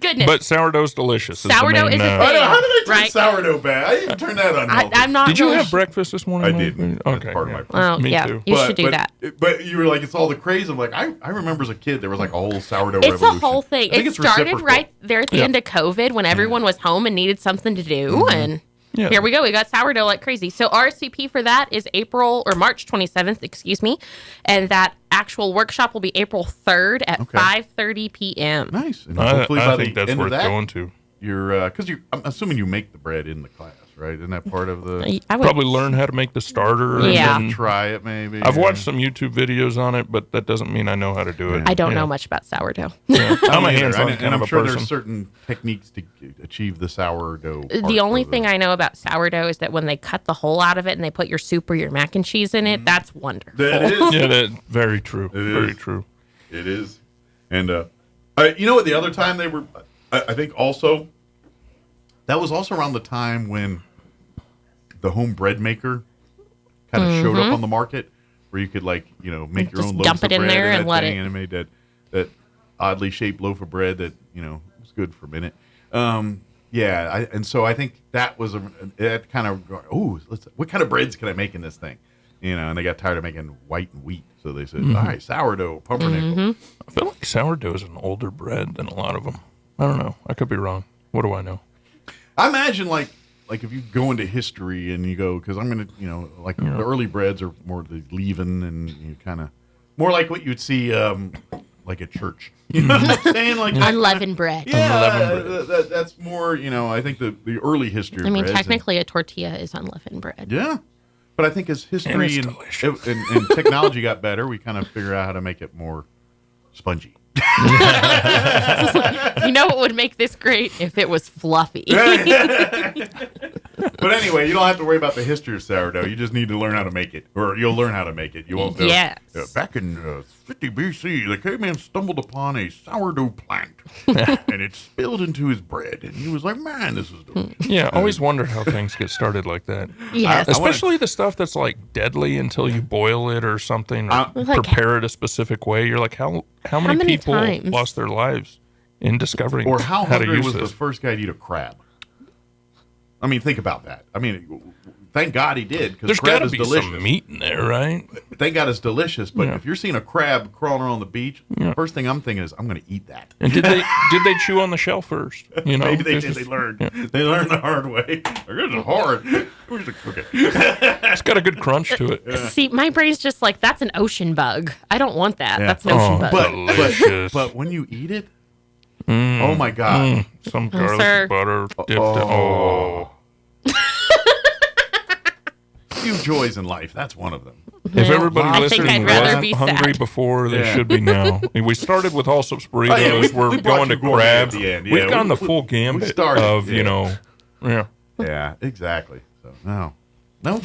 Goodness. But sourdough's delicious. Sourdough is a thing, How did I turn right? sourdough bad? I didn't turn that on. I'm not. Did you really have breakfast this morning? I didn't. Okay. That's part of my Well, Me yeah, too. you should do that. But you were like, it's all the craze. I'm like, I remember as a kid, there was like a whole sourdough It's revolution. a whole thing. I think It it's started reciprocal. right there at the end of COVID when everyone was home and needed something to do. And here we go. We got sourdough like crazy. So RSVP for that is March 27th, excuse me. And that actual workshop will be April 3rd at 5:30 p.m. Nice. And I hopefully by think the that's end worth of that, going to. You're because I'm assuming you make the bread in the class, right? Isn't that part of the? I would Probably learn how to make the starter. And Yeah. then Try it maybe. I've watched some YouTube videos on it, but that doesn't mean I know how to do it. I don't Yeah. know much about sourdough. Yeah. I'm a either. hands-on and kind of I'm a sure person. there's certain techniques to achieve the sourdough. The only thing I know about sourdough is that when they cut the hole out of it and they put your soup or your mac and cheese in it, that's wonderful. That is. Yeah, that very true. Very is. true. It is. And you know what? The other time they were, I think also, that was also around the time when the home bread maker kind of showed up on the market. where you could make your Just own loaf dump of it in bread there and let it. and it made that oddly shaped loaf of bread that was good for a minute. And so I think that was that kind of what kind of breads can I make in this thing? And they got tired of making white and wheat, so they said, all right, sourdough, pumpernickel. I feel like sourdough is an older bread than a lot of them. I don't know. I could be wrong. What do I know? I imagine like if you go into history and you go, because I'm going to, the early breads are more the leaven and you kind of more like what you'd see like at church. You know what I'm saying? Like unleavened bread. Yeah, that's more, I think the early history of breads technically a tortilla is unleavened bread. Yeah. But I think as history and technology got better, we kind of figure out how to make it more spongy. You know what would make this great? If it was fluffy. But anyway, you don't have to worry about the history of sourdough. You just need to learn how to make it, or you'll learn how to make it. You won't go. Yes. Back in 50 BC, the caveman stumbled upon a sourdough plant, and it spilled into his bread, and he was like, "Man, this is delicious." Yeah, always wondered how things get started like that. Yes. Especially the stuff that's like deadly until you boil it or something, or prepare it a specific way. You're like, how many people lost their lives in discovering or how to hungry use was this? the first guy to eat a crab? I mean, think about that. I mean, thank God he did, because crab is delicious. There's got to be some meat in there, right? Thank God it's delicious. But if you're seeing a crab crawling around the beach, the first thing I'm thinking is, I'm going to eat that. And did they chew on the shell first? Maybe they did. They learned. They learned the hard way. This is hard. We're just cook it. It's got a good crunch to it. See, my brain's just like, that's an ocean bug. I don't want that. That's an ocean bug. Delicious. But when you eat it, oh my God. Some garlic butter dipped in. Few joys in life. That's one of them. If everybody listening wasn't hungry before, they should be now. We started with Allsup's burritos. We're going to crabs. We've gone the full gambit of, Yeah, exactly. So, no. I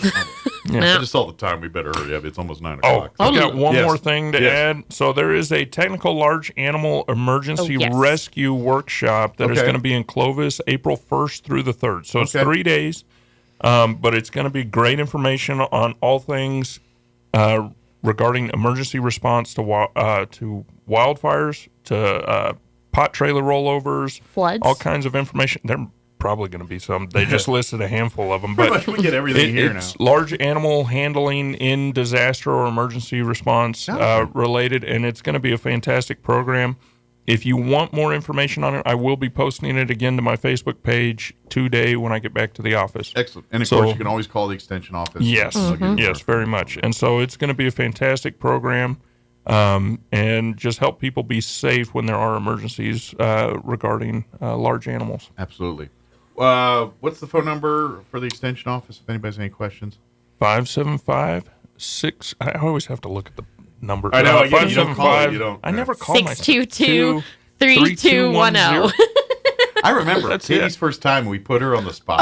just saw the time. We better hurry up. It's almost 9 o'clock. I've got one more thing to add. So there is a technical large animal emergency rescue workshop that is going to be in Clovis April 1st through the 3rd. So it's 3 days. But it's going to be great information on all things regarding emergency response to wildfires, to pot trailer rollovers, floods, all kinds of information. There probably going to be some. They just listed a handful of them. But much we get everything here it's large animal handling in disaster or emergency response related, and it's going to be a fantastic program. If you want more information on it, I will be posting it again to my Facebook page today when I get back to the office. Excellent. And, of course, you can always call the extension office. Yes. Yes, very much. And so it's going to be a fantastic program and just help people be safe when there are emergencies regarding large animals. Absolutely. What's the phone number for the extension office if anybody has any questions? 575-6. I always have to look at the number. I know. Again, you don't call it. You don't. I never call 622-3210. I remember Katie's first time we put her on the spot.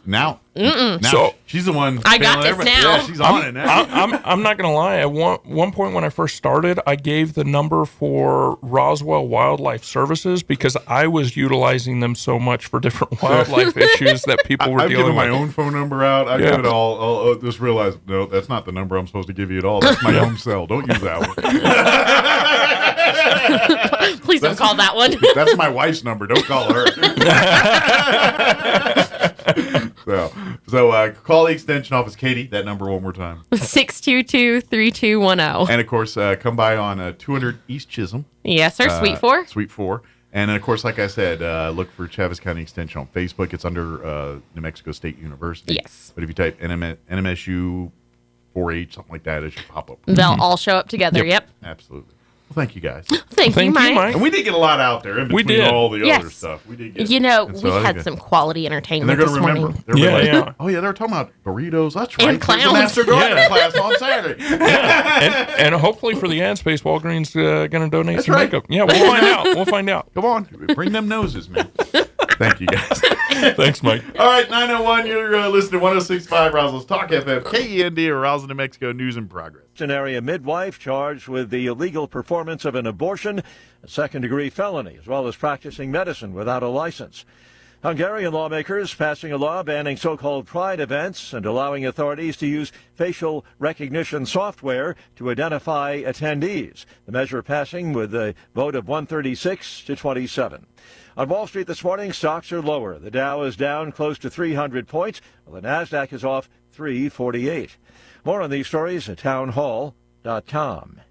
Now so she's the one. I got this now. Yeah, she's on it now. I'm not going to lie. At one point when I first started, I gave the number for Roswell Wildlife Services because I was utilizing them so much for different wildlife issues that people were dealing with. I've given my own phone number out. I've given it all. I'll just realize, no, that's not the number I'm supposed to give you at all. That's my home cell. Don't use that one. Please don't call that one. That's my wife's number. Don't call her. So call the extension office, Katie. That number one more time. 622-3210. And of course, come by on 200 East Chisholm. Yes, sir. Suite 4. Suite 4. And then, of course, like I said, look for Chaves County Extension on Facebook. It's under New Mexico State University. Yes. But if you type NMSU 4H, something like that, it should pop up. They'll all show up together. Yep. Absolutely. Well, thank you guys. Thank you, Mike. And we did get a lot out there in between all the other stuff. We did get. We had some quality entertainment this morning. Morning. Oh, yeah, they were talking about burritos. That's right. And clowns. Master Gardening class on Saturday. And hopefully for the ad space, Walgreens going to donate some makeup. Yeah, we'll find out. We'll find out. Come on. Bring them noses, man. Thank you, guys. Thanks, Mike. All right, 901, you're listening to 106.5 Roswell's Talk FM, KEND, or Roswell, New Mexico, News in Progress. An area midwife charged with the illegal performance of an abortion, a second-degree felony, as well as practicing medicine without a license. Hungarian lawmakers passing a law banning so-called pride events and allowing authorities to use facial recognition software to identify attendees. The measure passing with a vote of 136 to 27. On Wall Street this morning, stocks are lower. The Dow is down close to 300 points, while the Nasdaq is off 348. More on these stories at townhall.com.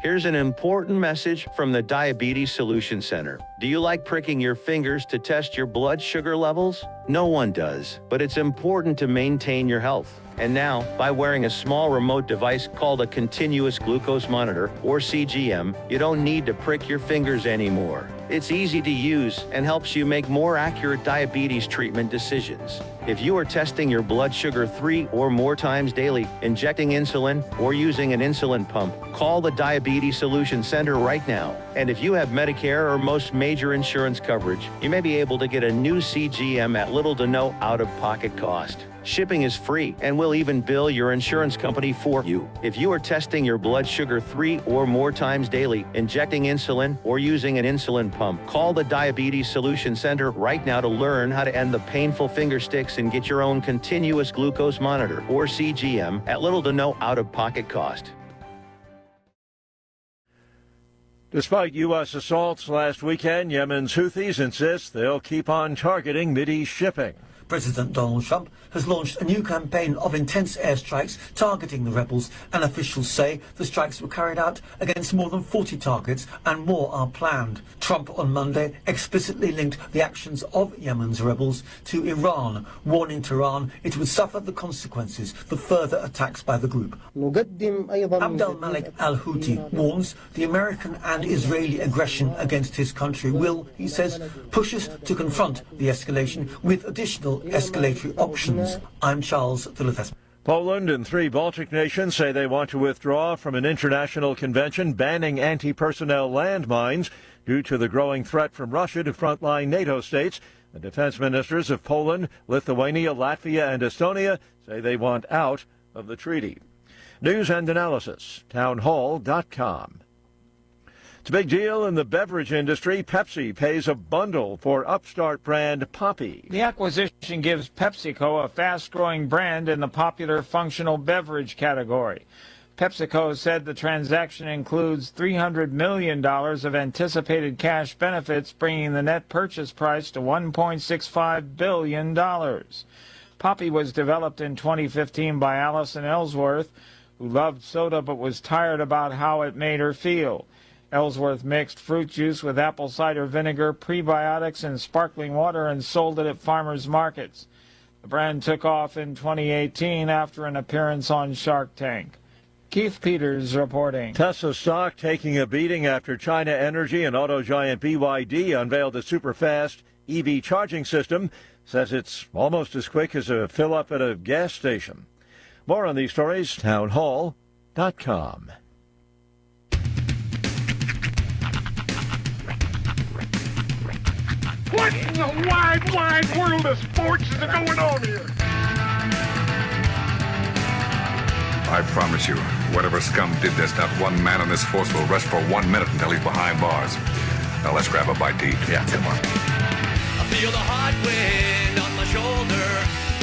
Here's an important message from the Diabetes Solution Center. Do you like pricking your fingers to test your blood sugar levels? No one does, but it's important to maintain your health. And now, by wearing a small remote device called a continuous glucose monitor, or CGM, you don't need to prick your fingers anymore. It's easy to use and helps you make more accurate diabetes treatment decisions. If you are testing your blood sugar 3 or more times daily, injecting insulin, or using an insulin pump, call the Diabetes Solution Center right now. And if you have Medicare or most major insurance coverage, you may be able to get a new CGM at little to no out-of-pocket cost. Shipping is free, and we'll even bill your insurance company for you. If you are testing your blood sugar 3 or more times daily, injecting insulin, or using an insulin pump, call the Diabetes Solution Center right now to learn how to end the painful finger sticks and get your own continuous glucose monitor, or CGM, at little to no out-of-pocket cost. Despite U.S. assaults last weekend, Yemen's Houthis insist they'll keep on targeting Mideast shipping. President Donald Trump has launched a new campaign of intense airstrikes targeting the rebels, and officials say the strikes were carried out against more than 40 targets and more are planned. Trump on Monday explicitly linked the actions of Yemen's rebels to Iran, warning Tehran it would suffer the consequences for further attacks by the group. Abdel Malik al-Houthi warns the American and Israeli aggression against his country will, he says, push us to confront the escalation with additional escalatory options. I'm Charles Philippes. Poland and 3 Baltic nations say they want to withdraw from an international convention banning anti-personnel landmines due to the growing threat from Russia to frontline NATO states. The defense ministers of Poland, Lithuania, Latvia, and Estonia say they want out of the treaty. News and analysis, townhall.com. It's a big deal in the beverage industry. Pepsi pays a bundle for upstart brand Poppi. The acquisition gives PepsiCo a fast-growing brand in the popular functional beverage category. PepsiCo said the transaction includes $300 million of anticipated cash benefits, bringing the net purchase price to $1.65 billion. Poppi was developed in 2015 by Allison Ellsworth, who loved soda but was tired about how it made her feel. Ellsworth mixed fruit juice with apple cider vinegar, prebiotics, and sparkling water and sold it at farmers markets. The brand took off in 2018 after an appearance on Shark Tank. Keith Peters reporting. Tesla stock taking a beating after China Energy and auto giant BYD unveiled a super-fast EV charging system. Says it's almost as quick as a fill-up at a gas station. More on these stories, townhall.com. What in the wide, wide world of sports is going on here? I promise you, whatever scum did this, not one man in this force will rest for 1 minute until he's behind bars. Now let's grab a bite to eat. Yeah, come on. I feel the hot wind on my shoulder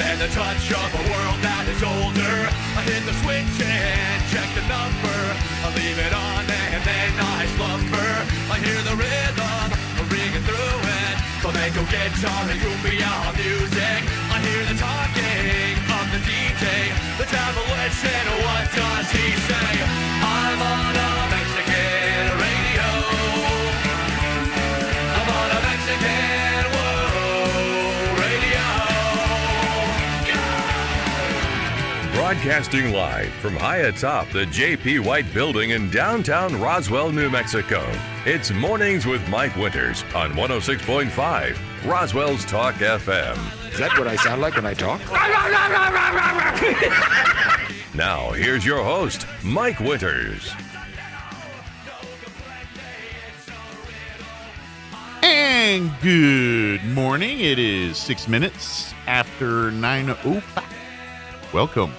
and the touch of a world that is older. I hit the switch and check the number. I leave it on and then I slumber. I hear the rhythm ringing through it. Flamenco guitar and cumbia music. I hear the talking of the DJ. The travelers said, what does he say? I'm on a Mexican radio. I'm on a Mexican radio. Broadcasting live from high atop the J.P. White Building in downtown Roswell, New Mexico. It's Mornings with Mike Winters on 106.5 Roswell's Talk FM. Is that what I sound like when I talk? Now, here's your host, Mike Winters. And good morning. It is 6 minutes after 9:05. Welcome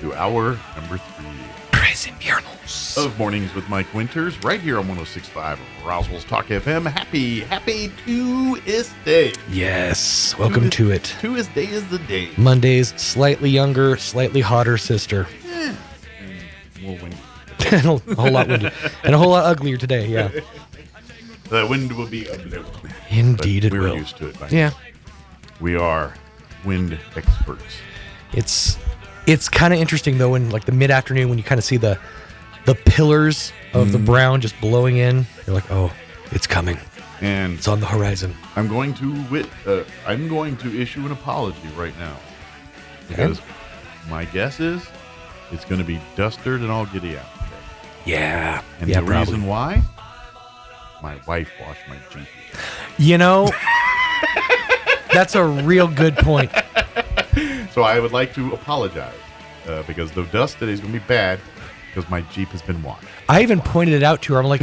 to hour number 3. Tres inviernos of Mornings with Mike Winters, right here on 106.5 Roswell's Talk FM. Happy Tuesday. Yes, welcome to it. Tuesday is the day. Monday's slightly younger, slightly hotter sister. Yeah. And more windy. And a whole lot windy. And a whole lot uglier today, yeah. The wind will be blowing. Indeed it will. We're used to it. Yeah. We are wind experts. It's kind of interesting, though, in like the mid-afternoon when you kind of see the pillars of the brown just blowing in. You're like, oh, it's coming. And it's on the horizon. I'm going to issue an apology right now. Because my guess is it's going to be dustered and all giddy out. Yeah. And yeah, the probably. reason why? My wife washed my Jeep. You know, that's a real good point. So I would like to apologize because the dust today is going to be bad because my Jeep has been washed. I even pointed it out to her. I'm like,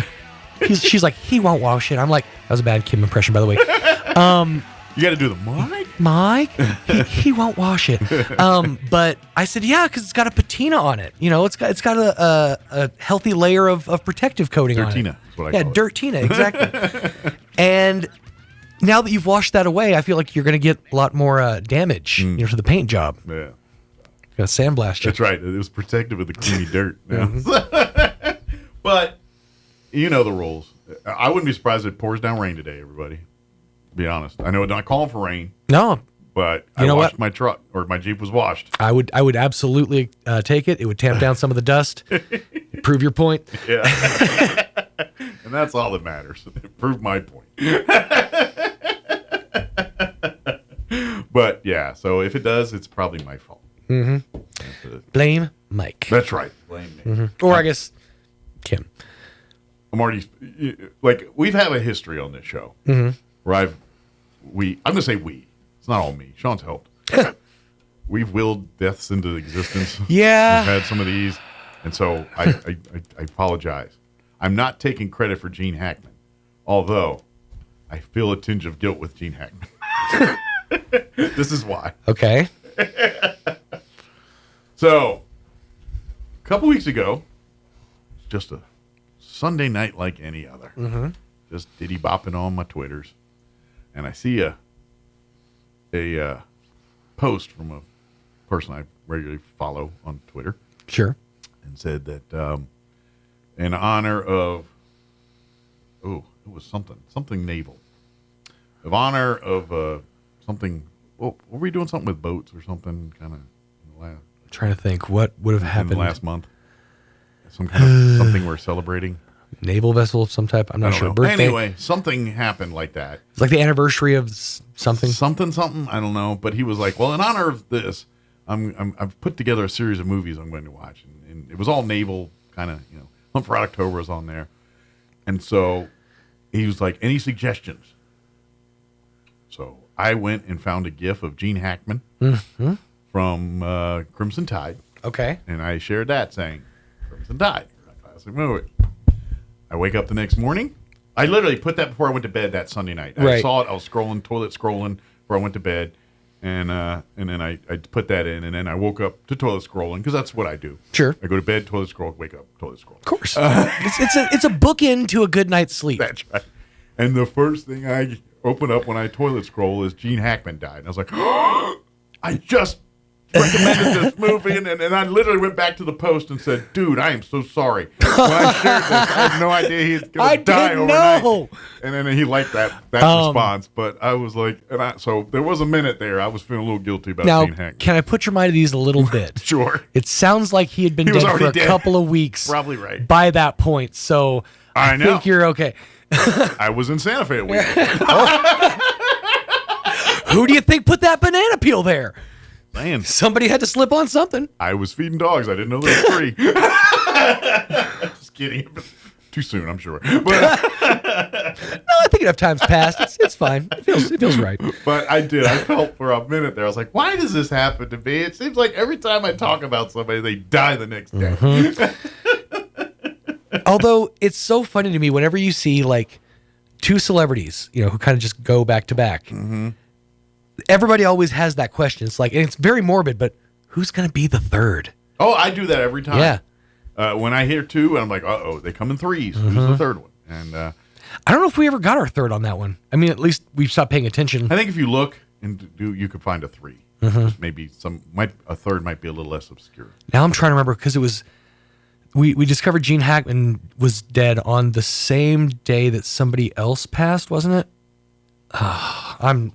she's like, he won't wash it. I'm like, that was a bad Kim impression, by the way. You got to do the Mike? Mike? He won't wash it. But I said, yeah, because it's got a patina on it. You know, it's got a healthy layer of protective coating on it. Dirtina is what I call it. Dirtina, exactly. And now that you've washed that away, I feel like you're going to get a lot more damage for the paint job. Yeah. Got to sandblast you. That's right. It was protected with the creamy dirt. Yeah. But you know the rules. I wouldn't be surprised if it pours down rain today, everybody. To be honest. I know I'm not calling for rain. No. But I washed my truck, or my Jeep was washed. I would absolutely take it. It would tamp down some of the dust. Prove your point. Yeah. And that's all that matters. Prove my point. But yeah, so if it does, it's probably my fault. Mm-hmm. Blame Mike. That's right. Blame me. Mm-hmm. Or I guess Kim. I'm already we've had a history on this show where I'm gonna say we. It's not all me. Sean's helped. We've willed deaths into existence. Yeah. We've had some of these, and so I apologize. I'm not taking credit for Gene Hackman, although I feel a tinge of guilt with Gene Hackman. This is why. Okay. So, a couple weeks ago, just a Sunday night like any other, just diddy bopping on my Twitters, and I see a post from a person I regularly follow on Twitter. Sure. And said that in honor of, it was something naval, of honor of something. Well, were we doing something with boats or something? Kind of. I'm trying to think what would have happened last month. Some kind of something we're celebrating. Naval vessel of some type. I'm not sure. Birthday. Anyway, something happened like that. It's like the anniversary of something. Something. I don't know. But he was like, "Well, in honor of this, I've put together a series of movies I'm going to watch, and it was all naval kind of. Hunt for October was on there, and so he was like, any suggestions?" So I went and found a GIF of Gene Hackman from Crimson Tide. Okay. And I shared that saying, Crimson Tide, classic movie. I wake up the next morning. I literally put that before I went to bed that Sunday night. I saw it. I was scrolling before I went to bed. And then I put that in. And then I woke up to toilet scrolling because that's what I do. Sure. I go to bed, toilet scroll, wake up, toilet scroll. Of course. It's a bookend to a good night's sleep. That's right. And the first thing I open up when I toilet scroll is Gene Hackman died. And I was like, I just recommended this movie. And I literally went back to the post and said, dude, I am so sorry. When I shared this, I had no idea he was going to die overnight. Know. And then he liked that response. But I was like, so there was a minute there. I was feeling a little guilty about Gene Hackman. Can I put your mind at ease a little bit? Sure. It sounds like he had been dead for a couple of weeks. Probably right. By that point. So I think you're okay. I was in Santa Fe a week. Who do you think put that banana peel there? Man. Somebody had to slip on something. I was feeding dogs. I didn't know they were free. Just kidding. Too soon, I'm sure. But, no, I think enough time's passed. It's fine. It feels right. But I did. I felt for a minute there. I was like, why does this happen to me? It seems like every time I talk about somebody, they die the next day. Although it's so funny to me whenever you see like two celebrities, who kind of just go back to back. Everybody always has that question. It's like, and it's very morbid, but who's going to be the third? Oh, I do that every time. Yeah. When I hear 2, I'm like, uh-oh, they come in 3s. Who's the third one? And I don't know if we ever got our third on that one. I mean, at least we've stopped paying attention. I think if you look and you could find a 3. Just maybe a third might be a little less obscure. Now I'm trying to remember because it was we discovered Gene Hackman was dead on the same day that somebody else passed, wasn't it? I'm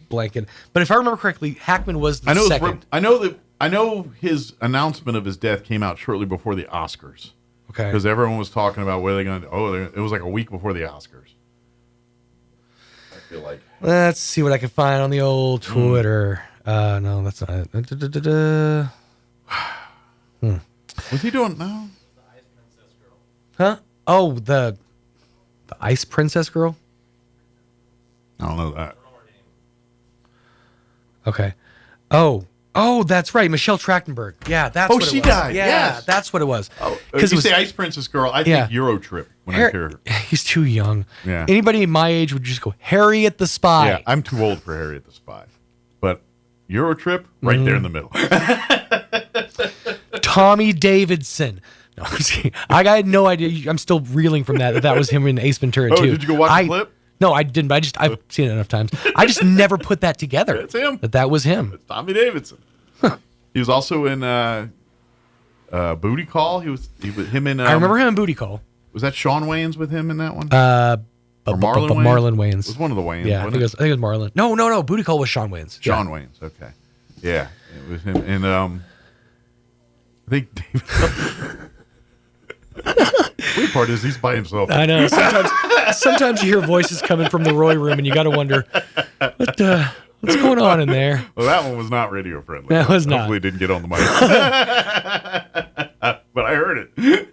blanking. But if I remember correctly, Hackman was the second. I know his announcement of his death came out shortly before the Oscars. Okay. Because everyone was talking about where they're going to. It was like a week before the Oscars. I feel like. Let's see what I can find on the old Twitter. No, that's not it. Was he doing no? Huh? Oh, the Ice Princess girl? I don't know that. Okay. Oh, that's right. Michelle Trachtenberg. Yeah, that's what it was. Oh, she died. Yeah, Yes. That's what it was. Oh, because you say Ice Princess girl, I think Eurotrip when I hear her. He's too young. Yeah. Anybody my age would just go, Harriet the Spy. Yeah, I'm too old for Harriet the Spy. But Eurotrip, right there in the middle. Tommy Davidson. No, I got no idea. I'm still reeling from that was him in Ace Ventura 2. Did you go watch the clip? No, I didn't. I've seen it enough times. I just never put that together. It's him. That was him. It's Tommy Davidson. He was also in Booty Call. He was him in. I remember him in Booty Call. Was that Shawn Wayans with him in that one? Or Marlon Wayans. It was one of the Wayans. Yeah, I think it was Marlon. No. Booty Call was Shawn Wayans. Shawn Wayans. Okay. Yeah, it was him. And I think David. Weird part is he's by himself. I know. Sometimes you hear voices coming from the Roy room, and you got to wonder what's going on in there. Well, that one was not radio friendly. That was not. Hopefully, it didn't get on the mic. But I heard it.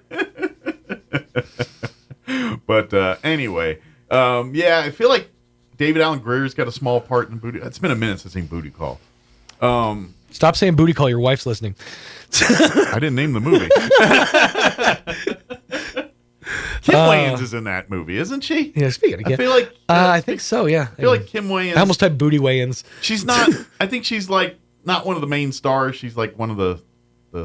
But anyway, yeah, I feel like David Allen Greer's got a small part in Booty. It's been a minute since I've seen Booty Call. Stop saying Booty Call. Your wife's listening. I didn't name the movie. Kim Wayans is in that movie, isn't she? Yeah, speaking of Kim. I feel like I think so, yeah. I feel like Kim Wayans. I almost typed Booty Wayans. She's not. I think she's like not one of the main stars. She's like one of the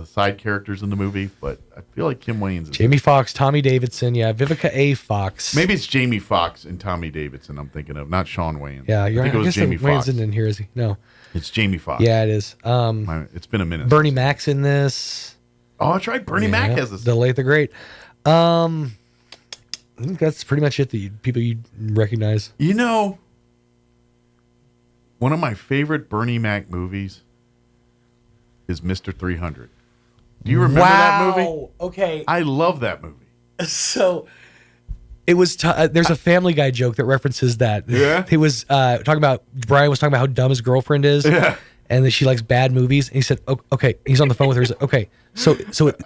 side characters in the movie. But I feel like Kim Wayans is Jamie Foxx, Tommy Davidson, yeah, Vivica A. Fox. Maybe it's Jamie Foxx and Tommy Davidson. I'm thinking of not Shawn Wayans. Yeah, you're I think right. it was Jamie Wayans Foxx. isn't in here, is he? No. It's Jamie Foxx. Yeah, it is. It's been a minute. Bernie Mac's in this. Oh, that's right. Bernie Mac has this. The Late the Great. I think that's pretty much it. People you recognize. You know, one of my favorite Bernie Mac movies is Mr. 300. Do you remember that movie? Okay. I love that movie. So it was. There's a Family Guy joke that references that. Yeah. He was talking about Brian was talking about how dumb his girlfriend is. Yeah. And that she likes bad movies. And he said, "Okay." He's on the phone with her. He's like, "Okay." So I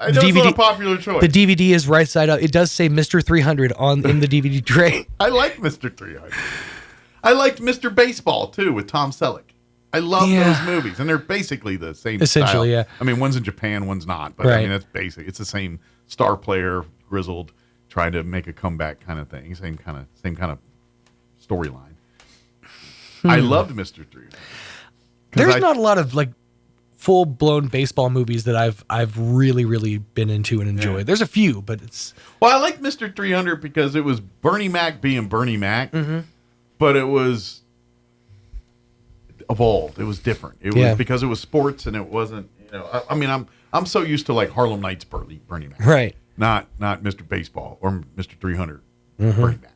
know it's not a popular choice. The DVD is right side up. It does say Mr. 300 in the DVD tray. I like Mr. 300. I liked Mr. Baseball too with Tom Selleck. I love those movies, and they're basically the same. Essentially, style. yeah. I mean, one's in Japan, one's not, but I mean that's basic. It's the same star player, grizzled, trying to make a comeback kind of thing. Same kind of storyline. I loved Mr. 300. There's not a lot of like full blown baseball movies that I've really been into and enjoyed. Yeah. There's a few, but it's I like Mr. 300 because it was Bernie Mac being Bernie Mac, but it was evolved. It was different. It was because it was sports and it wasn't. I mean, I'm so used to like Harlem Nights Bernie Mac, right? Not Mr. Baseball or Mr. 300 Bernie Mac.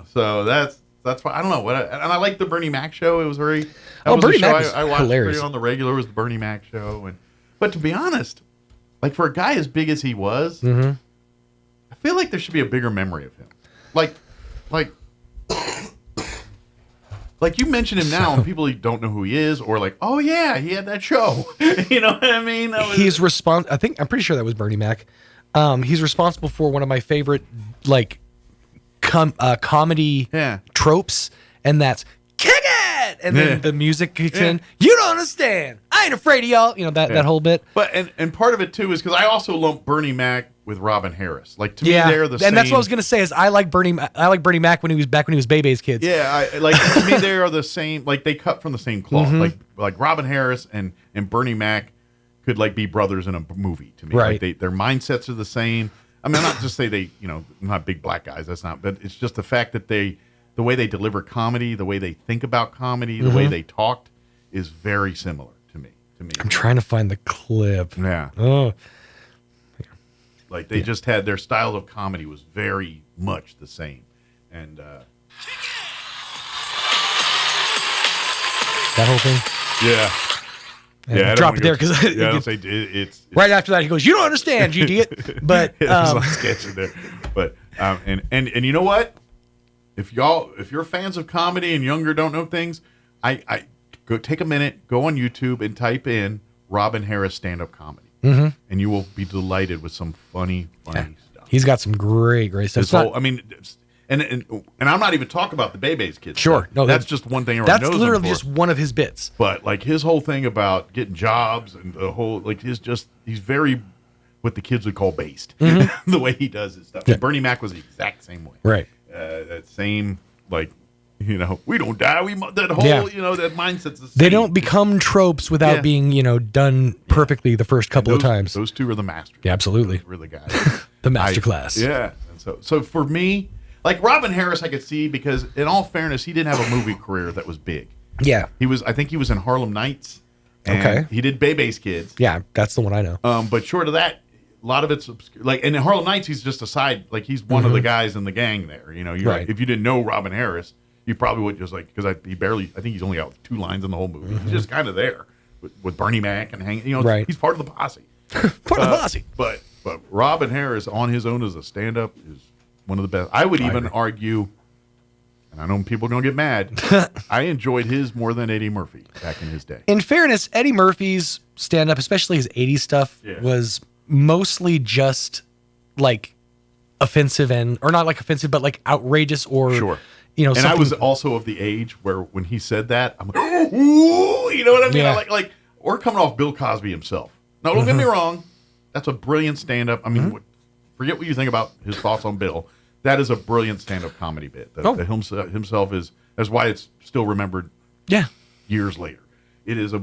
So that's why I don't know what. And I like the Bernie Mac show. It was very. Bernie Mac I watched hilarious. pretty on the regular. Was the Bernie Mac show, but to be honest, like for a guy as big as he was, I feel like there should be a bigger memory of him. Like you mention him now, and people don't know who he is, or like, oh yeah, he had that show. You know what I mean? He's responsible. I'm pretty sure that was Bernie Mac. He's responsible for one of my favorite like comedy tropes, and that's kick it, and then the music kicks in. You don't understand. I ain't afraid of y'all. That whole bit. But and part of it too is because I also lump Bernie Mac with Robin Harris. Like to me, they're the same. And that's what I was gonna say is I like Bernie Mac when he was back when he was Bebe's Kids. Yeah, to me they are the same. Like they cut from the same cloth. Like Robin Harris and Bernie Mac could like be brothers in a movie to me. Right. Like their mindsets are the same. I mean, I'm not just say they, not big black guys. That's not. But it's just the fact that the way they deliver comedy, the way they think about comedy, the way they talked is very similar to me. I'm trying to find the clip. Yeah. Oh. Like they just had their style of comedy was very much the same, and that whole thing. Yeah. Yeah, drop it there because it's right after that he goes, "You don't understand, you idiot." But sketch in there. But and you know what? If you're fans of comedy and younger don't know things, I go take a minute, go on YouTube and type in Robin Harris stand-up comedy, and you will be delighted with some funny stuff. He's got some great stuff. And I'm not even talking about the Bebe's kids. Sure, no, that's just one thing. That's literally just one of his bits. But like his whole thing about getting jobs and the whole he's very what the kids would call based. The way he does his stuff. Yeah. Bernie Mac was the exact same way. Right. That same we don't die. That whole that mindset's the same. They don't become tropes without being done perfectly the first couple of times. Those two are the masters. Yeah, absolutely. Those were the guys. The master class. Yeah. And so for me. Like Robin Harris, I could see because, in all fairness, he didn't have a movie career that was big. Yeah, I think he was in Harlem Nights. And okay, he did Bebe's Kids. Yeah, that's the one I know. But short of that, a lot of it's obscure. Like, and in Harlem Nights, he's just a side. Like, he's one of the guys in the gang there. Right. If you didn't know Robin Harris, you probably would just because I think he's only out 2 lines in the whole movie. He's just kind of there with Bernie Mac and hanging. Right. He's part of the posse. Part of the posse. But Robin Harris on his own as a stand-up is one of the best. I would even argue, and I know people are going to get mad, I enjoyed his more than Eddie Murphy back in his day. In fairness, Eddie Murphy's stand-up, especially his 80s stuff, was mostly just like offensive or not like offensive, but like outrageous or, And I was also of the age where when he said that, I'm like, ooh, you know what I mean? Yeah. Like, or coming off Bill Cosby himself. Now, don't get me wrong. That's a brilliant stand-up. I mean, forget what you think about his thoughts on Bill. That is a brilliant stand-up comedy bit. That himself that's why it's still remembered. Yeah, years later, it is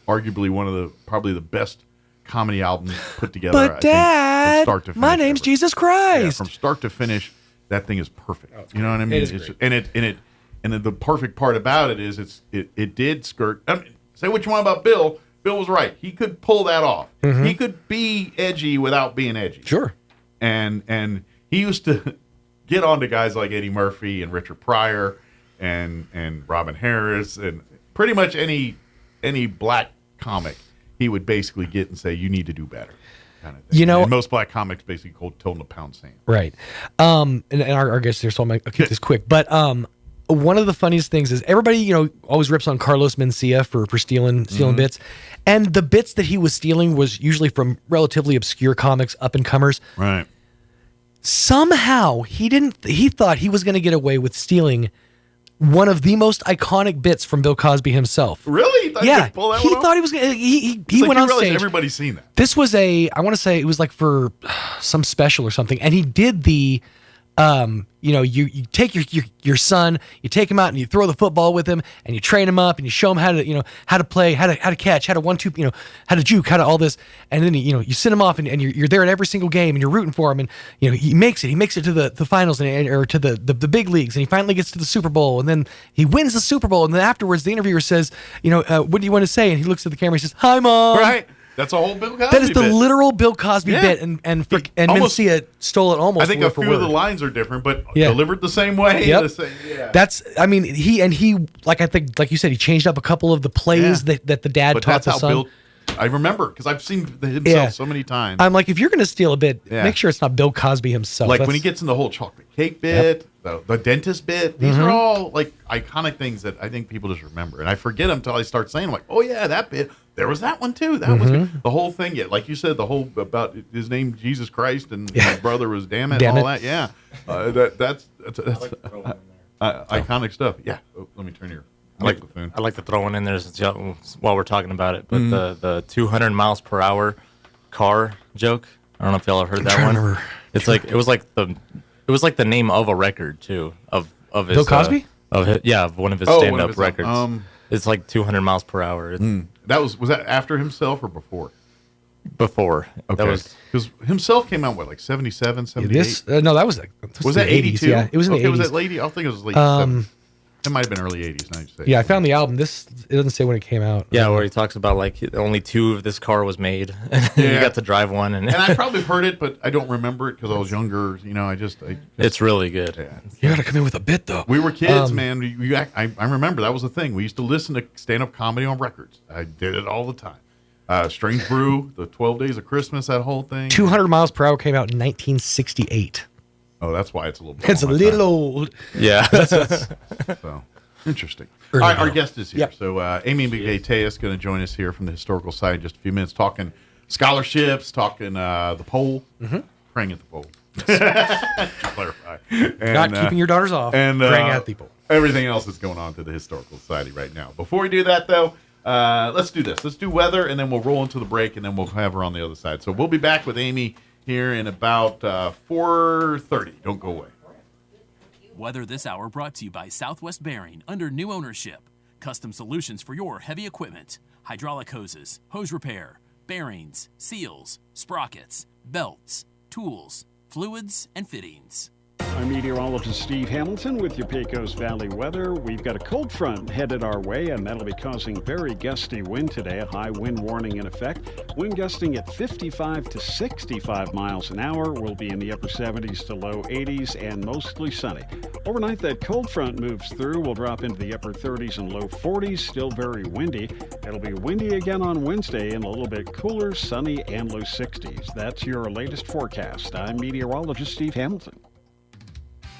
arguably probably the best comedy albums put together. But Dad, from start to finish, my name's Jesus Christ. Yeah, from start to finish, that thing is perfect. You know what I mean? And the perfect part about it is it did skirt. I mean, say what you want about Bill. Bill was right. He could pull that off. He could be edgy without being edgy. Sure. And he used to get on to guys like Eddie Murphy and Richard Pryor and Robin Harris and pretty much any black comic he would basically get and say, you need to do better. Kind of thing. And most black comics basically told him to pound sand. Right. And our guest here, so I'll keep this quick. But one of the funniest things is everybody, always rips on Carlos Mencia for stealing bits. And the bits that he was stealing was usually from relatively obscure comics, up-and-comers. Right. Somehow, he thought he was going to get away with stealing one of the most iconic bits from Bill Cosby himself. Really? He thought he could pull that one off? Thought he was going to. He went on stage. Everybody's seen that. This was I want to say it was like for some special or something. And he did the, you take your son, you take him out and you throw the football with him and you train him up and you show him how to play, how to catch, how to 1-2, how to juke, how to all this. And then, you send him off and you're there at every single game and you're rooting for him. And, he makes it to the finals or to the big leagues. And he finally gets to the Super Bowl and then he wins the Super Bowl. And then afterwards the interviewer says, what do you want to say? And he looks at the camera and he says, "Hi, Mom." Right. That's a whole Bill Cosby bit. That is the literal Bill Cosby bit, and Mencia stole it almost. I think a few of the lines are different, but delivered the same way. Yep. He like you said, he changed up a couple of the plays that the dad taught the son. I remember because I've seen himself so many times. I'm like, if you're going to steal a bit, make sure it's not Bill Cosby himself. Like when he gets in the whole chocolate cake bit, the dentist bit. These are all like iconic things that I think people just remember, and I forget them until I start saying them. Like, oh yeah, that bit. There was that one too. That was good. The whole thing. Yeah, like you said, the whole about his name Jesus Christ and his brother was damn it, all that. Yeah, that's iconic stuff. Yeah. Oh, let me turn here. I like to throw one in there while we're talking about it. But the 200 miles per hour car joke. I don't know if y'all have heard that one. Remember. It's like it was like the name of a record too of his Bill Cosby. Of one of his stand-up records. It's like 200 miles per hour. Was that after himself or before? Before. Okay. That was because himself came out like 77, 78? No, that was Was that 82? Yeah, it was in the 80s. Was that late? I think it was late 70s. It might have been early 80s. 96. Yeah, I found the album. It doesn't say when it came out. Yeah, where he talks about like only 2 of this car was made. You got to drive one, and I probably heard it, but I don't remember it because I was younger. You know, I just it's really good. Yeah. You got to come in with a bit though. We were kids, man. I remember that was the thing. We used to listen to stand-up comedy on records. I did it all the time. Strange Brew, the 12 Days of Christmas, that whole thing. 200 Miles Per Hour came out in 1968. Oh, that's why it's a little bit. It's a little old. Yeah. So interesting. All right, our guest is here. Yep. So Amy McGay is going to join us here from the historical side in just a few minutes, talking scholarships, talking the poll, praying at the poll. To clarify. And, Not keeping your daughters off, and praying at people. Everything else that's going on to the Historical Society right now. Before we do that, though, let's do this. Let's do weather, and then we'll roll into the break, and then we'll have her on the other side. So we'll be back with Amy here in about 4:30. Don't go away. Weather this hour brought to you by Southwest Bearing under new ownership. Custom solutions for your heavy equipment. Hydraulic hoses, hose repair, bearings, seals, sprockets, belts, tools, fluids, and fittings. I'm meteorologist Steve Hamilton with your Pecos Valley weather. We've got a cold front headed our way, and that'll be causing very gusty wind today. A high wind warning in effect. Wind gusting at 55 to 65 miles an hour. We'll be in the upper 70s to low 80s and mostly sunny. Overnight, that cold front moves through. We'll drop into the upper 30s and low 40s. Still very windy. It'll be windy again on Wednesday and a little bit cooler, sunny, and low 60s. That's your latest forecast. I'm meteorologist Steve Hamilton.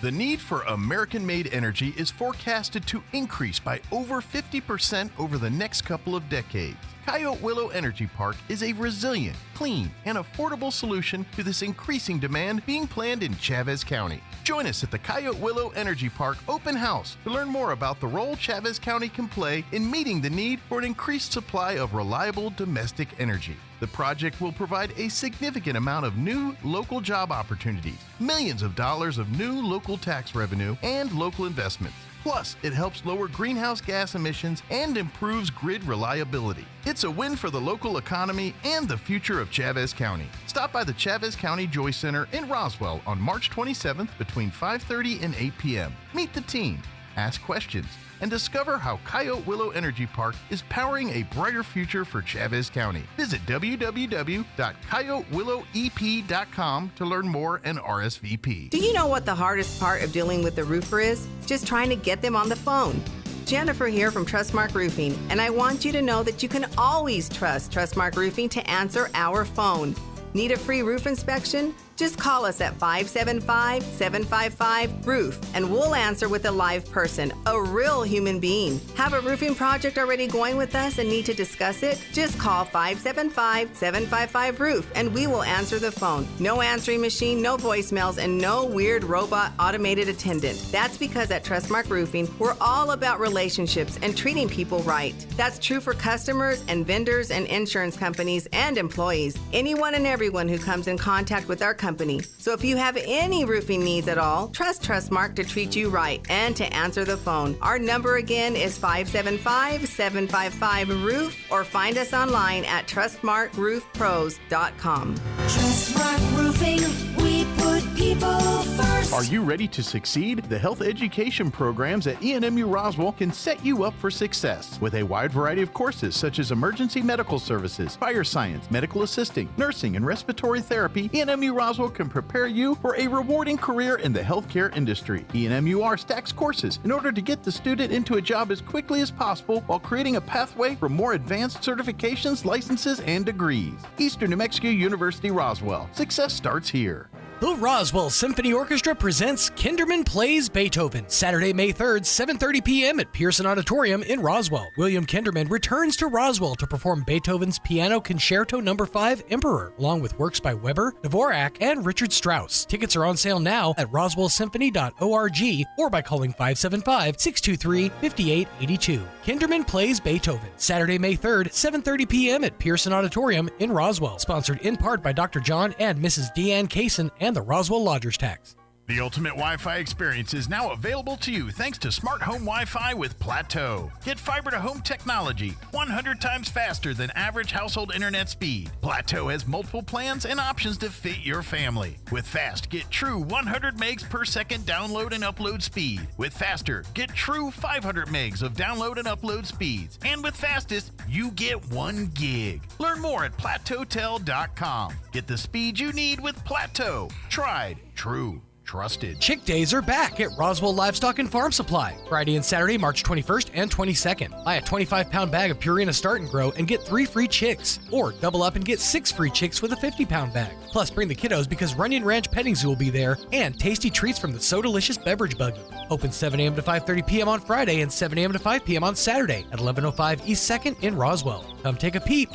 The need for American-made energy is forecasted to increase by over 50% over the next couple of decades. Coyote Willow Energy Park is a resilient, clean, and affordable solution to this increasing demand being planned in Chavez County. Join us at the Coyote Willow Energy Park Open House to learn more about the role Chavez County can play in meeting the need for an increased supply of reliable domestic energy. The project will provide a significant amount of new local job opportunities, millions of dollars of new local tax revenue, and local investments. Plus, it helps lower greenhouse gas emissions and improves grid reliability. It's a win for the local economy and the future of Chavez County. Stop by the Chavez County Joy Center in Roswell on March 27th between 5:30 and 8 p.m. Meet the team, ask questions, and discover how Coyote Willow Energy Park is powering a brighter future for Chavez County. Visit www.coyotewillowep.com to learn more and RSVP. Do you know what the hardest part of dealing with the roofer is? Just trying to get them on the phone. Jennifer here from Trustmark Roofing, and I want you to know that you can always trust Trustmark Roofing to answer our phone. Need a free roof inspection? Just call us at 575-755-ROOF and we'll answer with a live person, a real human being. Have a roofing project already going with us and need to discuss it? Just call 575-755-ROOF and we will answer the phone. No answering machine, no voicemails, and no weird robot automated attendant. That's because at Trustmark Roofing, we're all about relationships and treating people right. That's true for customers and vendors and insurance companies and employees. Anyone and everyone who comes in contact with our company. So if you have any roofing needs at all, trust Trustmark to treat you right and to answer the phone. Our number again is 575-755-ROOF or find us online at trustmarkroofpros.com. Trustmark Roofing, we put people first. Are you ready to succeed? The health education programs at ENMU Roswell can set you up for success with a wide variety of courses such as emergency medical services, fire science, medical assisting, nursing, and respiratory therapy. ENMU Roswell can prepare you for a rewarding career in the healthcare industry. ENMUR stacks courses in order to get the student into a job as quickly as possible while creating a pathway for more advanced certifications, licenses, and degrees. Eastern New Mexico University Roswell. Success starts here. The Roswell Symphony Orchestra presents Kinderman Plays Beethoven, Saturday, May 3rd, 7:30 p.m. at Pearson Auditorium in Roswell. William Kinderman returns to Roswell to perform Beethoven's Piano Concerto No. 5 Emperor, along with works by Weber, Dvorak, and Richard Strauss. Tickets are on sale now at roswellsymphony.org or by calling 575-623-5882. Kinderman Plays Beethoven, Saturday, May 3rd, 7:30 p.m. at Pearson Auditorium in Roswell. Sponsored in part by Dr. John and Mrs. Deanne Kaysen and the Roswell Lodgers Tax. The ultimate Wi-Fi experience is now available to you thanks to smart home Wi-Fi with Plateau. Get fiber-to-home technology 100 times faster than average household internet speed. Plateau has multiple plans and options to fit your family. With Fast, get true 100 megs per second download and upload speed. With Faster, get true 500 megs of download and upload speeds. And with Fastest, you get 1 gig. Learn more at plateautel.com. Get the speed you need with Plateau. Tried, true, trusted. Chick Days are back at Roswell Livestock and Farm Supply, Friday and Saturday, March 21st and 22nd. Buy a 25-pound bag of Purina Start and Grow and get 3 free chicks. Or double up and get 6 free chicks with a 50-pound bag. Plus, bring the kiddos because Runyon Ranch Petting Zoo will be there and tasty treats from the So Delicious Beverage Buggy. Open 7 a.m. to 5:30 p.m. on Friday and 7 a.m. to 5 p.m. on Saturday at 1105 East 2nd in Roswell. Come take a peep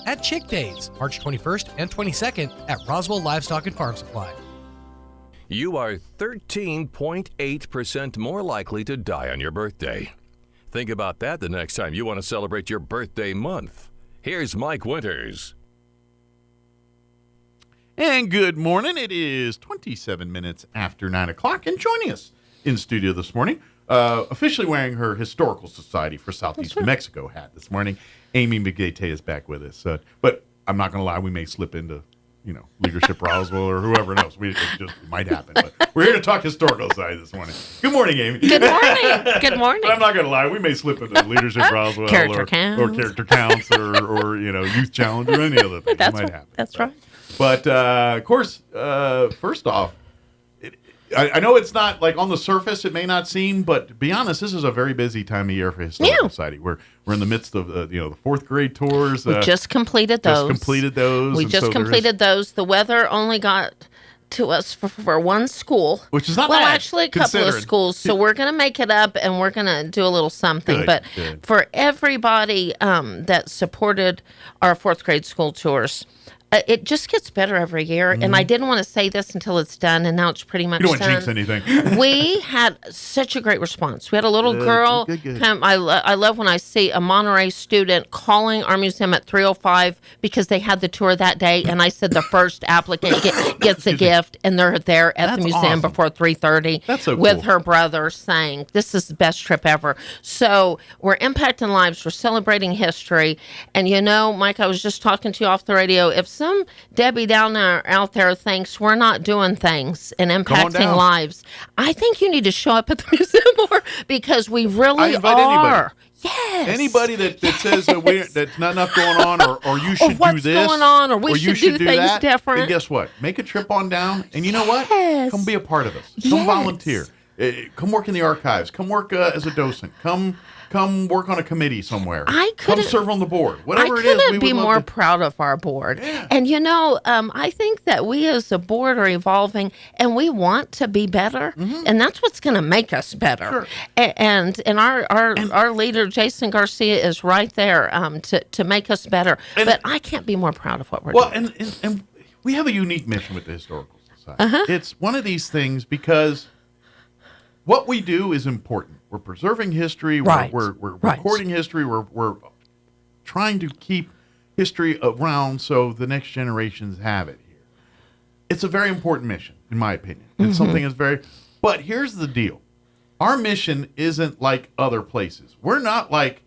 at Chick Days, March 21st and 22nd at Roswell Livestock and Farm Supply. You are 13.8% more likely to die on your birthday. Think about that the next time you want to celebrate your birthday month. Here's Mike Winters. And good morning. It is 27 minutes after 9 o'clock. And joining us in studio this morning, officially wearing her Historical Society for Southeast New Mexico hat this morning, Amy McGate is back with us. But I'm not going to lie, we may slip into Leadership Roswell or whoever knows. It might happen. But we're here to talk Historical Society this morning. Good morning, Amy. Good morning. Good morning. But I'm not going to lie. We may slip into Leadership Roswell Character or counts or Youth Challenge or any other thing. It might happen. That's right. But, of course, first off, I know it's not like on the surface, it may not seem, but to be honest, this is a very busy time of year for Historical Society. We're in the midst of the fourth grade tours. We just completed those. We just completed those. The weather only got to us for one school, which is not well, bad, actually a couple of schools. So we're going to make it up and we're going to do a little something. But for everybody that supported our fourth grade school tours. It just gets better every year, and I didn't want to say this until it's done, and now it's pretty much done. You don't want to jinx anything. We had such a great response. We had a little girl come. I love when I see a Monterey student calling our museum at 3:05 because they had the tour that day, and I said the first applicant gets a gift, and they're there at the museum before 3:30 with her brother saying, this is the best trip ever. So we're impacting lives. We're celebrating history. And Mike, I was just talking to you off the radio. If some Debbie out there thinks we're not doing things and impacting lives, I think you need to show up at the museum more because we really are. Yes. Anybody that says that that's not enough going on, or you should do this, going on, or we should do things that, different. Then guess what? Make a trip on down, and you know what? Come be a part of us. Come volunteer. Come work in the archives. Come work as a docent. Come work on a committee somewhere. Come serve on the board. Whatever it is, we couldn't be more proud of our board. Yeah. And I think that we as a board are evolving, and we want to be better, and that's what's going to make us better. Sure. And our leader Jason Garcia is right there to make us better. But I can't be more proud of what we're doing. And we have a unique mission with the Historical Society. It's one of these things because what we do is important. We're preserving history. We're recording history. We're trying to keep history around so the next generations have it here. It's a very important mission, in my opinion. It's something that's but here's the deal. Our mission isn't like other places. We're not like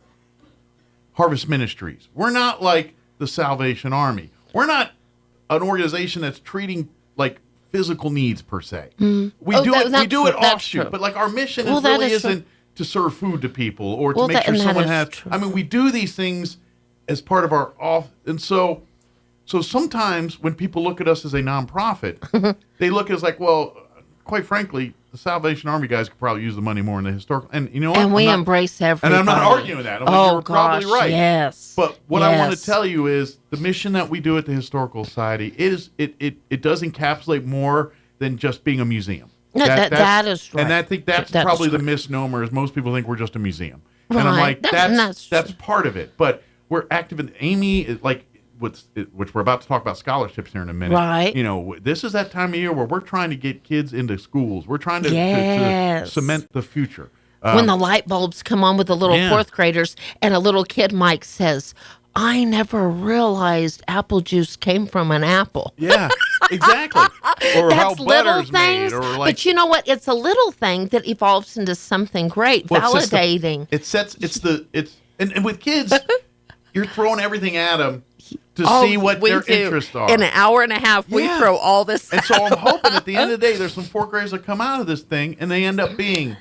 Harvest Ministries. We're not like the Salvation Army. We're not an organization that's treating like physical needs per se. We do it offshoot, but like our mission isn't to serve food to people or to make sure someone has. I mean, we do these things as part of our and so sometimes when people look at us as a nonprofit, they look at us like, well, quite frankly, the Salvation Army guys could probably use the money more in the historical. And you know what? And we embrace everybody. And I'm not arguing that. You're probably right. Yes. But what I want to tell you is the mission that we do at the Historical Society it does encapsulate more than just being a museum. No, that is right. And I think that's probably the misnomer is most people think we're just a museum. Right. And I'm like, that's part of it. But we're active in Amy, which we're about to talk about scholarships here in a minute. Right. This is that time of year where we're trying to get kids into schools. We're trying to cement the future. When the light bulbs come on with the little fourth graders and a little kid, Mike, says, I never realized apple juice came from an apple. Yeah. exactly. Or That's how little butter's things, made, or like. but you know what? It's a little thing that evolves into something great, validating. And with kids, you're throwing everything at them to see what their interests are. In an hour and a half, we throw all this. And so I'm hoping at the end of the day, there's some fourth graders that come out of this thing and they end up being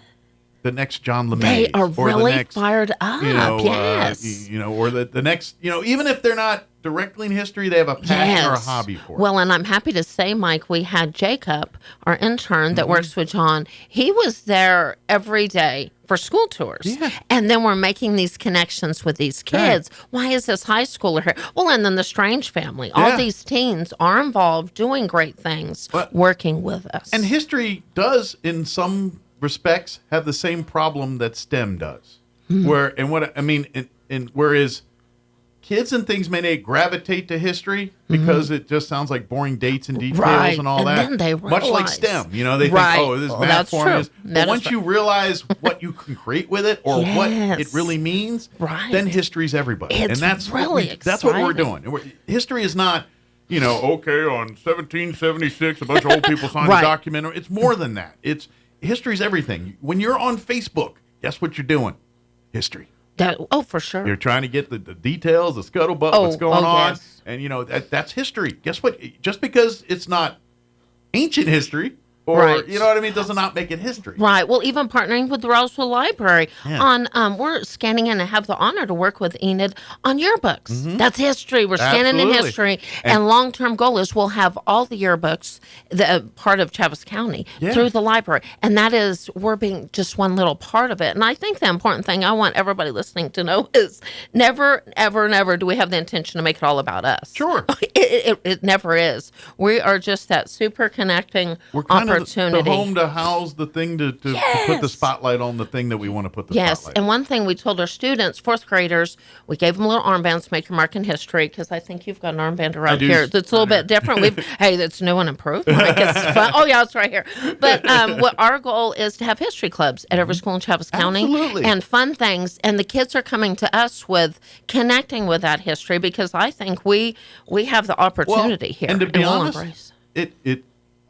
the next John LeMay. They are or really the next, fired up. Yes. Or the next, even if they're not directly in history, they have a passion or a hobby for it. Well, and I'm happy to say, Mike, we had Jacob, our intern that works with John. He was there every day for school tours. Yeah. And then we're making these connections with these kids. Right. Why is this high schooler here? Well, and then the Strange family. All these teens are involved doing great things, working with us. And history does, in some respects, have the same problem that STEM does. Whereas kids and things may gravitate to history because it just sounds like boring dates and details and all that. Then they realize, much like STEM, they think, this math formula. But once you realize what you can create with it or what it really means, then history's everybody. It's and that's really that's what we're doing. History is not, on 1776, a bunch of old people signed a document. It's more than that. History's everything. When you're on Facebook, guess what you're doing? History. For sure. You're trying to get the details, the scuttlebutt, what's going on. Yes. And, that's history. Guess what? Just because it's not ancient history or, you know what I mean, does not make it history. Right. Well, even partnering with the Roswell Library on, we're scanning in and have the honor to work with Enid on yearbooks. Mm-hmm. That's history. We're scanning in history. And long-term goal is we'll have all the yearbooks, part of Travis County, through the library. And that is, we're being just one little part of it. And I think the important thing I want everybody listening to know is never, ever, never do we have the intention to make it all about us. Sure. It never is. We are just that super connecting opportunity. The home to house the thing to put the spotlight on the thing that we want to put the spotlight on. And one thing we told our students, fourth graders, we gave them little armbands, make your mark in history, because I think you've got an armband around here that's a little bit different. That's new and improved. Mike, it's fun. Oh, yeah, it's right here. But what our goal is to have history clubs at every school in Travis County. Absolutely. And fun things. And the kids are coming to us with connecting with that history, because I think we have the opportunity here. And to be honest,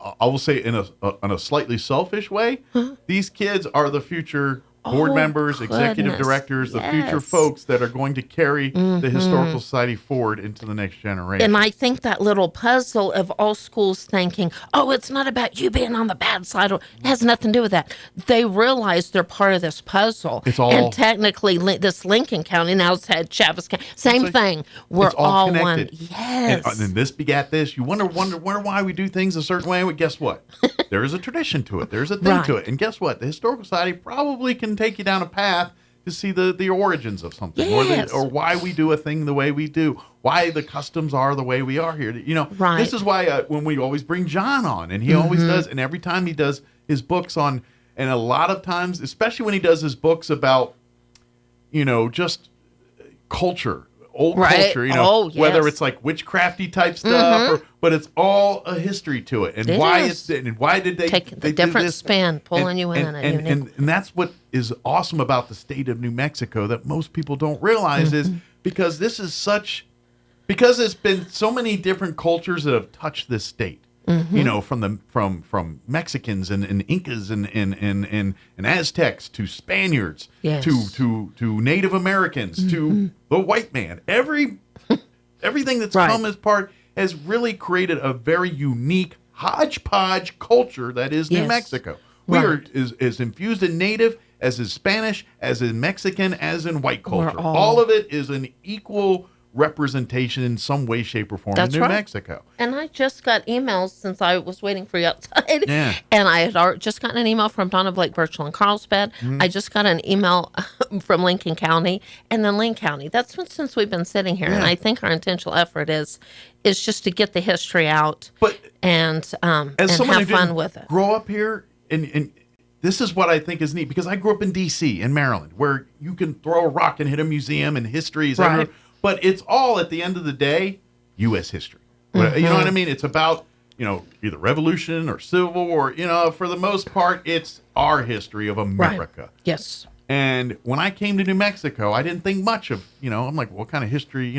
I will say in a slightly selfish way, these kids are the future board members, executive directors, the future folks that are going to carry the Historical Society forward into the next generation. And I think that little puzzle of all schools thinking, it's not about you being on the bad side. It has nothing to do with that. They realize they're part of this puzzle. And technically, this Lincoln County, now it's had Travis County, same thing. We're all one. Yes. And then this begat this. You wonder why we do things a certain way. Well, guess what? There is a tradition to it. There's a thing to it. And guess what? The Historical Society probably can take you down a path to see the origins of something, or why we do a thing the way we do, why the customs are the way we are here. This is why when we always bring John on, and he always does, and every time he does his books on, and a lot of times, especially when he does his books about, just culture, old culture, whether it's like witchcrafty type stuff, but it's all a history to it, and why did they take the different spin, pulling you in, and that's what is awesome about the state of New Mexico that most people don't realize is because because it's been so many different cultures that have touched this state. From Mexicans and Incas and Aztecs to Spaniards to Native Americans to the white man. Everything that's come as part has really created a very unique hodgepodge culture that is New Mexico. We are as infused in Native as in Spanish, as in Mexican, as in white culture. All of it is an equal representation in some way, shape, or form in New Mexico. And I just got emails since I was waiting for you outside. Yeah. And I had just gotten an email from Donna Blake Birchall in Carlsbad. I just got an email from Lincoln County and then Lane County. That's since we've been sitting here. And I think our intentional effort is just to get the history out and have fun with it. Grow up here and this is what I think is neat, because I grew up in D.C. in Maryland, where you can throw a rock and hit a museum and history is everywhere. But it's all, at the end of the day, U.S. history. You know what I mean? It's about, either revolution or civil war. For the most part, it's our history of America. Right. Yes. And when I came to New Mexico, I didn't think much of, I'm like, what kind of history,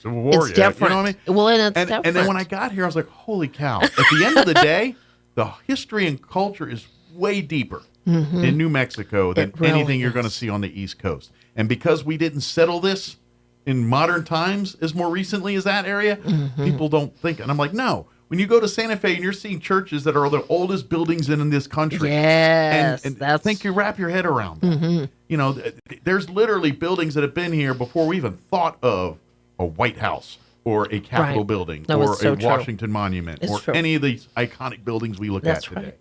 Civil War It's yet. different. You know what I mean? Well, and it's And different. then when I got here, I was like, holy cow. At the end of the day, the history and culture is way deeper in New Mexico than It really anything you're going to see on the East Coast. And because we didn't settle this in modern times as more recently as that area, people don't think. And I'm like, no. When you go to Santa Fe and you're seeing churches that are the oldest buildings in this country, Yes, and that's... think you wrap your head around that. You know, there's literally buildings that have been here before we even thought of a White House or a Capitol Right. building No, or it's so a true. Washington Monument It's or true. any of these iconic buildings we look That's at today. right.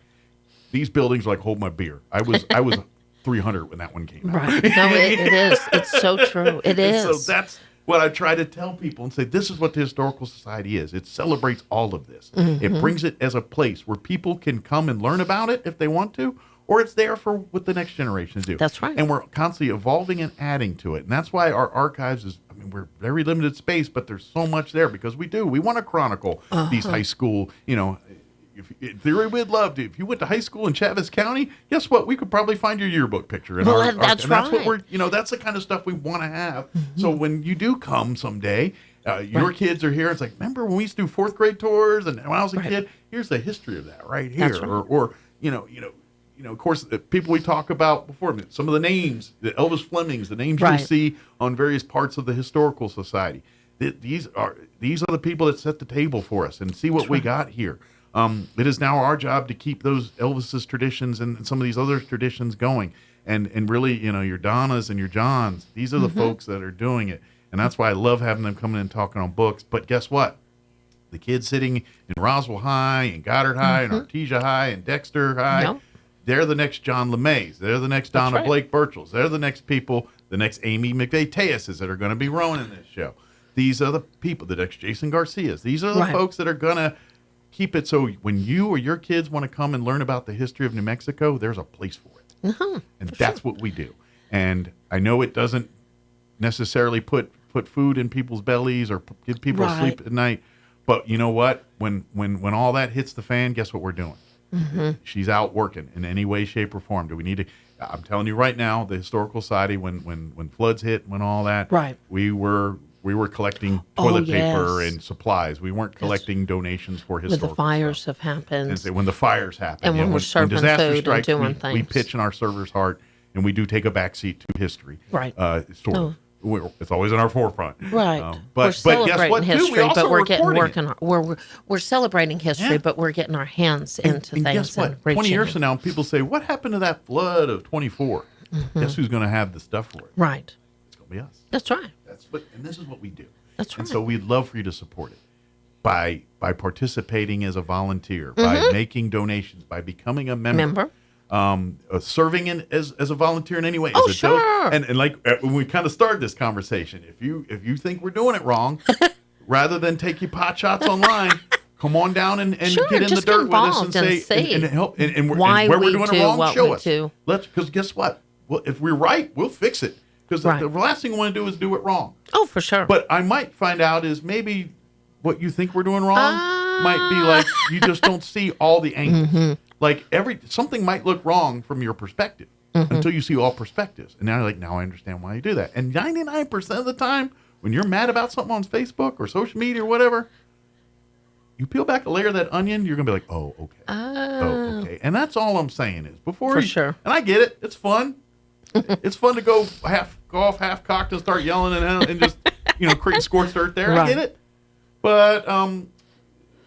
These buildings are like hold my beer. I was 300 when that one came out. Right. No, it is. It's so true. It And is. so that's what I try to tell people and say, this is what the Historical Society is. It celebrates all of this. It brings it as a place where people can come and learn about it if they want to, or it's there for what the next generation do. That's right. And we're constantly evolving and adding to it. And that's why our archives is, I mean, we're very limited space, but there's so much there because we want to chronicle these high school, you know, in theory, we'd love to. If you went to high school in Chavez County, guess what? We could probably find your yearbook picture. Well, that's and that's what right. we're, you know, that's the kind of stuff we want to have. So when you do come someday, your kids are here. It's like, remember when we used to do fourth grade tours? And when I was a kid, here's the history of that right here. That's right. Or you know, of course, the people we talk about before, some of the names, the Elvis Flemings, the names you'll see on various parts of the Historical Society. These are the people that set the table for us and see what we got here. It is now our job to keep those Elvis's traditions and some of these other traditions going. And really, you know, your Donnas and your Johns, these are the folks that are doing it. And that's why I love having them coming in and talking on books. But guess what? The kids sitting in Roswell High and Goddard High and Artesia High and Dexter High, they're the next John LeMays. They're the next Donna Blake Birchels. They're the next people, the next Amy McVeigh Teases that are going to be running this show. These are the people, the next Jason Garcias. These are the folks that are going to keep it so when you or your kids want to come and learn about the history of New Mexico, there's a place for it. And that's what we do. And I know it doesn't necessarily put food in people's bellies or give people sleep at night. But you know what? When all that hits the fan, guess what we're doing? She's out working in any way, shape, or form. Do we need to? I'm telling you right now, the Historical Society, when floods hit, when all that, we were collecting toilet paper and supplies. We weren't collecting donations for historical When the fires have happened. And when the fires happen. And when we're serving disaster food strikes, and doing we things. pitch in our server's heart, and we do take a backseat to history. Right. Sort of. It's always in our forefront. Right. But we're guess celebrating what? history, we also but we're recording it. we're celebrating history, but we're getting our hands into And things. guess what? And 20 reaching years in. from now, people say, what happened to that flood of 24? Guess who's going to have the stuff for it? Right. It's going to be us. That's right. And this is what we do. That's right. And so we'd love for you to support it by participating as a volunteer, by making donations, by becoming a member. Serving as a volunteer in any way. Oh, as a sure. And like when we kind of started this conversation, if you think we're doing it wrong, rather than take your pot shots online, come on down and get in the dirt with us and say and help and why where we we're doing do it wrong, what show we us. do. Because guess what? Well, if we're right, we'll fix it. Because the last thing we want to do is do it wrong. Oh, for sure. But I might find out is maybe what you think we're doing wrong might be like you just don't see all the angles. Like something might look wrong from your perspective until you see all perspectives. And now you're like, now I understand why you do that. And 99% of the time, when you're mad about something on Facebook or social media or whatever, you peel back a layer of that onion, you're going to be like, oh, okay. Oh, okay. And that's all I'm saying is For sure. And I get it. It's fun. It's fun to go off half cocked and start yelling and just, create scorched earth there. I get it. But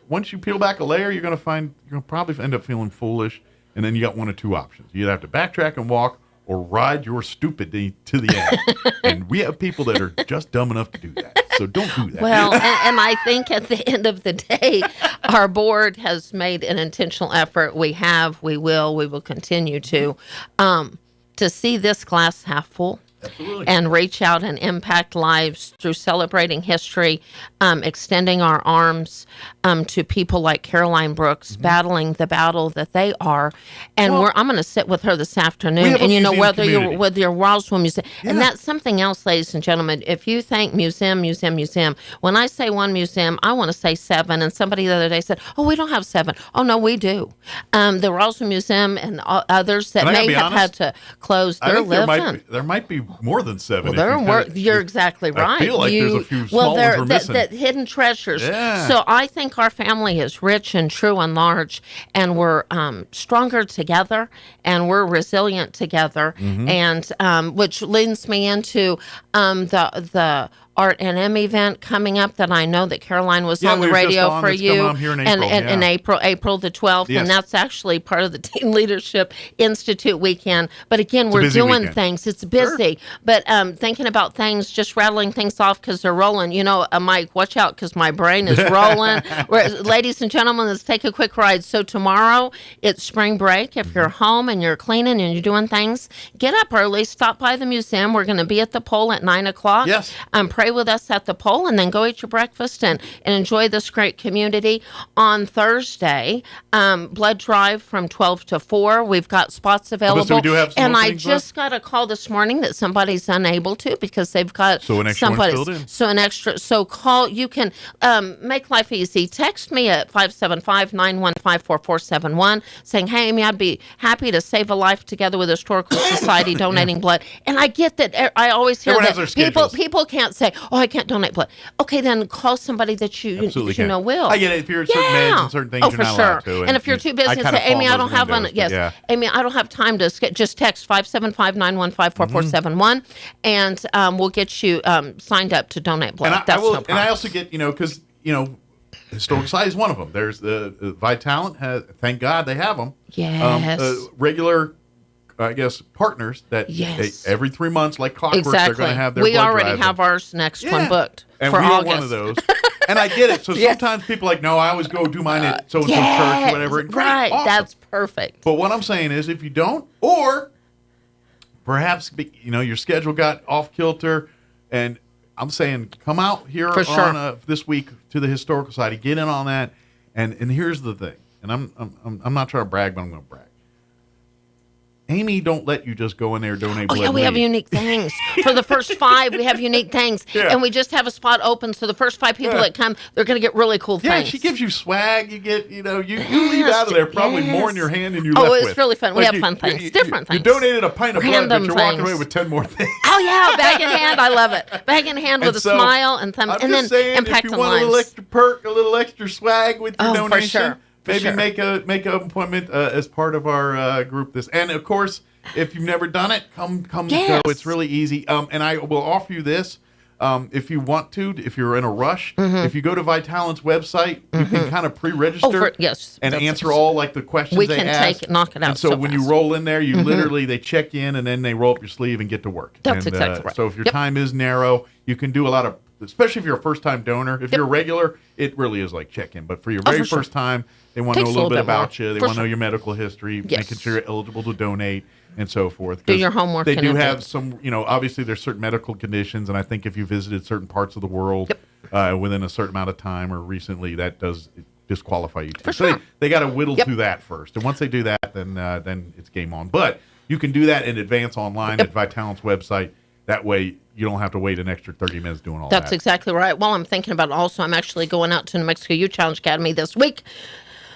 once you peel back a layer, you're going to probably end up feeling foolish. And then you got one of two options. You either have to backtrack and walk or ride your stupidity to the end. And we have people that are just dumb enough to do that. So don't do that. Well, and I think at the end of the day, our board has made an intentional effort. We will continue to see this glass half full. Absolutely. And reach out and impact lives through celebrating history, extending our arms to people like Caroline Brooks, battling the battle that they are. And I'm going to sit with her this afternoon. And whether you're with your Roswell Museum, and that's something else, ladies and gentlemen. If you think museum, when I say one museum, I want to say 7. And somebody the other day said, "Oh, we don't have 7." Oh no, we do. The Roswell Museum and others that may have had to close. They're living. There might be more than 7. You're exactly right. I feel like there's a few small ones we're missing. The hidden treasures. Yeah. So I think our family is rich and true and large, and we're stronger together, and we're resilient together, and which leads me into the Art and M event coming up that I know that Caroline was on the radio for you, in April the 12th, and that's actually part of the Teen Leadership Institute weekend. But again, we're doing things. It's busy, but thinking about things, just rattling things off because they're rolling. You know, Mike, watch out because my brain is rolling. Ladies and gentlemen, let's take a quick ride. So tomorrow it's spring break. If you're home and you're cleaning and you're doing things, get up early, stop by the museum. We're going to be at the pole at 9 o'clock. Yes. Pray with us at the pole, and then go eat your breakfast and enjoy this great community. On Thursday, blood drive from 12 to 4. We've got spots available. So we do have some and I openings just got a call this morning that somebody's unable to because they've got an extra somebody. filled in. So an extra. So call. You can make life easy. Text me at 575-915-4471 saying, "Hey, Amy, I'd be happy to save a life together with Historical Society donating blood." And I get that. I always hear Everyone that has their people can't say, "Oh, I can't donate blood." Okay, then call somebody that you know will. I get it. If you're at certain meds and certain things, you're not allowed to. And if you're too busy, say, "Amy, I don't have one." Yes, Amy, I don't have time to just text 575-915-4471, and we'll get you signed up to donate blood. And That's no problem. And I also get, because Historical Society is one of them. There's the Vitalant has. Thank God they have them. Yes. Regular. I guess partners that every 3 months, like clockwork, they're going to have their blood drive. We already have ours next one booked and for we August. are one of those. And I get it. So sometimes people are like, no, I always go do mine at so-and-so church or whatever. Great, right, awesome. That's perfect. But what I'm saying is if you don't, or perhaps, your schedule got off kilter, and I'm saying come out here on this week to the Historical Society, get in on that. And here's the thing, and I'm not trying to brag, but I'm going to brag. Amy don't let you just go in there and donate blood. Oh, yeah, we have unique things. For the first 5, we have unique things. Yeah. And we just have a spot open, so the first 5 people that come, they're going to get really cool things. Yeah, she gives you swag. You get, you leave out of there probably more in your hand than you left with. Oh, it's really fun. We have fun things, different things. You donated a pint of blood, but you're walking away with 10 more things. Oh, yeah, bag in hand. I love it. Bag in hand with a smile and thumb. I'm just saying, if you want a little extra perk, a little extra swag with your donation, for sure. maybe make an appointment as part of our group. And, of course, if you've never done it, come go. It's really easy. And I will offer you this. If you want to, if you're in a rush, if you go to Vitalant's website, you can kind of pre-register and answer all like the questions they ask. Knock it out. And so when you roll in there, you literally, they check in and then they roll up your sleeve and get to work. That's exactly right. So if your time is narrow, you can do a lot of, especially if you're a first-time donor. If you're a regular, it really is like check-in. But for your very first time, they want to know a little bit about you. They want to know your medical history, making sure you're eligible to donate, and so forth. Do your homework. They do have some, obviously there's certain medical conditions, and I think if you visited certain parts of the world within a certain amount of time or recently, that does disqualify you too. For sure. So they got to whittle through that first, and once they do that, then it's game on. But you can do that in advance online at Vitalant's website. That way, you don't have to wait an extra 30 minutes doing all that. That's exactly right. While I'm thinking about it, also, I'm actually going out to New Mexico Youth Challenge Academy this week.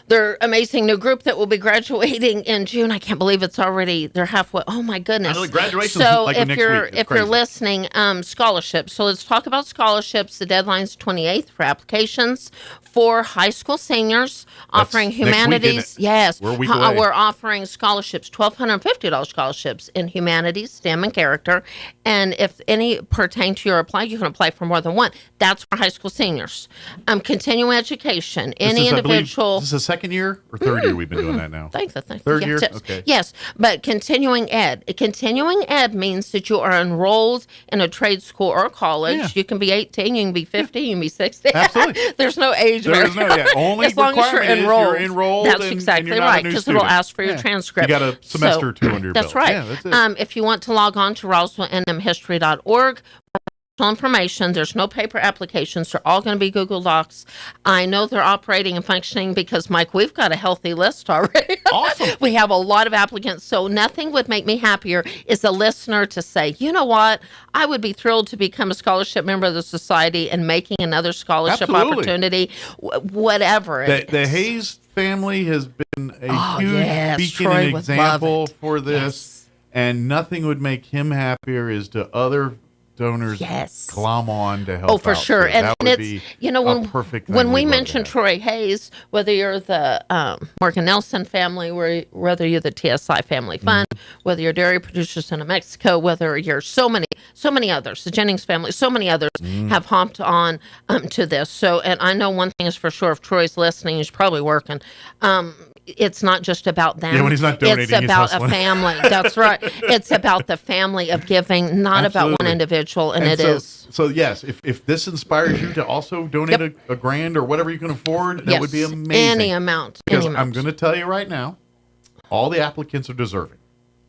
Their amazing new group that will be graduating in June. I can't believe they're halfway. Oh my goodness. Graduation so like if next you're week. if you're listening, scholarships. So let's talk about scholarships. The deadline's 28th for applications for high school seniors offering humanities. Next week, yes. We're a week away. We're offering scholarships, $1,250 scholarships in humanities, STEM, and character. And if any pertain to your apply, you can apply for more than one. That's for high school seniors. Continuing education. Any individual. Is this a second year or third year we've been doing that now? Thanks. Third year? Okay. Yes, but continuing ed. Continuing ed means that you are enrolled in a trade school or college. Yeah. You can be 18, you can be 50, you can be 60. Absolutely. There's no age barrier. Only as long as you're you're enrolled. That's exactly right, because it'll ask for your transcript. You got a semester or two under your belt. That's right. Yeah, that's it. If you want to log on to roswellnmhistory.org, information. There's no paper applications. They're all going to be Google Docs. I know they're operating and functioning because, Mike, we've got a healthy list already. Awesome. We have a lot of applicants. So nothing would make me happier is a listener to say, you know what? I would be thrilled to become a scholarship member of the society and making another scholarship opportunity, whatever. The Hayes family has been a huge beacon and example for this. And nothing would make him happier is to other donors glom on to help. Oh, for out. sure. So And that would it's, be when, a perfect thing when we we'd love to mention have. Troy Hayes, whether you're the Morgan Nelson family, whether you're the TSI Family Fund, whether you're Dairy Producers in New Mexico, whether you're so many others, the Jennings family, so many others have hopped on to this. So, and I know one thing is for sure, if Troy's listening, he's probably working. It's not just about them. Yeah, when he's not donating, it's he's about a hustling. family. That's right. It's about the family of giving, not about one Absolutely. individual. And it so, is. So yes, if this inspires you to also donate a grand or whatever you can afford, that would be amazing. Any amount. Because Any amount. I'm going to tell you right now, all the applicants are deserving.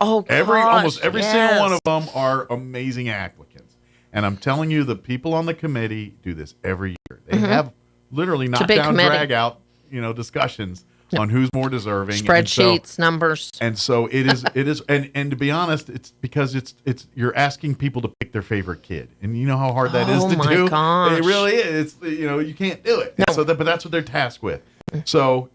Oh, Almost every single one yes. of them are amazing applicants. And I'm telling you, the people on the committee do this every year. They have literally It's a big knockdown, committee. drag out, discussions on who's more deserving. Spreadsheets, numbers. And so it is, and to be honest, it's because it's you're asking people to pick their favorite kid, and you know how hard that is Oh to my do. gosh. It really is. It's you can't do it. No. So but that's what they're tasked with. So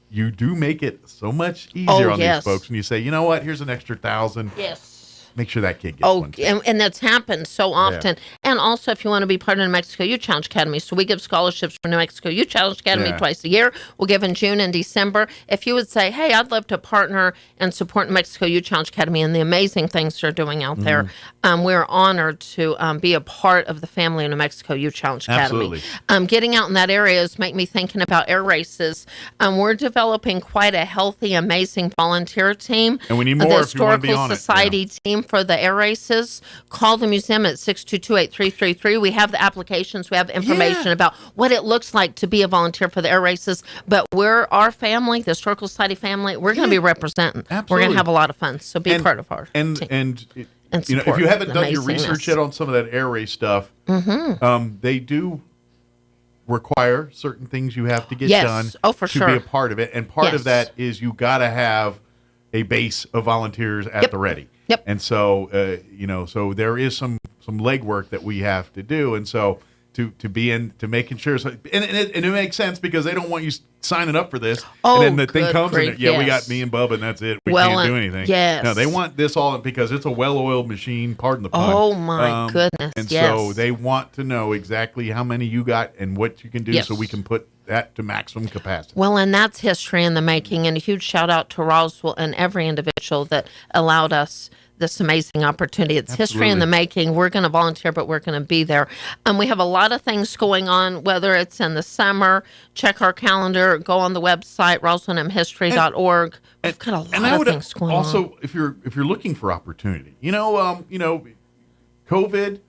you do make it so much easier Oh, on yes. these folks when you say, you know what, here's an extra 1,000. Yes. Make sure that kid gets Oh, one. and that's happened so often. And also, if you want to be part of New Mexico Youth Challenge Academy, so we give scholarships for New Mexico Youth Challenge Academy twice a year. We'll give in June and December. If you would say, hey, I'd love to partner and support New Mexico Youth Challenge Academy and the amazing things they're doing out there, we're honored to be a part of the family of New Mexico Youth Challenge Academy. Absolutely. Getting out in that area has make me thinking about air races. We're developing quite a healthy, amazing volunteer team. And we need The more if you want to be Historical on it. Society team for the air races. Call the museum at 622-8333. We have the applications. We have information about what it looks like to be a volunteer for the air races. But we're our family, the Historical Society family. We're going to be representing. We're going Absolutely. to have a lot of fun. So be part of our and team. and And if support you haven't the done your amazingness. research yet on some of that air race stuff, they do require certain things you have to get Yes. done Oh, for to sure. be a part of it. And part Yes. of that is you got to have a base of volunteers at the ready. Yep. And so, so there is some legwork that we have to do. And so to be in, to making sure, and it makes sense because they don't want you signing up for this. Oh, and then the thing good comes grief, and we got yes. me and Bub and that's it. We Well, can't do anything. yes. No, they want this all because it's a well-oiled machine, pardon the pun. Oh, my goodness, And yes. so they want to know exactly how many you got and what you can do Yes. so we can put that to maximum capacity. Well, and that's history in the making. And a huge shout out to Roswell and every individual that allowed us this amazing opportunity. It's history in the making. We're going to volunteer, but we're going to be there. We have a lot of things going on, whether it's in the summer. Check our calendar. Go on the website, roswellmhistory.org. We've got a lot of things going on. Also, if you're looking for opportunity, COVID,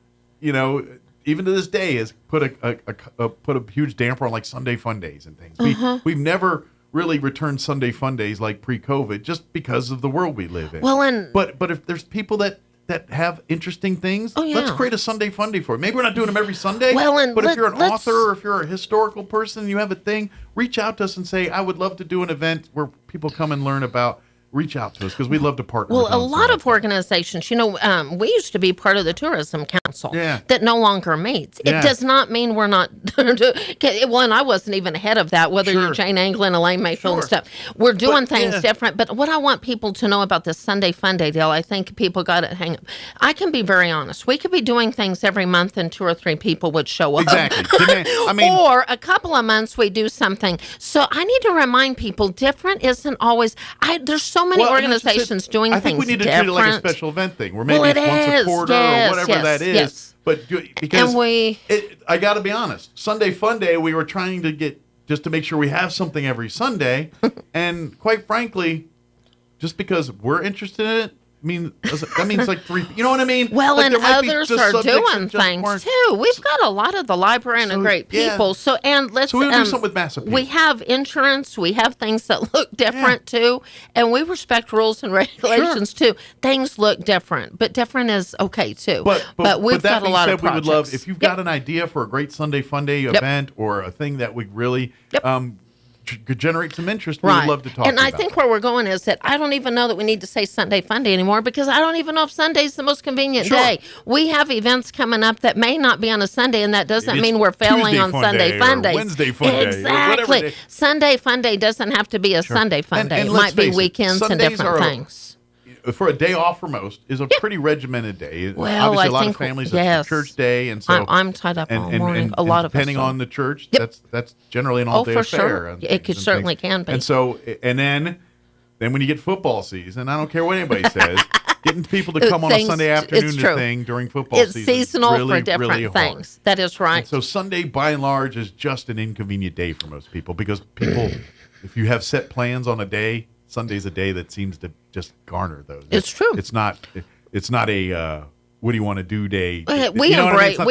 even to this day has put a huge damper on like Sunday fun days and things. We've never really returned Sunday fun days like pre-COVID just because of the world we live in. Well, but if there's people that have interesting things, let's create a Sunday fun day for it. Maybe we're not doing them every Sunday. Well, but if you're an author or if you're a historical person and you have a thing, reach out to us and say, I would love to do an event where people come and learn about. Reach out to us because we'd love to partner with Well, a them. lot of organizations, we used to be part of the Tourism Council that no longer meets. It does not mean we're not. Well, and I wasn't even ahead of that, whether you're Jane Anglin, Elaine Mayfield and stuff. We're doing things different. But what I want people to know about this Sunday Fun Day deal, I think people got it hang up. I can be very honest. We could be doing things every month and 2 or 3 people would show up. Exactly. Or a couple of months we do something. So I need to remind people, different isn't always. There's so many organizations doing things I think we need to different. treat it like a special event thing, where maybe Well, it's it once a is. quarter Yes, or whatever yes, that is. yes. But because And I got to be honest, Sunday Fun Day, we were trying to get just to make sure we have something every Sunday, and quite frankly, just because we're interested in it. That means like 3. You know what I mean? Well, like and there might be others just are subjects that doing just things weren't- too. We've got a lot of the librarian of great people. So let's we'll do something with mass appeal. We have insurance. We have things that look different too, and we respect rules and regulations too. Things look different, but different is okay too. But we've that got a being lot said, of we projects. would love if you've got an idea for a great Sunday Fun Day event or a thing that we really could generate some interest. We would love to talk And about. I think where we're going is that I don't even know that we need to say Sunday Fun Day anymore because I don't even know if Sunday's the most convenient day. We have events coming up that may not be on a Sunday, and that doesn't mean we're failing Tuesday on Fun Sunday Day Fun or Days. Wednesday Fun Day or whatever Exactly. day. Sunday Fun Day doesn't have to be a Sunday Fun Day. And It let's might be face it, weekends and Sundays different are- things. for a day off for most, is a pretty regimented day. Well, obviously, I a lot think, of families, yes. it's a church day, and so I'm tied up all morning. A lot of us depending are. on the church, that's generally an all-day for affair. sure. And It could things. certainly can be. And so, and then when you get football season, I don't care what anybody says, getting people to come on a Sunday afternoon to thing during football it's season seasonal is really, for different really things. hard. That is right. And so Sunday, by and large, is just an inconvenient day for most people because people, if you have set plans on a day, Sunday's a day that seems to just garner those. It's true. It's not a what do you want to do day. We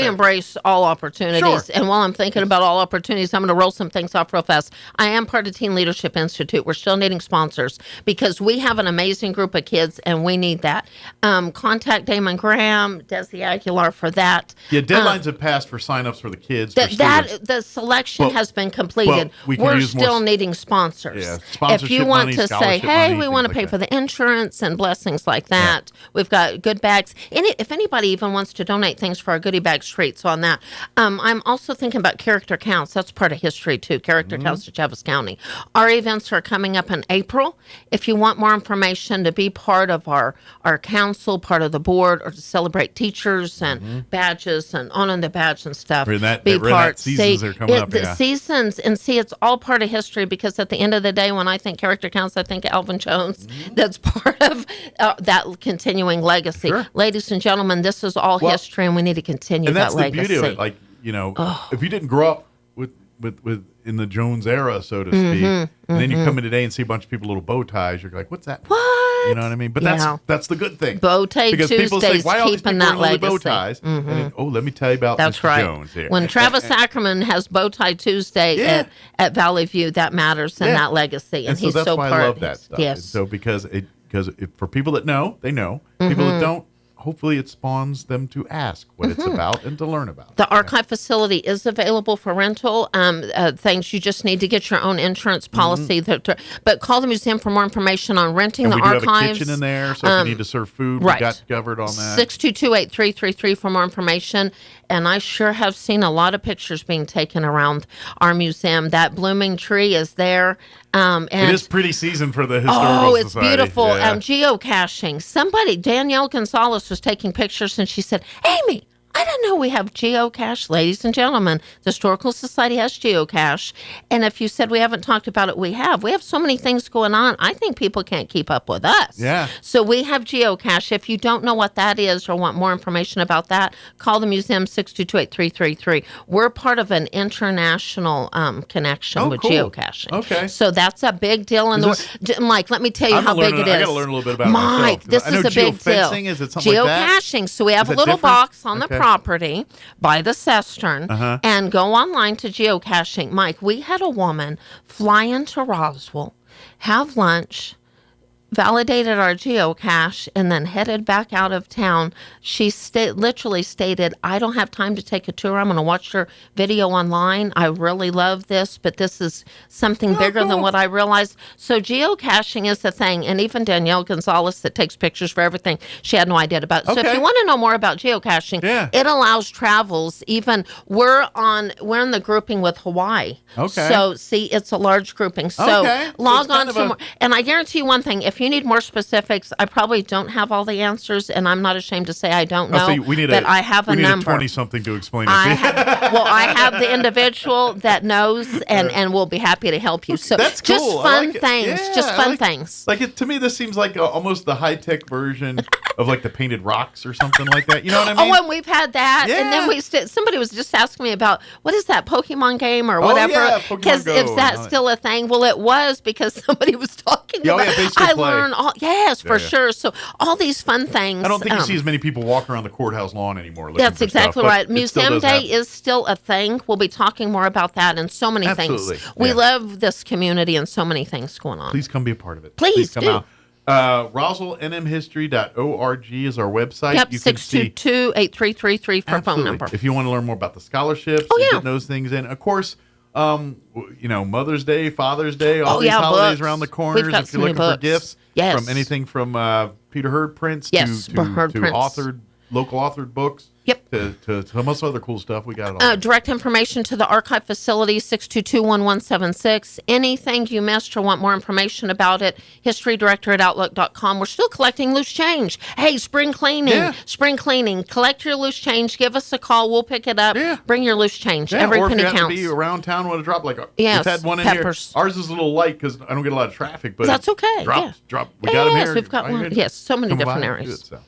embrace all opportunities. Sure. And while I'm thinking about all opportunities, I'm going to roll some things off real fast. I am part of Teen Leadership Institute. We're still needing sponsors because we have an amazing group of kids and we need that. Contact Damon Graham, Desi Aguilar for that. Yeah, deadlines have passed for signups for the kids. The selection has been completed. We're still needing sponsors. Yeah, if sponsorship you want money, to say, scholarship hey, money, we want to things pay like for the insurance and blessings like that, we've got good bags. If anybody even wants to donate things for our goodie bag treats on that. I'm also thinking about character counts. That's part of history too. Character counts to Travis County. Our events are coming up in April. If you want more information to be part of our council, part of the board, or to celebrate teachers and badges and on the badge and stuff, be part. Seasons are coming up. The seasons, and see, it's all part of history because at the end of the day, when I think character counts, I think Alvin Jones. That's part of that continuing legacy. Sure. Ladies and gentlemen, this is all history, and we need to continue that legacy. And that's the beauty of it. Like, if you didn't grow up with in the Jones era, so to speak, and then you come in today and see a bunch of people with little bow ties, you're like, what's that? What? You know what I mean? But that's the good thing. Bow tie because Tuesdays, people say, why all these keeping people that wearing legacy. bow ties? And then, let me tell you about That's Mr. right. Jones here. When Travis Ackerman has Bow Tie Tuesday at Valley View, that matters in that legacy, and so he's that's so why part. I love that stuff. Yes. And so because for people that know, they know. People that don't, hopefully it spawns them to ask what it's about and to learn about. The archive facility is available for rental. Things you just need to get your own insurance policy. But call the museum for more information on renting the archives. We do have a kitchen in there, so if you need to serve food, we got covered on that. 622-8333 for more information. And I sure have seen a lot of pictures being taken around our museum. That blooming tree is there. And it is pretty season for the Historical Society. it's beautiful. Yeah. Geocaching. Danielle Gonzalez was taking pictures, and she said, Amy, I didn't know we have geocache, ladies and gentlemen. The Historical Society has geocache. And if you said we haven't talked about it, we have. We have so many things going on. I think people can't keep up with us. Yeah. So we have geocache. If you don't know what that is or want more information about that, call the museum 622-8333. We're part of an international connection with geocaching. Okay. So that's a big deal in the world. Mike, let me tell you how big it is. I got to learn a little bit about it Mike, myself. this is a big deal. Is it something like that? Geocaching. So we have a that little different? box on the property by the cistern and go online to geocaching. Mike, we had a woman fly into Roswell, have lunch, validated our geocache, and then headed back out of town. She literally stated, I don't have time to take a tour. I'm going to watch your video online. I really love this, but this is something bigger than what I realized. So geocaching is the thing. And even Danielle Gonzalez that takes pictures for everything, she had no idea about it. So if you want to know more about geocaching, it allows travels. Even we're in the grouping with Hawaii. Okay. So see, it's a large grouping. So log on to more. And I guarantee you one thing, if you need more specifics, I probably don't have all the answers, and I'm not ashamed to say I don't know. I have a number. 20-something to explain it. I have the individual that knows, and will be happy to help you. So that's just cool. fun things. Yeah, just fun things. To me, this seems like almost the high-tech version of like the painted rocks or something like that. You know what I mean? Oh, and we've had that, and then somebody was just asking me about what is that Pokemon game or whatever? Because if that's still a thing, well, it was because somebody was talking about. I learned all. Yes, for sure. So all these fun things. I don't think you see as many people walking around the courthouse lawn anymore. That's exactly right. Museum Day is still a thing. We'll be talking more about that and so many things. We love this community and so many things going on. Please come be a part of it. Please come do. out. RoswellNMhistory.org is our website. Yep, 622-8333 for phone number. If you want to learn more about the scholarships, get those things in. Of course, Mother's Day, Father's Day, all these holidays around the corners. If you're looking for gifts, from anything from Peter Hurd prints to authored local authored books. Yep. To some other cool stuff. We got it all. Direct information to the archive facility, 622-1176. Anything you missed or want more information about it, historydirector@outlook.com. We're still collecting loose change. Hey, spring cleaning. Yeah. Spring cleaning. Collect your loose change. Give us a call. We'll pick it up. Yeah. Bring your loose change. Yeah, Every or penny if you have counts. to be around town, want to drop like Yes, we've had one in peppers. here. Ours is a little light because I don't get a lot of traffic, but That's okay. Drop. We got them here. Yes, we've got one. Yes, so many Come different by, areas. good, so.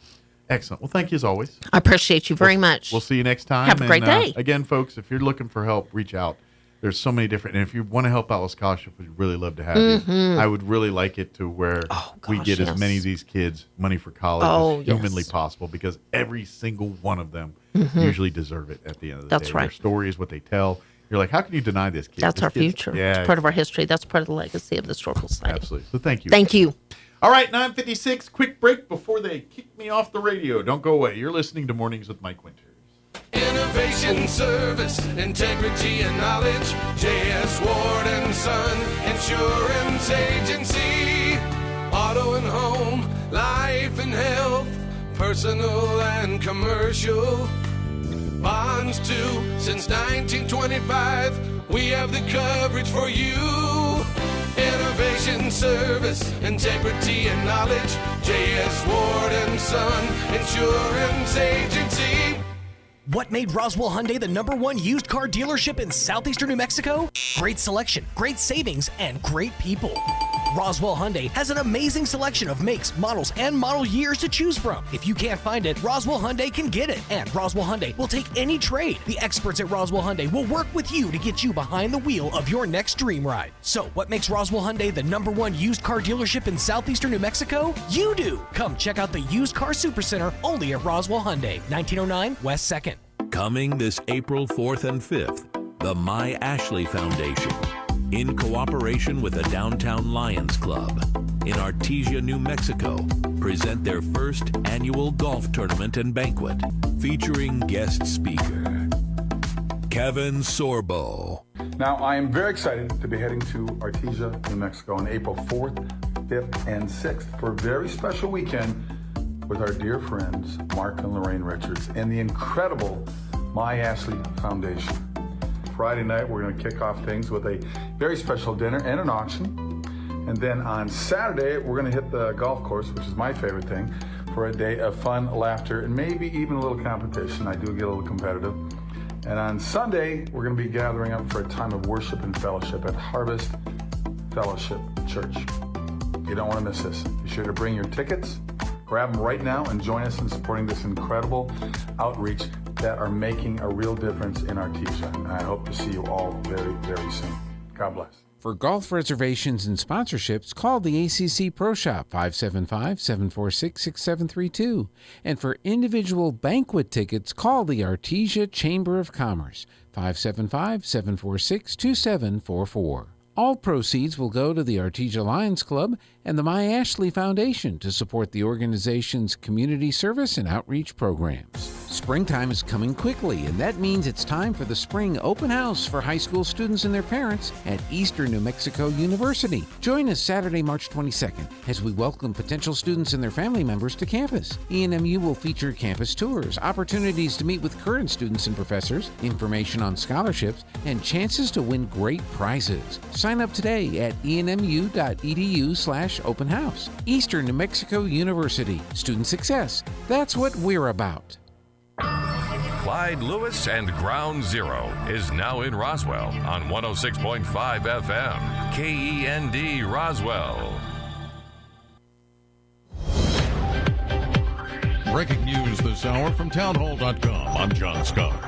Excellent. Well, thank you as always. I appreciate you very much. We'll see you next time. Have a great day. Again, folks, if you're looking for help, reach out. There's so many different, and if you want to help out with scholarship, we'd really love to have you. I would really like it to where we get as many of these kids money for college as humanly possible, because every single one of them usually deserve it at the end of the day. That's right. Their stories, what they tell. You're like, how can you deny this kid? That's This our kid's- future. Yeah, It's part of our history. That's part of the legacy of the Historical Society. absolutely. So thank you. Thank you. All right, 9:56. Quick break before they kick me off the radio. Don't go away. You're listening to Mornings with Mike Winters. Innovation, service, integrity, and knowledge. J.S. Ward and Son Insurance Agency. Auto and home, life and health, personal and commercial. Bonds too, since 1925. We have the coverage for you. Innovation, service, integrity, and knowledge. J.S. Ward and Son Insurance Agency. What made Roswell Hyundai the #1 used car dealership in southeastern New Mexico? Great selection, great savings, and great people. Roswell Hyundai has an amazing selection of makes, models, and model years to choose from. If you can't find it, Roswell Hyundai can get it. And Roswell Hyundai will take any trade. The experts at Roswell Hyundai will work with you to get you behind the wheel of your next dream ride. So, what makes Roswell Hyundai the #1 used car dealership in southeastern New Mexico? You do! Come check out the Used Car Supercenter only at Roswell Hyundai, 1909 West 2nd. Coming this April 4th and 5th, the My Ashley Foundation, in cooperation with the Downtown Lions Club in Artesia, New Mexico, present their first annual golf tournament and banquet featuring guest speaker Kevin Sorbo. Now, I am very excited to be heading to Artesia, New Mexico on April 4th, 5th, and 6th for a very special weekend with our dear friends Mark and Lorraine Richards and the incredible My Ashley Foundation. Friday night, we're going to kick off things with a very special dinner and an auction. And then on Saturday, we're going to hit the golf course, which is my favorite thing, for a day of fun, laughter, and maybe even a little competition. I do get a little competitive. And on Sunday, we're going to be gathering up for a time of worship and fellowship at Harvest Fellowship Church. You don't want to miss this. Be sure to bring your tickets. Grab them right now and join us in supporting this incredible outreach that are making a real difference in Artesia. And I hope to see you all very, very soon. God bless. For golf reservations and sponsorships, call the ACC Pro Shop 575-746-6732. And for individual banquet tickets, call the Artesia Chamber of Commerce 575-746-2744. All proceeds will go to the Artesia Lions Club and the My Ashley Foundation to support the organization's community service and outreach programs. Springtime is coming quickly, and that means it's time for the Spring Open House for high school students and their parents at Eastern New Mexico University. Join us Saturday, March 22nd, as we welcome potential students and their family members to campus. ENMU will feature campus tours, opportunities to meet with current students and professors, information on scholarships, and chances to win great prizes. Sign up today at enmu.edu/open house. Eastern New Mexico University. Student success. That's what we're about. Clyde Lewis and Ground Zero is now in Roswell on 106.5 FM. KEND Roswell. Breaking news this hour from townhall.com. I'm John Scott.